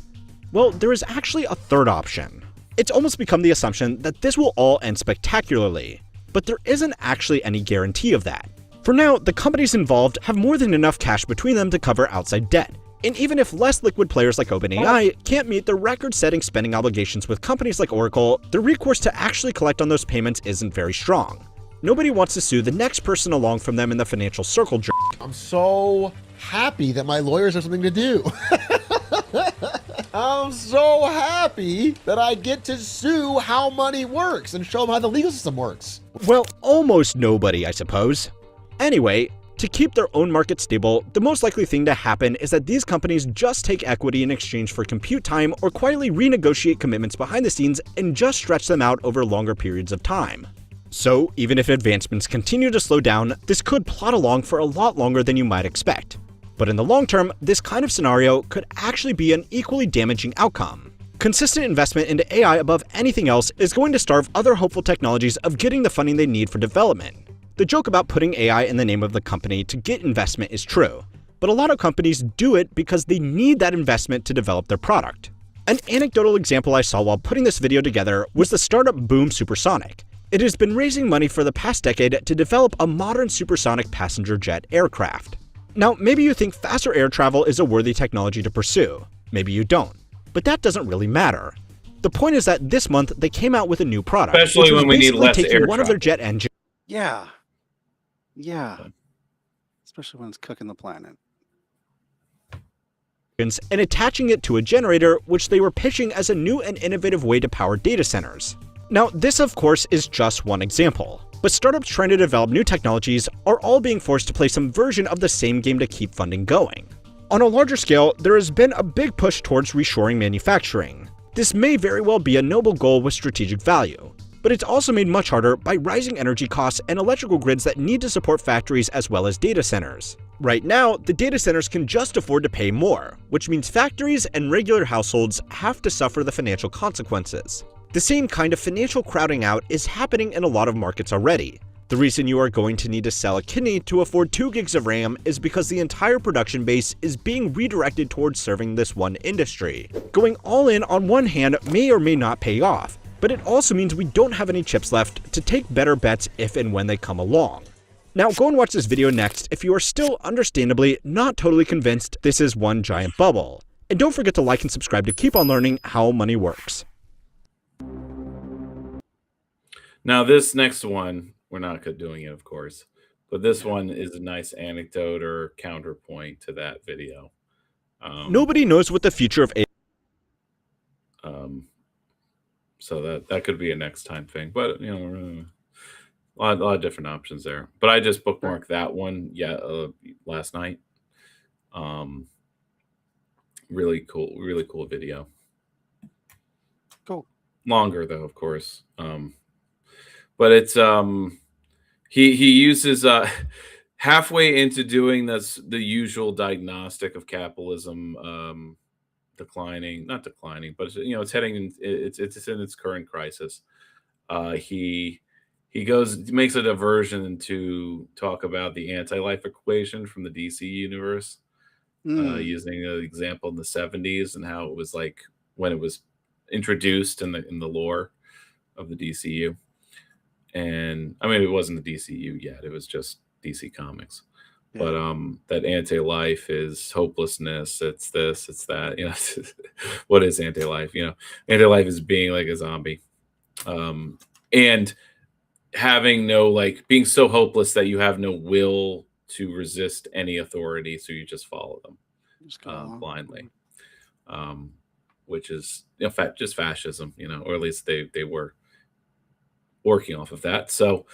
S5: Well, there is actually a third option. It's almost become the assumption that this will all end spectacularly, but there isn't actually any guarantee of that. For now, the companies involved have more than enough cash between them to cover outside debt. And even if less liquid players like OpenAI can't meet the record-setting spending obligations with companies like Oracle, the recourse to actually collect on those payments isn't very strong. Nobody wants to sue the next person along from them in the financial circle jerk.
S10: I'm so happy that my lawyers have something to do. I'm so happy that I get to sue how money works and show them how the legal system works.
S5: Well, almost nobody, I suppose. Anyway, to keep their own market stable, the most likely thing to happen is that these companies just take equity in exchange for compute time or quietly renegotiate commitments behind the scenes and just stretch them out over longer periods of time. So, even if advancements continue to slow down, this could plod along for a lot longer than you might expect. But in the long term, this kind of scenario could actually be an equally damaging outcome. Consistent investment into AI above anything else is going to starve other hopeful technologies of getting the funding they need for development. The joke about putting AI in the name of the company to get investment is true, but a lot of companies do it because they need that investment to develop their product. An anecdotal example I saw while putting this video together was the startup Boom Supersonic. It has been raising money for the past decade to develop a modern supersonic passenger jet aircraft. Now, maybe you think faster air travel is a worthy technology to pursue. Maybe you don't. But that doesn't really matter. The point is that this month they came out with a new product,
S2: Especially
S5: which was
S2: when we need
S5: basically
S2: less
S5: taking
S2: air
S5: one of their
S2: travel.
S5: jet engines.
S1: Yeah. Yeah. Especially when it's cooking the planet.
S5: And attaching it to a generator, which they were pitching as a new and innovative way to power data centers. Now, this of course is just one example, but startups trying to develop new technologies are all being forced to play some version of the same game to keep funding going. On a larger scale, there has been a big push towards reshoring manufacturing. This may very well be a noble goal with strategic value, but it's also made much harder by rising energy costs and electrical grids that need to support factories as well as data centers. Right now, the data centers can just afford to pay more, which means factories and regular households have to suffer the financial consequences. The same kind of financial crowding out is happening in a lot of markets already. The reason you are going to need to sell a kidney to afford 2 gigs of RAM is because the entire production base is being redirected towards serving this one industry. Going all in on one hand may or may not pay off, but it also means we don't have any chips left to take better bets if and when they come along. Now go and watch this video next if you are still understandably not totally convinced this is one giant bubble. And don't forget to like and subscribe to keep on learning how money works.
S2: Now this next one, we're not doing it, of course, but this one is a nice anecdote or counterpoint to that video.
S5: Nobody knows what the future of AI.
S2: So that could be a next time thing, but you know, a lot of different options there. But I just bookmarked that one, last night. Really cool video.
S1: Cool.
S2: Longer though, of course. But it's he uses halfway into doing this the usual diagnostic of capitalism not declining, but it's heading in, it's in its current crisis. He makes a diversion to talk about the anti-life equation from the DC universe, using an example in the 70s and how it was like when it was introduced in the lore of the DCU. And I mean, it wasn't the DCU yet; it was just DC Comics. Yeah. But that anti-life is hopelessness. It's this, it's that. What is anti-life? Anti-life is being like a zombie, and having no being so hopeless that you have no will to resist any authority, so you just follow them blindly, which is just fascism, or at least they were working off of that. So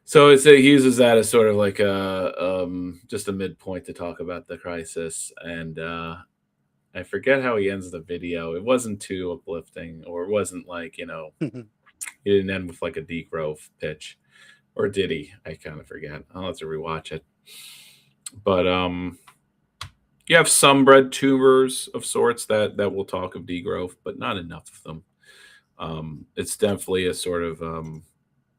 S2: he uses that as sort of like just a midpoint to talk about the crisis. And I forget how he ends the video. It wasn't too uplifting, or it wasn't he didn't end with like a degrowth pitch, or did he? I kind of forget. I'll have to rewatch it. But you have some red tumors of sorts that will talk of degrowth, but not enough of them. It's definitely a sort of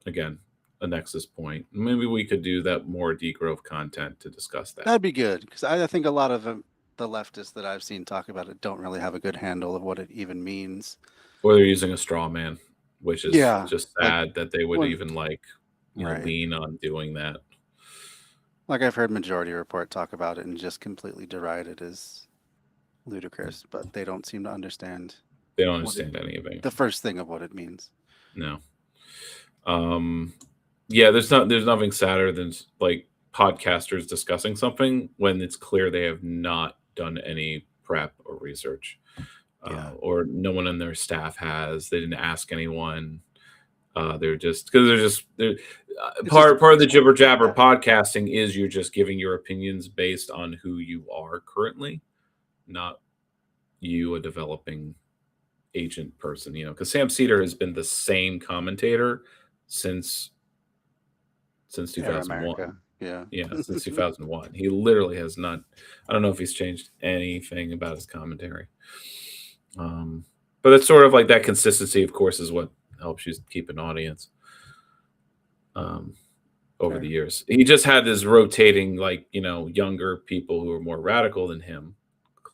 S2: again, a nexus point. Maybe we could do that more degrowth content to discuss that.
S1: That'd be good, because I think a lot of the leftists that I've seen talk about it don't really have a good handle of what it even means.
S2: Or they're using a straw man, which is just sad that they would even lean on doing that.
S1: Like I've heard Majority Report talk about it and just completely deride it as ludicrous, but they don't seem to understand.
S2: They don't understand anything.
S1: The first thing of what it means.
S2: No. Yeah, there's nothing sadder than podcasters discussing something when it's clear they have not done any prep or research, or no one on their staff has. They didn't ask anyone. They're just part of the jibber jabber podcasting is you're just giving your opinions based on who you are currently, not you, a developing agent person. Because Sam Cedar has been the same commentator since 2001. Yeah, since 2001. He literally has not. I don't know if he's changed anything about his commentary. But it's sort of like that consistency, of course, is what helps you keep an audience over the years. He just had this rotating, younger people who are more radical than him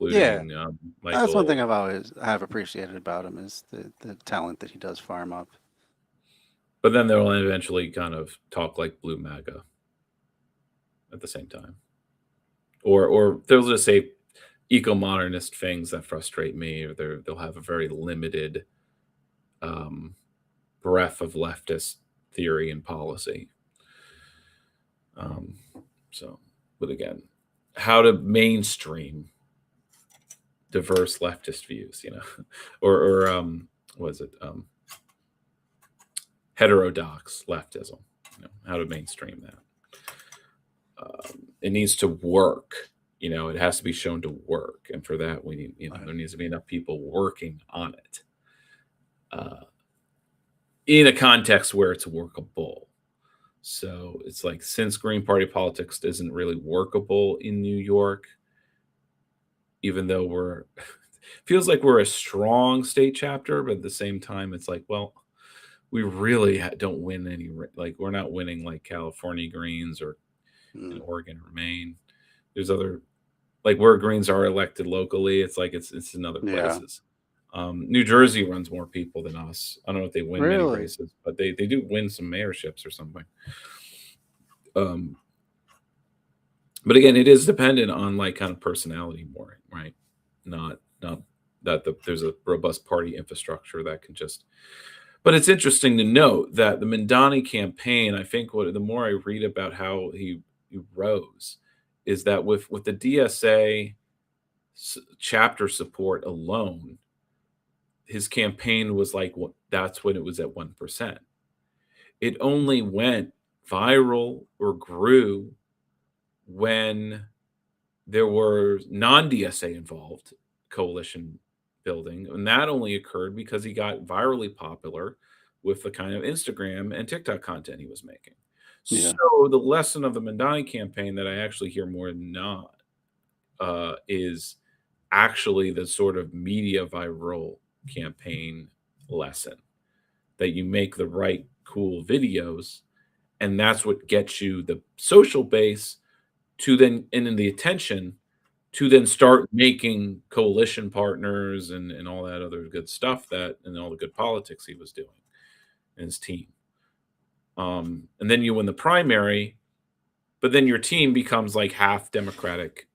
S2: including
S1: That's one
S2: Michael.
S1: thing have appreciated about him is the talent that he does farm up.
S2: But then they'll eventually kind of talk like Blue MAGA at the same time, or they'll just say eco-modernist things that frustrate me, or they'll have a very limited breadth of leftist theory and policy. So, but again, how to mainstream diverse leftist views, or what is it? Heterodox leftism, how to mainstream that. It needs to work. It has to be shown to work, and for that we need, there needs to be enough people working on it in a context where it's workable. So it's like, since Green Party politics isn't really workable in New York, even though feels like we're a strong state chapter, but at the same time, it's like, well, we really don't win any. Like, we're not winning like California Greens or in Oregon or Maine. There's other, like, where Greens are elected locally, it's like it's in other places. New Jersey runs more people than us. I don't know if they win many races, but they do win some mayorships or something. But again, it is dependent on like kind of personality more, right? Not that there's a robust party infrastructure that can just. But it's interesting to note that the Mamdani campaign, I think, the more I read about how he rose, is that with the DSA chapter support alone, his campaign was like, that's when it was at 1%. It only went viral or grew when there were non-DSA involved coalition building, and that only occurred because he got virally popular with the kind of Instagram and TikTok content he was making. So the lesson of the Mamdani campaign that I actually hear more than not is actually the sort of media viral campaign lesson, that you make the right cool videos, and that's what gets you the social base to then, and in the attention to then start making coalition partners and all that other good stuff, and all the good politics he was doing and his team. And then you win the primary, but then your team becomes like half Democratic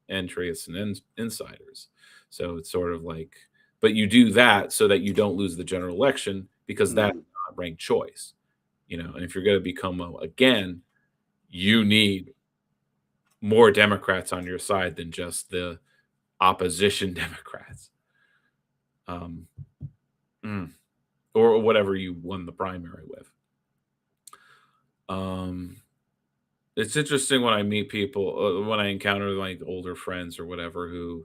S2: entries and insiders. So it's sort of like, but you do that so that you don't lose the general election, because that's not ranked choice, and if you're going to become again, you need more Democrats on your side than just the opposition Democrats, or whatever you won the primary with. It's interesting when I meet people, when I encounter like older friends or whatever, who,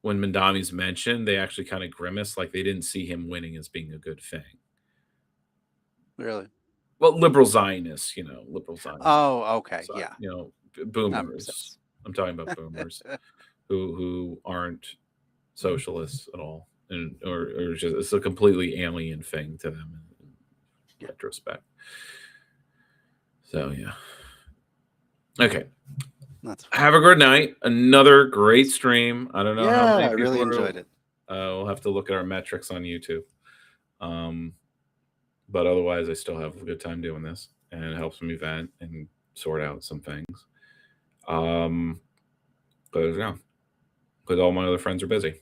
S2: when Mamdani's mentioned, they actually kind of grimace, like they didn't see him winning as being a good thing.
S1: Really?
S2: Well, liberal Zionists, liberal Zionists.
S1: Oh, okay,
S2: side, boomers. I'm talking about boomers who aren't socialists at all, or just, it's a completely alien thing to them in retrospect. So yeah. Okay. Have a good night. Another great stream. I don't know how many
S1: I
S2: people
S1: really enjoyed it.
S2: We'll have to look at our metrics on YouTube. But otherwise, I still have a good time doing this, and it helps me vent and sort out some things. But yeah, because all my other friends are busy,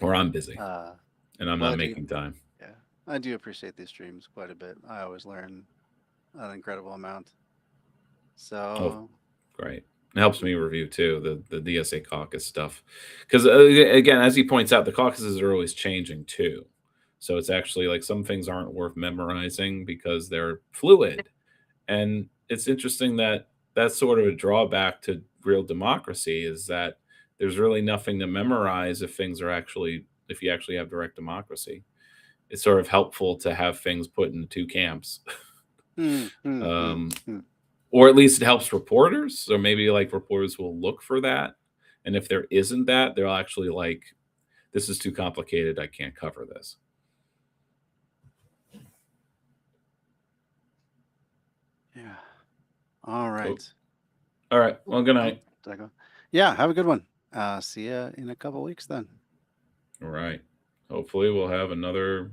S2: or I'm busy, and I'm not making time.
S1: Yeah, I do appreciate these streams quite a bit. I always learn an incredible amount. So
S2: great. It helps me review too the DSA caucus stuff, because again, as he points out, the caucuses are always changing too. So it's actually like some things aren't worth memorizing because they're fluid, and it's interesting that that's sort of a drawback to real democracy, is that there's really nothing to memorize if you actually have direct democracy. It's sort of helpful to have things put into two camps. Or at least it helps reporters. So maybe like reporters will look for that. And if there isn't that, they'll actually like, this is too complicated, I can't cover this.
S1: Yeah. All right.
S2: All right. Well, good night.
S1: Yeah, have a good one. See ya in a couple weeks then.
S2: All right. Hopefully we'll have another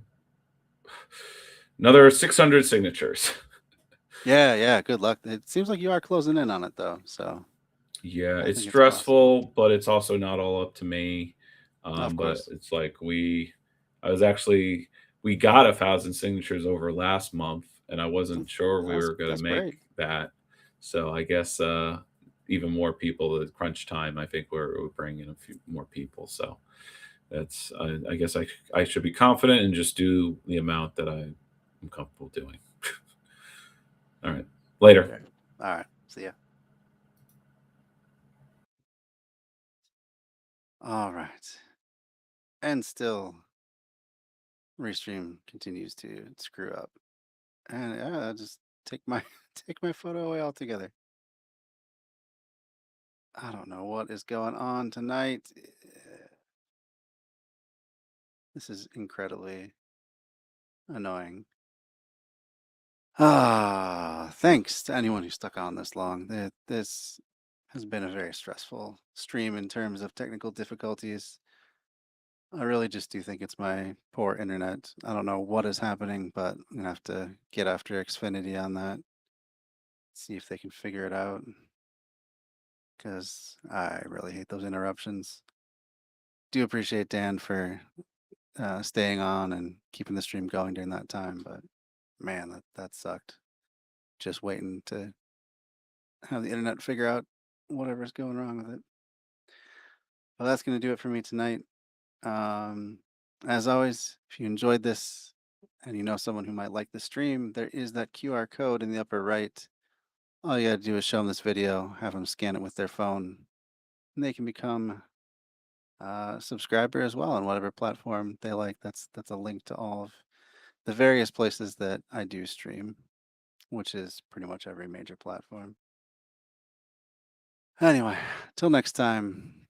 S2: 600 signatures.
S1: Yeah. Good luck. It seems like you are closing in on it though. So
S2: Yeah,
S1: I
S2: it's
S1: think it's possible.
S2: stressful, but it's also not all up to me.
S1: Of
S2: But
S1: course.
S2: it's like we got 1,000 signatures over last month, and I wasn't sure we were going to
S1: That's
S2: make
S1: great.
S2: that. So I guess even more people at crunch time. I think we're bringing in a few more people. So that's I guess I should be confident and just do the amount that I'm comfortable doing. All right, later.
S1: Okay. All right. See ya. All right. And still, Restream continues to screw up. And yeah, just take my take my photo away altogether. I don't know what is going on tonight. This is incredibly annoying. Thanks to anyone who stuck on this long. This has been a very stressful stream in terms of technical difficulties. I really just do think it's my poor internet. I don't know what is happening, but I'm gonna have to get after Xfinity on that. See if they can figure it out. Because I really hate those interruptions. Do appreciate Dan for staying on and keeping the stream going during that time, but man, that sucked. Just waiting to have the internet figure out whatever's going wrong with it. Well, that's going to do it for me tonight. As always, if you enjoyed this and you know someone who might like the stream, there is that QR code in the upper right. All you got to do is show them this video, have them scan it with their phone, and they can become a subscriber as well on whatever platform they like. That's a link to all of the various places that I do stream, which is pretty much every major platform. Anyway, till next time,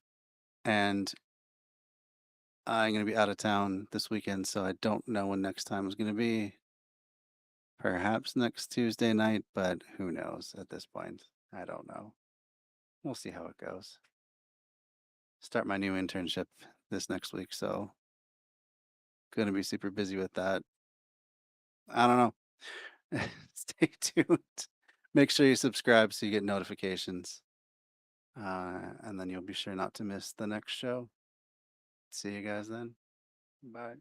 S1: and I'm going to be out of town this weekend, so I don't know when next time is going to be. Perhaps next Tuesday night, but who knows at this point? I don't know. We'll see how it goes. Start my new internship this next week, so going to be super busy with that. I don't know. Stay tuned. Make sure you subscribe so you get notifications. And then you'll be sure not to miss the next show. See you guys then. Bye.